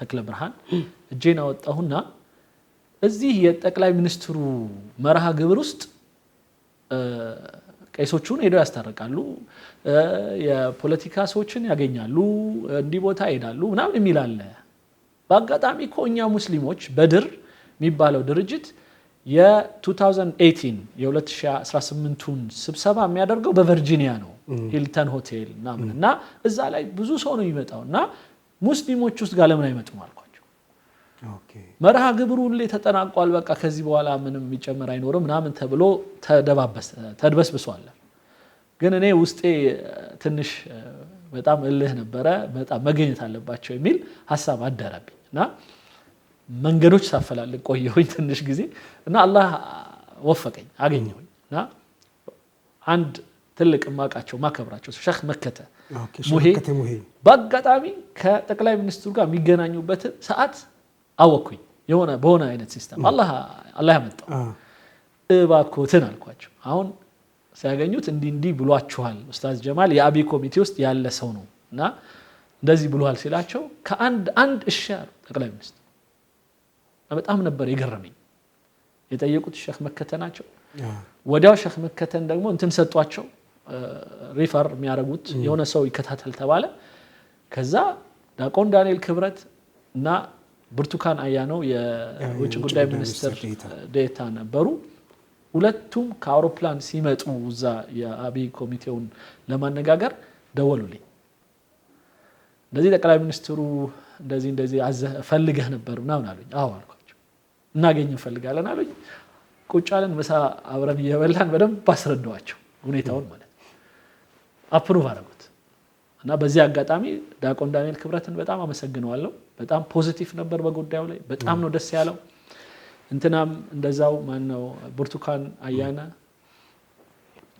ተክለ ብርሃን እጄን አወጣሁና እዚህ የጠቅላይ ሚኒስትሩ መርሃ ግብር ውስጥ ቄሶቹን ሄደው ያስታርቃሉ የፖለቲካ ሰዎችን ያገኛሉ እንዲህ ቦታ ይሄዳሉ ምናምን የሚል አለ በአጋጣሚ እኮ እኛ ሙስሊሞች በድር የሚባለው ድርጅት የ2018 የ2018ቱን ስብሰባ የሚያደርገው በቨርጂኒያ ነው ሂልተን ሆቴል እና እዛ ላይ ብዙ ሰው ነው የሚመጣውና ሙስሊሞች ውስጥ ጋር ለምን አይመጡም አልኳቸው መርሃ ግብሩ ላይ ተጠናቋል በቃ ከዚህ በኋላ ምንም የሚጨመር አይኖርም ምናምን ተብሎ ተድበስብሷል ግን እኔ ውስጤ ትንሽ በጣም እልህ ነበረ በጣም መገኘት አለባቸው የሚል ሐሳብ አደረብኝና መንገዶች ሳፈላልግ ቆየሁኝ ትንሽ ጊዜ እና አላህ ወፈቀኝ አገኘሁኝና አንድ ትልቅ ማቃቸው ማከብራቸው ሼክ መከተ ሙሄ በአጋጣሚ ከጠቅላይ ሚኒስትሩ ጋር የሚገናኙበት ሰዓት አወኩኝ የሆነ በሆነ አይነት ሲስተም አላህ ያመጣው እባክዎትን አልኳቸው አሁን ሲያገኙት እንዲህ ብሏችኋል ኡስታዝ ጀማል የአቢ ኮሚቴ ውስጥ ያለ ሰው ነውና እንደዚህ ብሏል ሲላቸው ከአንድ እሻር ጠቅላይ ሚኒስትሩ በጣም ነበር የገረመኝ የጠየቁት ሼክ መከተ ናቸው ወዲያው ሼክ መከተን ደግሞ እንትን ሰጧቸው ሪፈር የሚያረጉት የሆነ ሰው ይከታተል ተባለ ከዛ ዳቆን ዳንኤል ክብረት እና ብርቱካን አያነው የውጭ ጉዳይ ሚኒስትር ዴታ ነበሩ ሁለቱም ከአውሮፕላን ሲመጡ እዛ የአቢ ኮሚቴውን ለማነጋገር ደወሉልኝ እንደዚህ ጠቅላይ ሚኒስትሩ እንደዚህ ፈልገህ ነበር ምናምን አሉኝ አዎ አልኳቸው እናገኝ ፈልጋለን አሉኝ ቁጭ አለን ምሳ አብረን እየበላን በደንብ አስረዳዋቸው ሁኔታውን ማለት አፕሩቭ አደረጉት እና በዚህ አጋጣሚ ዳቆን ዳንኤል ክብረትን በጣም አመሰግነዋለሁ በጣም ፖዚቲቭ ነበር በጉዳዩ ላይ በጣም ነው ደስ ያለው እንትናም እንደዛው ማነው ብርቱካን አያና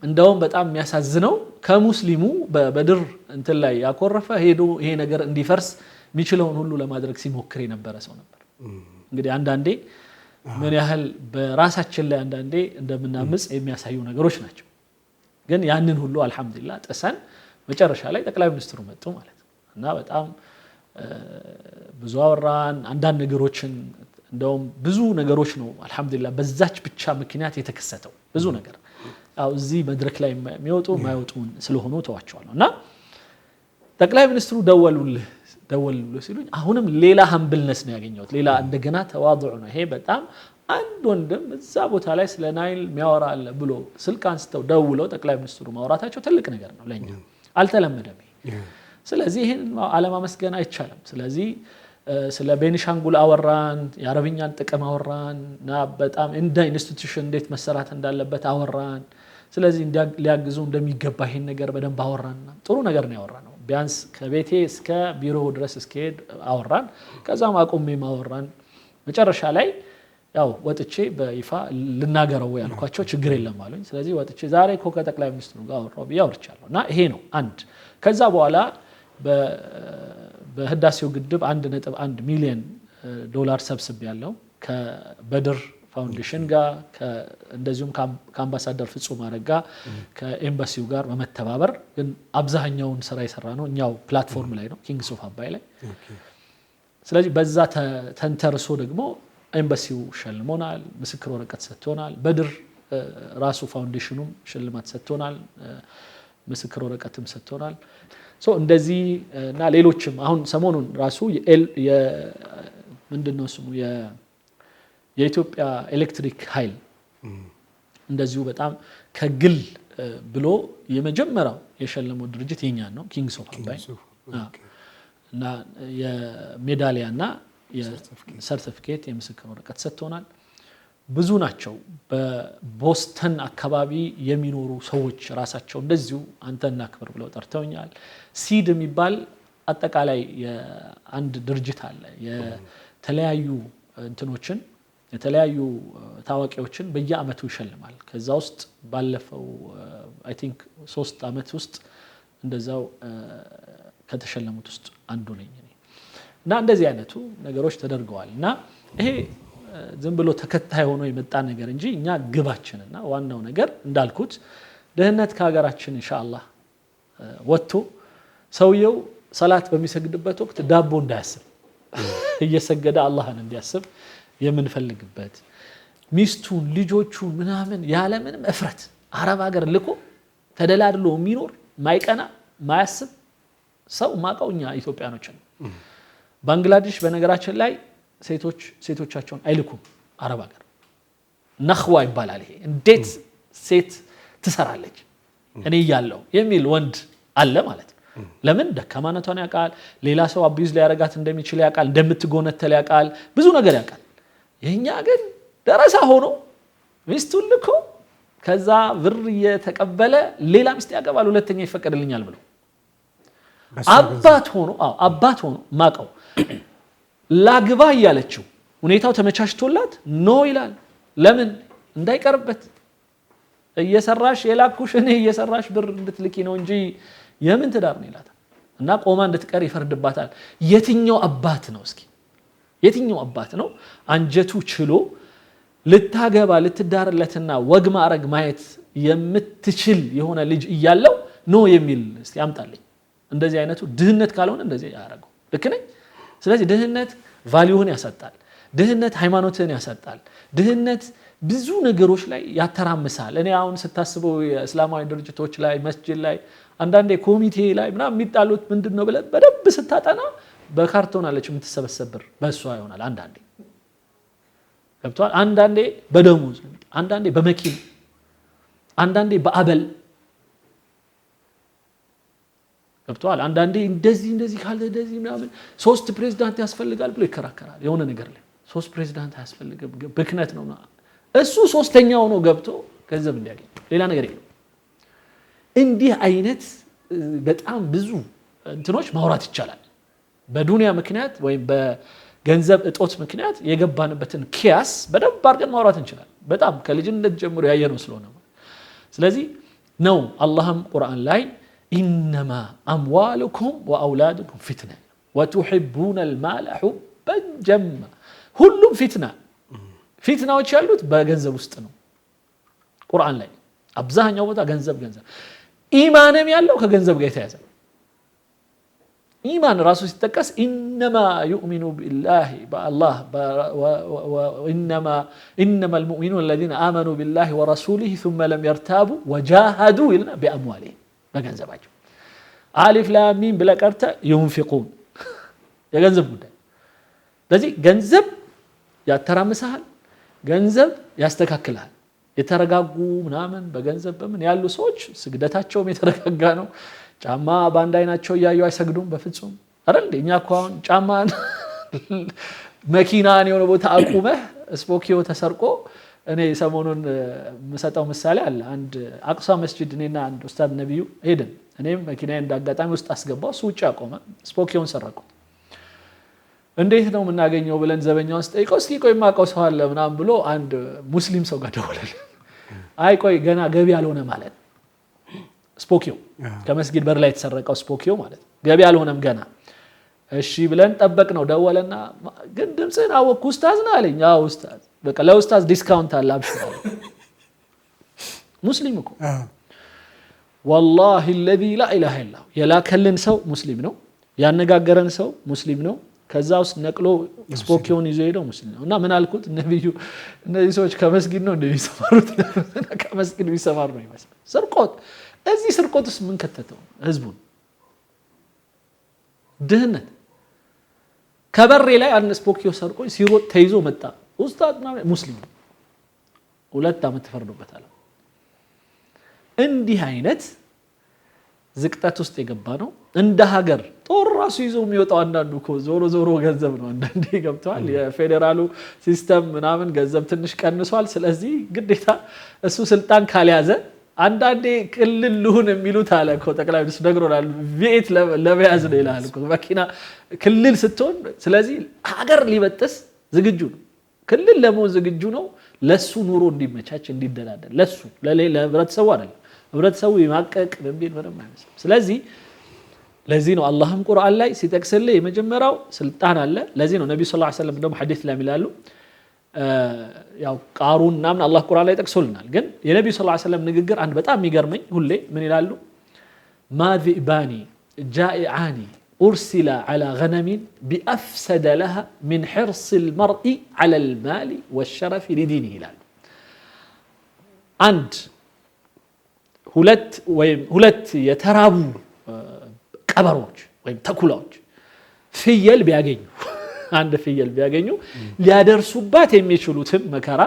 እንደውም በጣም የሚያሳዝነው ከሙስሊሙ በድር እንትን ላይ ያኮረፈ ሄዶ ይሄ ነገር እንዲፈርስ የሚችለውን ሁሉ ለማድረግ ሲሞክር የነበረ ሰው ነበር እንግዲህ አንዳንዴ ምን ያህል በራሳችን ላይ አንዳንዴ እንደምናምጽ የሚያሳዩ ነገሮች ናቸው ግን ያንን ሁሉ አልহামዱሊላህ ጥሰን መጨረሻ ላይ ጠቅላይ ሚኒስትሩ መጡ ማለት እና በጣም ብዙ አወራን አንዳንድ ነገሮችን እንደውም ብዙ ነገሮች ነው አልহামዱሊላህ በዛች ብቻ ምክንያት የተከሰተው ብዙ ነገር ያው እዚህ መድረክ ላይ የሚወጡ ማይወጡን ስለሆነ ተዋቸዋለሁና ጠቅላይ ሚኒስትሩ ደወሉልህ ሲሉኝ አሁንም ሌላ ሀምብልነስ ነው ያገኘሁት ሌላ እንደገና ተዋضع ነው ይሄ በጣም አንድ ወንድም እዛ ቦታ ላይ ስለ ናይል የሚያወራ አለ ብሎ ስልክ አንስተው ደውለው ጠቅላይ ሚኒስትሩ ማውራታቸው ትልቅ ነገር ነው ለኛ አልተለመደም ስለዚህ ይሄን አለማመስገን አይቻልም ስለዚህ ስለ ቤኒሻንጉል አወራን የአረብኛን ጥቅም አወራንና በጣም እንደ ኢንስቲትዩሽን እንዴት መሰራት እንዳለበት አወራን ስለዚህ ሊያግዙ እንደሚገባ ይሄን ነገር በደንብ አወራንና ጥሩ ነገር ነው ያወራነው ቢያንስ ከቤቴ እስከ ቢሮ ድረስ እስከሄድ አወራን ከዛም አቆሜ ማወራን መጨረሻ ላይ ያው ወጥቼ በይፋ ልናገረው ያልኳቸው ችግር የለም አሉኝ ስለዚህ ወጥቼ ዛሬ ከጠቅላይ ሚኒስትሩ ጋር አወራው ቢያወርቻለሁና ይሄ ነው አንድ ከዛ በኋላ በህዳሴው ግድብ 1.1 ሚሊዮን ዶላር ሰብስብ ያለው ከበድር ፋውንዴሽን ጋር እንደዚሁም ከአምባሳደር ፍጹም አረጋ ከኤምባሲው ጋር በመተባበር ግን አብዛኛውን ስራ የሰራ ነው እኛው ፕላትፎርም ላይ ነው ኪንግስ ኦፍ አባይ ላይ ስለዚህ በዛ ተንተርሶ ደግሞ ኤምባሲው ሸልሞናል ምስክር ወረቀት ሰጥቶናል በድር ራሱ ፋውንዴሽኑም ሽልማት ሰጥቶናል ምስክር ወረቀትም ሰጥቶናል እንደዚህ እና ሌሎችም አሁን ሰሞኑን ራሱ ምንድነው ስሙ የኢትዮጵያ ኤሌክትሪክ ኃይል እንደዚሁ በጣም ከግል ብሎ የመጀመሪያው የሸለመው ድርጅት የኛን ነው ኪንግስ ኦፍ አባይ እና የሜዳሊያና የሰርቲፊኬት የምስክር ወረቀት ሰጥቶናል ብዙ ናቸው በቦስተን አካባቢ የሚኖሩ ሰዎች ራሳቸው እንደዚሁ አንተና ክብር ብለው ጠርተውኛል ሲድ የሚባል አጠቃላይ የአንድ ድርጅት አለ የተለያዩ እንትኖችን የተለያዩ ታዋቂዎችን በየአመቱ ይሸልማል ከዛ ውስጥ ባለፈው አይ ቲንክ 3 አመት ውስጥ እንደዛው ከተሸለሙት ውስጥ አንዱ ነኝ እና እንደዚህ አይነቱ ነገሮች ተደርገዋልና ይሄ ዝም ብሎ ተከታይ ሆኖ የመጣ ነገር እንጂ እኛ ግባችንና ዋናው ነገር እንዳልኩት ደህንነት ከሀገራችን ኢንሻአላህ ወጥቶ ሰውየው ሰላት በሚሰግድበት ወቅት ዳቦ እንዳያስብ እየሰገደ አላህን እንዲያስብ የምንፈልግበት ሚስቱን ልጆቹን ምናምን ያለ ምንም እፍረት አረብ ሀገር ልኮ ተደላድሎ የሚኖር ማይቀና ማያስብ ሰው ማቀውኛ ኢትዮጵያኖች ነው። ባንግላዴሽ በነገራችን ላይ ሴቶቻቸውን አይልኩም አረብ ሀገር ነኽዋ ይባላል። ይሄ እንዴት ሴት ትሰራለች እኔ ያለው የሚል ወንድ አለ ማለት ነው። ለምን ደካማነቷን ያውቃል፣ ሌላ ሰው አቢዩዝ ሊያረጋት እንደሚችል ያውቃል፣ እንደምትጎነተል ያውቃል፣ ብዙ ነገር ያውቃል። የኛ ግን ደረሳ ሆኖ ሚስቱን ልኮ ከዛ ብር እየተቀበለ ሌላ ሚስት ያገባል፣ ሁለተኛ ይፈቀድልኛል ብሎ አባት ሆኖ ማቀው ላግባ እያለችው ሁኔታው ተመቻችቶላት ኖ ይላል። ለምን እንዳይቀርበት እየሰራሽ የላኩሽ እኔ እየሰራሽ ብር እንድትልኪ ነው እንጂ የምን ትዳር ነው ይላታል። እና ቆማ እንድትቀር ይፈርድባታል። የትኛው አባት ነው እስኪ የትኛው አባት ነው አንጀቱ ችሎ ልታገባ ልትዳርለትና ወግ ማዕረግ ማየት የምትችል የሆነ ልጅ እያለው ኖ የሚል እስቲ አምጣልኝ። እንደዚህ አይነቱ ድህነት ካልሆነ እንደዚህ ያደርገው ልክ ነኝ። ስለዚህ ድህነት ቫልዩህን ያሳጣል፣ ድህነት ሃይማኖትህን ያሳጣል፣ ድህነት ብዙ ነገሮች ላይ ያተራምሳል። እኔ አሁን ስታስበው የእስላማዊ ድርጅቶች ላይ መስጂድ ላይ አንዳንዴ ኮሚቴ ላይ ምናምን የሚጣሉት ምንድነው ብለህ በደንብ ስታጠና በካርቶን አለች የምትሰበሰብ ብር በእሷ ይሆናል። አንዳንዴ ገብቷል። አንዳንዴ በደሞዝ፣ አንዳንዴ በመኪና፣ አንዳንዴ በአበል ገብቷል። አንዳንዴ እንደዚህ ካለ እንደዚህ ምናምን 3 ፕሬዝዳንት ያስፈልጋል ብሎ ይከራከራል። የሆነ ነገር ላይ 3 ፕሬዝዳንት ያስፈልጋል ብክነት ነው። እሱ 3ኛው ነው ገብቶ ገንዘብ እንዲያገኝ ሌላ ነገር የለም። እንዲህ አይነት በጣም ብዙ እንትኖች ማውራት ይቻላል። በዱንያ ምክንያት ወይም በገንዘብ እጦት ምክንያት የገባንበትን ኪያስ በደንብ አድርገን ማውራት እንችላለን። በጣም ከልጅነት ጀምሮ ያየነው ስለሆነ ስለዚህ ነው አላህም ቁርአን ላይ ኢነማ አምዋሉኩም ወአውላዱኩም ፊትና ወቱሒቡነ አልማለ ሑበን ጀማ። ሁሉም ፊትናዎች ያሉት በገንዘብ ውስጥ ነው። ቁርአን ላይ አብዛኛው ቦታ ገንዘብ ኢማንም ያለው ከገንዘብ ጋር የተያዘ ኢማን ራሱ ሲጠቀስ ኢነማ ዩእሚኑ ቢላሂ በአላህ ኢነማ አልሙእሚኑነ አለዚነ አመኑ ቢላሂ ወረሱሊሂ ሱመ ለም የርታቡ ወጃሃዱ ይልና ቢአምዋሊሂም በገንዘባቸው። አሊፍ ላም ሚም ብለህ ቀርተህ ዩንፊቁን የገንዘብ ጉዳይ። ስለዚህ ገንዘብ ያተራምሳል፣ ገንዘብ ያስተካክላል። የተረጋጉ ምናምን በገንዘብ በምን ያሉ ሰዎች ስግደታቸውም የተረጋጋ ነው። ጫማ በአንድ አይናቸው እያዩ አይሰግዱም በፍጹም አይደል? እኛ እኮ አሁን ጫማን መኪናን የሆነ ቦታ አቁመህ ስፖኪዮ ተሰርቆ እኔ ሰሞኑን የምሰጠው ምሳሌ አለ። አንድ አቅሷ መስጂድ እኔና አንድ ኡስታዝ ነብዩ ሄድን። እኔም መኪናዬን እንዳጋጣሚ ውስጥ አስገባው፣ እሱ ውጭ አቆመ። ስፖኪዮን ሰረቀው። እንዴት ነው የምናገኘው ብለን ዘበኛውን ስጠይቀው እስኪ ቆይ የማውቀው ሰው አለ ምናምን ብሎ አንድ ሙስሊም ሰው ጋር ደወለልን። አይ ቆይ ገና ገቢ አልሆነ ማለት ስፖኪዮ ከመስጊድ በር ላይ የተሰረቀው ስፖኪዮ ማለት ገቢ አልሆነም ገና። እሺ ብለን ጠበቅነው። ደወለና ግን ድምፅህን አወቅኩ ኡስታዝ ነህ አለኝ። አዎ ኡስታዝ፣ በቃ ለኡስታዝ ዲስካውንት አለ አብሽር። ሙስሊም እኮ ወላሂ الذي لا اله الا هو የላከልን ሰው ሙስሊም ነው፣ ያነጋገረን ሰው ሙስሊም ነው። ከዛ ውስጥ ነቅሎ ስፖኪዮን ይዞ ሄደው ሙስሊም ነው። እና ምን አልኩት ነብዩ እነዚህ ሰዎች ከመስጊድ ነው እንደሚሰማሩት ከመስጊድ የሚሰማሩ ነው ይመስል ስርቆት። እዚህ ስርቆት ውስጥ ምን ከተተው ህዝቡን? ድህነት። ከበሬ ላይ አንድ ስፖኪዮ ሰርቆ ሲሮጥ ተይዞ መጣ። ኡስታዝ ሙስሊም 2 ዓመት ተፈርዶበታል። እንዲህ አይነት ዝቅጠት ውስጥ የገባ ነው። እንደ ሀገር ጦር ራሱ ይዞ የሚወጣው አንዳንዱ እኮ ዞሮ ገንዘብ ነው። አንዳንዴ ገብተዋል። የፌዴራሉ ሲስተም ምናምን ገንዘብ ትንሽ ቀንሷል። ስለዚህ ግዴታ እሱ ስልጣን ካልያዘ አንዳንዴ ክልል ልሁን የሚሉት አለ እኮ ጠቅላይ ሚኒስትሩ ነግሮናል። ቤት ለመያዝ ነው ይላል እኮ መኪና ክልል ስትሆን። ስለዚህ ሀገር ሊበጥስ ዝግጁ ነው፣ ክልል ለመሆን ዝግጁ ነው። ለሱ ኑሮ እንዲመቻች እንዲደላደል፣ ለሱ ለህብረተሰቡ አይደለም። ህብረተሰቡ ይማቀቅ በሚል ምንም አይመስልም። ስለዚህ ለዚህ ነው አላህም ቁርአን ላይ ሲጠቅስልህ የመጀመሪያው ስልጣን አለ። ለዚህ ነው ነብዩ ሰለላሁ ዐለይሂ ወሰለም ደግሞ ሐዲስ ላይ ይላሉ ያው ቃሩን ምናምን አላህ ቁርአን ላይ ጠቅሶልናል። ግን የነብዩ ሰለላሁ ዐለይሂ ወሰለም ንግግር አንድ በጣም የሚገርመኝ ሁሌ ምን ይላሉ? ማዚባኒ ጃኢዓኒ ኡርሲላ ዐላ ገነሚን ቢአፍሰደ ለሃ ሚን ሒርሲ ልመርኢ ዐላ ልማሊ ወሸረፊ ሊዲኒህ ይላሉ። አንድ ሁለት የተራቡ ቀበሮች ወይም ተኩላዎች ፍየል ቢያገኙ አንድ ፍየል ቢያገኙ ሊያደርሱባት የሚችሉትን መከራ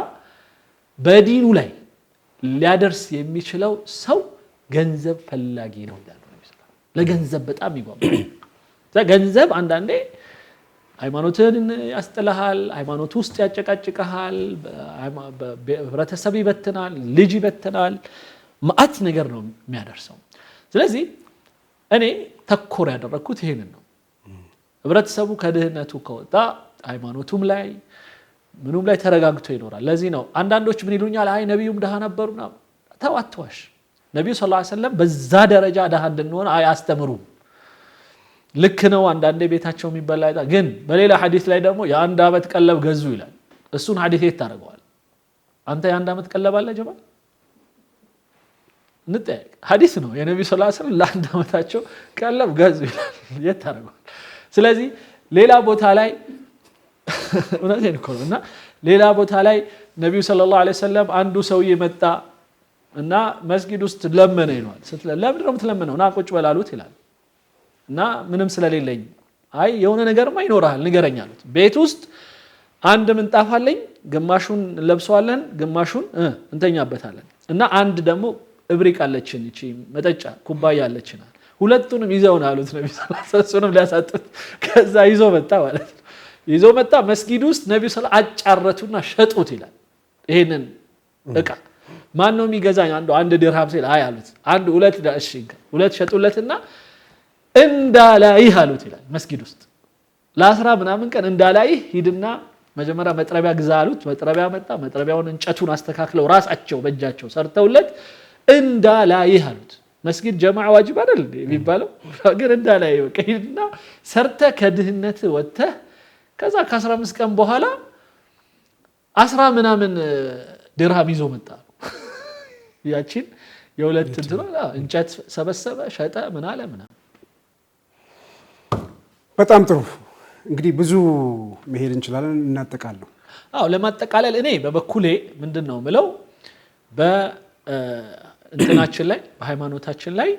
በዲኑ ላይ ሊያደርስ የሚችለው ሰው ገንዘብ ፈላጊ ነው ይላል። ለገንዘብ በጣም ይጓጓል። ገንዘብ አንዳንዴ ሃይማኖትን ያስጥልሃል፣ ሃይማኖት ውስጥ ያጨቃጭቀሃል፣ በህብረተሰብ ይበትናል፣ ልጅ ይበትናል፣ ማአት ነገር ነው የሚያደርሰው። ስለዚህ እኔ ተኮር ያደረኩት ይሄንን ነው። ህብረተሰቡ ከድህነቱ ከወጣ ሃይማኖቱም ላይ ምኑም ላይ ተረጋግቶ ይኖራል። ለዚህ ነው አንዳንዶች ምን ይሉኛል፣ አይ ነብዩም ደሃ ነበሩና ተዋትዋሽ ነብዩ ሰለላሁ ዐለይሂ ወሰለም በዛ ደረጃ ደሃ እንድንሆን አያስተምሩም። ልክ ነው አንዳንዴ ቤታቸው የሚበላ ግን በሌላ ሐዲስ ላይ ደግሞ የአንድ አመት ቀለብ ገዙ ይላል። እሱን ሐዲስ የት ታደርገዋል? አንተ የአንድ አመት ቀለብ አለ ጀማል እንጠያቅ። ሐዲስ ነው የነብዩ ሰለላሁ ዐለይሂ ወሰለም ለአንድ አመታቸው ቀለብ ገዙ ይላል። የት ታደርገዋል? ስለዚህ ሌላ ቦታ ላይ እውነቴን እኮ ነው። እና ሌላ ቦታ ላይ ነብዩ ሰለላሁ ዐለይሂ ወሰለም አንዱ ሰውዬ መጣ እና መስጊድ ውስጥ ለመነ ይሏል። ለምን ነው የምትለምነው? ና ቁጭ በላሉት ይላል። እና ምንም ስለሌለኝ አይ የሆነ ነገርማ ይኖርሃል ንገረኝ አሉት። ቤት ውስጥ አንድ ምንጣፍ አለኝ፣ ግማሹን ለብሰዋለን፣ ግማሹን እንተኛበታለን። እና አንድ ደግሞ እብሪቅ አለችን፣ እቺ መጠጫ ኩባያ አለችን። ሁለቱንም ይዘውን አሉት ነብዩ ሰለላሁ ዐለይሂ ወሰለም ሊያሳጡት። ከዛ ይዞ መጣ ማለት ነው። ይዞ መጣ መስጊድ ውስጥ ነብዩ ሰለላሁ አጫረቱና ሸጡት ይላል። ይሄንን እቃ ማን ነው የሚገዛኝ? አንድ ድርሃም ሲል አይ አሉት። አንድ ሁለት ሸጡለትና እንዳላይህ አሉት ይላል። መስጊድ ውስጥ ለ10 ምናምን ቀን እንዳላይህ ሂድና መጀመሪያ መጥረቢያ ግዛ አሉት። መጥረቢያ መጣ። መጥረቢያውን እንጨቱን አስተካክለው ራሳቸው በእጃቸው ሰርተውለት እንዳላይህ አሉት። መስጊድ ጀማዓ ዋጅብ አይደል የሚባለው? ግን እንዳላይህ በቃ ሂድና ሰርተ ከድህነት ወጥተህ ከዛ ከ15 ቀን በኋላ 10 ምናምን ድርሃም ይዞ መጣ። ያቺን የሁለት እንጨት ሰበሰበ፣ ሸጠ፣ ምን አለ ምናምን። በጣም ጥሩ። እንግዲህ ብዙ መሄድ እንችላለን፣ እናጠቃለን። ለማጠቃለል እኔ በበኩሌ ምንድነው ምለው በእንትናችን ላይ በሃይማኖታችን ላይ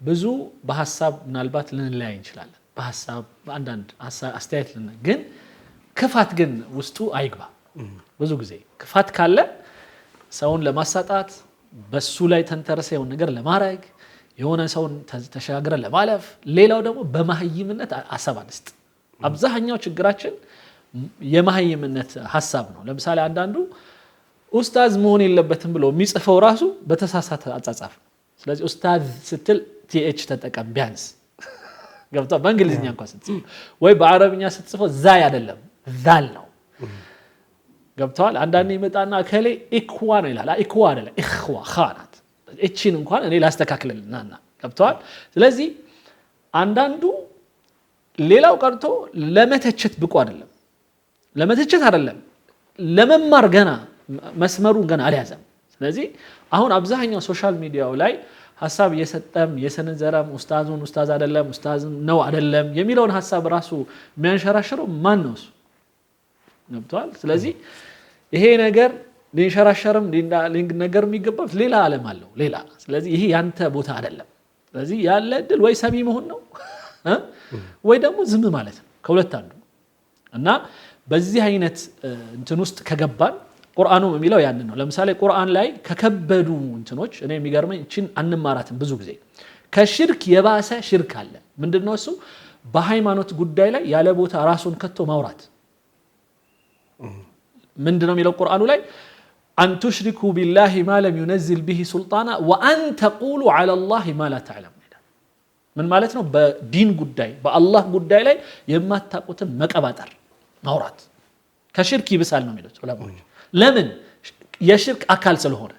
ብዙ በሐሳብ ምናልባት ልንለያይ እንችላለን። በሐሳብ አንዳንድ አስተያየት ግን ክፋት ግን ውስጡ አይግባ። ብዙ ጊዜ ክፋት ካለ ሰውን ለማሳጣት በሱ ላይ ተንተርሰ የሆነ ነገር ለማድረግ የሆነ ሰውን ተሻግረ ለማለፍ፣ ሌላው ደግሞ በመሀይምነት ሐሳብ አንስጥ። አብዛኛው ችግራችን የመሀይምነት ሐሳብ ነው። ለምሳሌ አንዳንዱ ኡስታዝ መሆን የለበትም ብሎ የሚጽፈው ራሱ በተሳሳተ አጻጻፍ። ስለዚህ ኡስታዝ ስትል ቲኤች ተጠቀም ቢያንስ ገብቷ። በእንግሊዝኛ እንኳን ስትጽፍ ወይ በአረብኛ ስትጽፈው ዛይ አይደለም ዛል ነው። ገብቷል። አንዳንዴ ይመጣና ከሌ ኢክዋ ነው ይላል። ኢክዋ አይደለም ኢኽዋ ኻናት። እቺን እንኳን እኔ ላስተካክልልናና ገብቷል። ስለዚህ አንዳንዱ ሌላው ቀርቶ ለመተቸት ብቁ አይደለም። ለመተቸት አይደለም ለመማር ገና መስመሩን ገና አልያዘም። ስለዚህ አሁን አብዛኛው ሶሻል ሚዲያው ላይ ሐሳብ እየሰጠም የሰነዘረም ኡስታዙን ኡስታዝ አይደለም ኡስታዝ ነው አይደለም የሚለውን ሐሳብ ራሱ የሚያንሸራሽረው ማን ነው? እሱ ገብቷል። ስለዚህ ይሄ ነገር ሊንሸራሸርም ነገር የሚገባው ሌላ ዓለም አለው ሌላ። ስለዚህ ይሄ ያንተ ቦታ አይደለም። ስለዚህ ያለ እድል ወይ ሰሚ መሆን ነው ወይ ደግሞ ዝም ማለት ነው። ከሁለት አንዱ እና በዚህ አይነት እንትን ውስጥ ከገባን ቁርአኑ የሚለው ያንን ነው። ለምሳሌ ቁርአን ላይ ከከበዱ እንትኖች እኔ የሚገርመኝ እቺን አንማራትም ብዙ ጊዜ ከሽርክ የባሰ ሽርክ አለ። ምንድነው እሱ? በሃይማኖት ጉዳይ ላይ ያለ ቦታ ራሱን ከቶ ማውራት። ምንድነው የሚለው ቁርአኑ ላይ? አን ቱሽሪኩ ቢላሂ ማ ለም ዩነዝል ቢሂ ሱልጣና ወአን ተቁሉ ዐላ ላሂ ማ ላ ተዕለሙን። ምን ማለት ነው? በዲን ጉዳይ በአላህ ጉዳይ ላይ የማታውቁትን መቀባጠር ማውራት ከሽርክ ይብሳል ነው የሚሉት ዑለማዎች። ለምን? የሽርክ አካል ስለሆነ።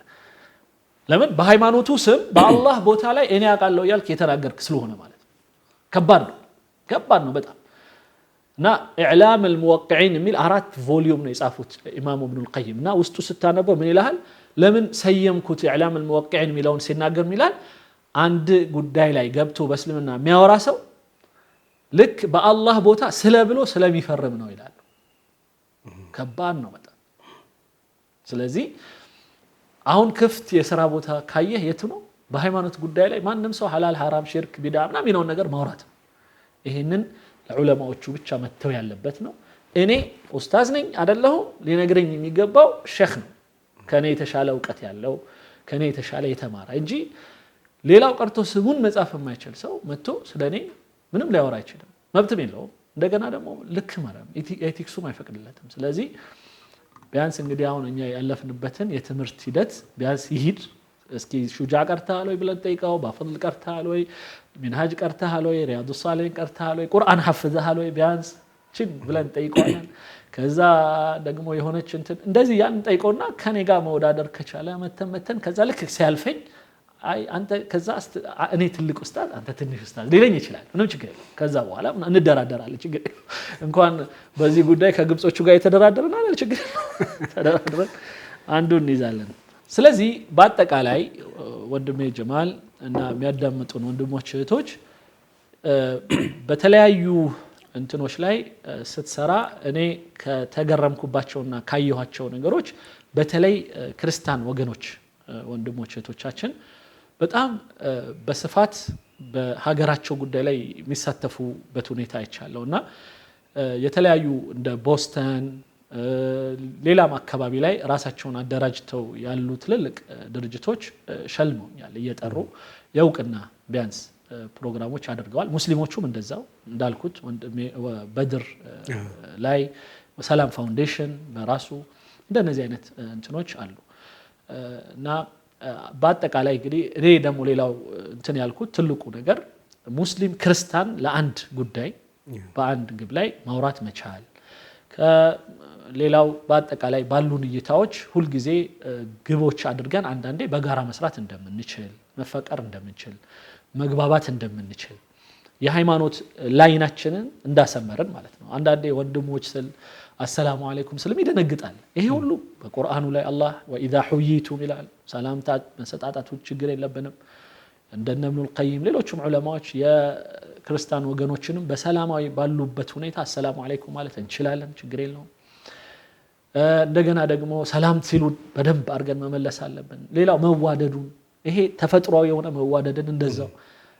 ለምን? በሃይማኖቱ ስም በአላህ ቦታ ላይ እኔ አውቃለሁ እያልክ የተናገርክ ስለሆነ ማለት ነው። ከባድ ነው በጣም። እና ኢዕላም አልሙወቂዒን የሚል 4 ቮሊዩም ነው የጻፉት ኢማሙ ኢብኑል ቀይም። እና ውስጡ ስታነበው ምን ይላል? ለምን ሰየምኩት ኢዕላም አልሙወቂዒን የሚለውን ሲናገር ይላል አንድ ጉዳይ ላይ ገብቶ በእስልምና የሚያወራ ሰው ልክ በአላህ ቦታ ስለ ብሎ ስለሚፈርም ነው ይላል። ከባድ ነው በጣም። ስለዚህ አሁን ክፍት የሥራ ቦታ ካየህ የቱ ነው? በሃይማኖት ጉዳይ ላይ ማንንም ሰው ሐላል ሐራም ሽርክ ቢድዓ ምናምን የሚለውን ነገር ማውራት ነው። ይሄንን ለዑለማዎቹ ብቻ መተው ያለበት ነው። እኔ ኡስታዝ ነኝ አይደለሁ ሊነግረኝ የሚገባው ሼክ ነው ከኔ የተሻለ ዕውቀት ያለው ከኔ የተሻለ የተማረ እንጂ ሌላው ቀርቶ ስሙን መጻፍ የማይችል ሰው መጥቶ ስለኔ ምንም ሊያወራ አይችልም፣ መብትም የለውም። እንደገና ደግሞ ልክ መረም ኤቲክሱም አይፈቅድለትም። ስለዚህ ቢያንስ እንግዲህ አሁን እኛ ያለፍንበትን የትምህርት ሂደት ቢያንስ ይሂድ እስኪ ሹጃ ቀርተሃል ወይ ብለን ጠይቀው፣ ባፈድል ቀርተሃል ወይ፣ ሚንሃጅ ቀርተሃል ወይ፣ ሪያዱ ሷሊሒን ቀርተሃል ወይ፣ ቁርአን ሐፍዘሃል ወይ ቢያንስ ችን ብለን ጠይቀዋለን። ከዛ ደግሞ የሆነች እንትን እንደዚህ ያን ጠይቀውና ከኔ ጋር መወዳደር ከቻለ መተን ከዛ ልክ ሲያልፈኝ አይ አንተ ከዛ እኔ ትልቅ ኡስታዝ አንተ ትንሽ ኡስታዝ ሊለኝ ይችላል። ምንም ችግር የለም። ከዛ በኋላ እንደራደራለን። ችግር እንኳን በዚህ ጉዳይ ከግብጾቹ ጋር የተደራደረና አይደል ችግር ተደራድረን አንዱን እንይዛለን። ስለዚህ በአጠቃላይ ወንድሜ ጀማል እና የሚያዳምጡን ወንድሞች እህቶች በተለያዩ እንትኖች ላይ ስትሰራ እኔ ከተገረምኩባቸውና ካየኋቸው ነገሮች በተለይ ክርስቲያን ወገኖች ወንድሞች እህቶቻችን በጣም በስፋት በሀገራቸው ጉዳይ ላይ የሚሳተፉበት ሁኔታ አይቻለውና የተለያዩ እንደ ቦስተን ሌላም አካባቢ ላይ ራሳቸውን አደራጅተው ያሉ ትልልቅ ድርጅቶች ሸልመውኛል እየጠሩ የእውቅና ቢያንስ ፕሮግራሞች አድርገዋል። ሙስሊሞቹም እንደዛው እንዳልኩት በድር ላይ ሰላም ፋውንዴሽን በራሱ እንደነዚህ አይነት እንትኖች አሉ እና በአጠቃላይ እንግዲህ እኔ ደግሞ ሌላው እንትን ያልኩት ትልቁ ነገር ሙስሊም ክርስቲያን ለአንድ ጉዳይ በአንድ ግብ ላይ ማውራት መቻል ከሌላው በአጠቃላይ ባሉን እይታዎች ሁሉ ጊዜ ግቦች አድርገን አንዳንዴ በጋራ መስራት እንደምንችል መፈቀር እንደምንችል መግባባት እንደምንችል የሃይማኖት ላይናችንን እንዳሰመረን ማለት ነው። አንዳንዴ ወንድሞች ስል አሰላሙ አለይኩም ስለም ይደነግጣል። ይሄ ሁሉ በቁርአኑ ላይ አላህ ወኢዛ ሁይቱም ይላል። ሰላምታ መሰጣጣቱ ችግር የለብንም። እንደነ ኢብኑል ቀይም ሌሎችም ዑለማዎች የክርስቲያን ወገኖችንም በሰላማዊ ባሉበት ሁኔታ አሰላሙ አለይኩም ማለት እንችላለን፣ ችግር የለውም። እንደገና ደግሞ ሰላም ሲሉ በደንብ አድርገን መመለስ አለብን። ሌላው መዋደዱን ይሄ ተፈጥሯዊ የሆነ መዋደድን እንደዛው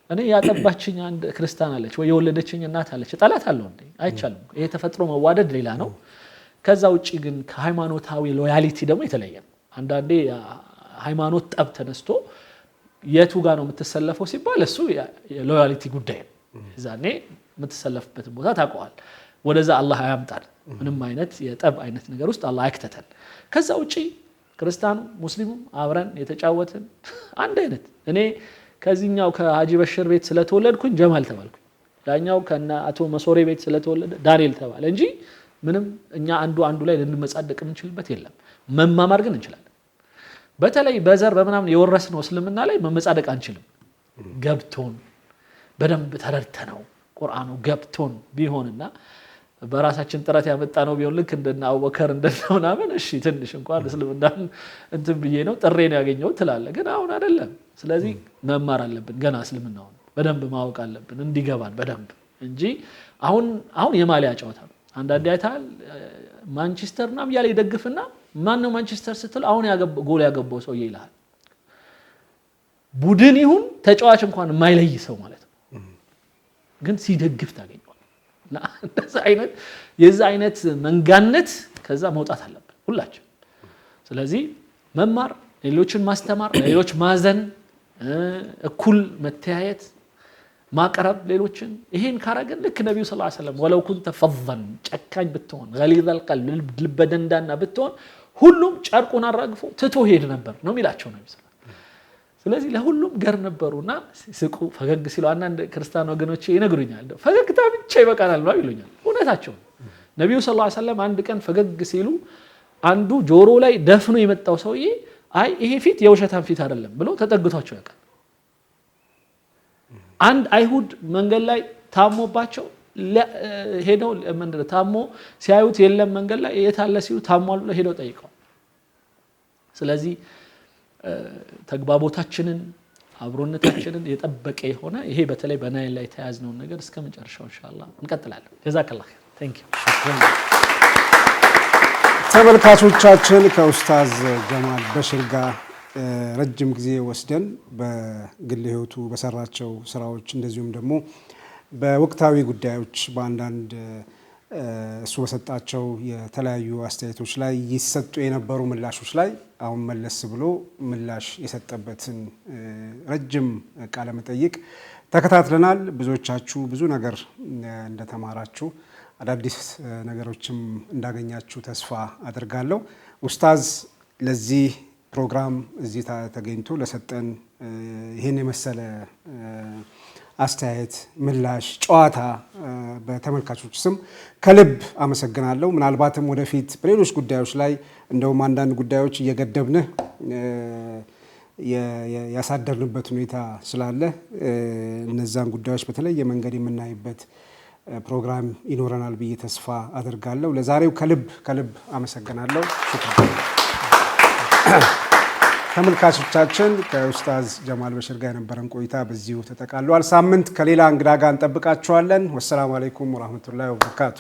እኔ ያጠባችኝ አንድ ክርስቲያን አለች ወይ የወለደችኝ እናት አለች ጠላት አለው እንዴ አይቻልም። ይሄ ተፈጥሮ መዋደድ ሌላ ነው። ከዛ ውጪ ግን ከሃይማኖታዊ ሎያሊቲ ደግሞ የተለየ ነው። አንዳንዴ ሃይማኖት ጠብ ተነስቶ የቱ ጋር ነው የምትሰለፈው ሲባል እሱ የሎያሊቲ ጉዳይ ነው። እዛኔ የምትሰለፍበትን ቦታ ታውቀዋል። ወደዛ አላህ ያምጣል። ምንም አይነት የጠብ አይነት ነገር ውስጥ አላህ አይክተተን። ከዛ ውጪ ክርስቲያኑ ሙስሊሙ አብረን የተጫወትን አንድ አይነት እኔ ከዚህኛው ከሀጂ በሽር ቤት ስለተወለድኩኝ ጀማል ተባልኩኝ፣ ያኛው ከና አቶ መሶሬ ቤት ስለተወለደ ዳንኤል ተባለ እንጂ ምንም እኛ አንዱ ላይ ልንመጻደቅ የምንችልበት የለም። መማማር ግን እንችላለን። በተለይ በዘር በመናምን የወረስነው እስልምና ላይ መመጻደቅ አንችልም። ገብቶን በደንብ ተረድተነው ቁርአኑ ገብቶን ቢሆንና በራሳችን ጥረት ያመጣነው ቢሆን ልክ እንደና አቡበከር እንደናምን እሺ ትንሽ እንኳን እስልምናን እንትን ብዬ ነው ጥሬ ነው ያገኘው ትላለ። ግን አሁን አይደለም። ስለዚህ መማር አለብን። ገና እስልምናውን በደንብ ማወቅ አለብን እንዲገባን በደንብ እንጂ አሁን የማሊያ ጨዋታ ነው። አንዳንዴ አይታል ማንቸስተርና ያለ ይደግፍና ማን ነው ማንቸስተር ስትል አሁን ጎል ያገባው ሰው ይላል። ቡድን ይሁን ተጫዋች እንኳን የማይለይ ሰው ማለት ነው። ግን ሲደግፍ ታገኘዋል። እና የዛ አይነት መንጋነት ከዛ መውጣት አለብን ሁላችን። ስለዚህ መማር፣ ሌሎችን ማስተማር፣ ሌሎች ማዘን፣ እኩል መተያየት፣ ማቅረብ ሌሎችን ይሄን ካረገን ልክ ነብዩ ሰለላሁ ዐለይሂ ወሰለም ወለው ኩንተ ፈዘን ጨካኝ ብትሆን ገሊዘል ቀልብ ልበደንዳና ብትሆን ሁሉም ጨርቁን አራግፎ ትቶ ሄድ ነበር ነው የሚላቸው ነብዩ። ስለዚህ ለሁሉም ገር ነበሩና ሲስቁ ፈገግ ሲሉ አንዳንድ ክርስቲያን ወገኖቼ ይነግሩኛል ፈገግታ ብቻ ይበቃናል ነው ይሉኛል። እውነታቸው ነብዩ ሰለላሁ ዐለይሂ ወሰለም አንድ ቀን ፈገግ ሲሉ አንዱ ጆሮ ላይ ደፍኖ የመጣው ሰውዬ አይ ይሄ ፊት የውሸታን ፊት አይደለም ብሎ ተጠግቷቸው ያውቃል። አንድ አይሁድ መንገድ ላይ ታሞባቸው ሄደው መንደረ ታሞ ሲያዩት የለም መንገድ ላይ የታለ ሲሉ ታሟል ብለው ሄደው ጠይቀው። ስለዚህ ተግባቦታችንን አብሮነታችንን የጠበቀ የሆነ ይሄ በተለይ በናይል ላይ ተያዝነው ነገር እስከ መጨረሻው ኢንሻአላህ እንቀጥላለን። ጀዛከላህ ኸይር ቴንክ ዩ። ተመልካቾቻችን ከኡስታዝ ጀማል በሽር ጋር ረጅም ጊዜ ወስደን በግል ህይወቱ በሰራቸው ስራዎች እንደዚሁም ደግሞ በወቅታዊ ጉዳዮች በአንዳንድ እሱ በሰጣቸው የተለያዩ አስተያየቶች ላይ ይሰጡ የነበሩ ምላሾች ላይ አሁን መለስ ብሎ ምላሽ የሰጠበትን ረጅም ቃለ መጠይቅ ተከታትለናል። ብዙዎቻችሁ ብዙ ነገር እንደተማራችሁ አዳዲስ ነገሮችም እንዳገኛችሁ ተስፋ አድርጋለሁ። ኡስታዝ ለዚህ ፕሮግራም እዚህ ተገኝቶ ለሰጠን ይህን የመሰለ አስተያየት፣ ምላሽ፣ ጨዋታ በተመልካቾች ስም ከልብ አመሰግናለሁ። ምናልባትም ወደፊት በሌሎች ጉዳዮች ላይ እንደውም አንዳንድ ጉዳዮች እየገደብንህ ያሳደርንበት ሁኔታ ስላለ እነዛን ጉዳዮች በተለየ መንገድ የምናይበት ፕሮግራም ይኖረናል ብዬ ተስፋ አደርጋለሁ። ለዛሬው ከልብ አመሰግናለሁ። ተመልካቾቻችን ከኡስታዝ ጀማል በሽር ጋር የነበረን ቆይታ በዚሁ ተጠቃሏል። ሳምንት ከሌላ እንግዳ ጋር እንጠብቃችኋለን። ወሰላሙ አለይኩም ወራህመቱላሂ ወበረካቱ።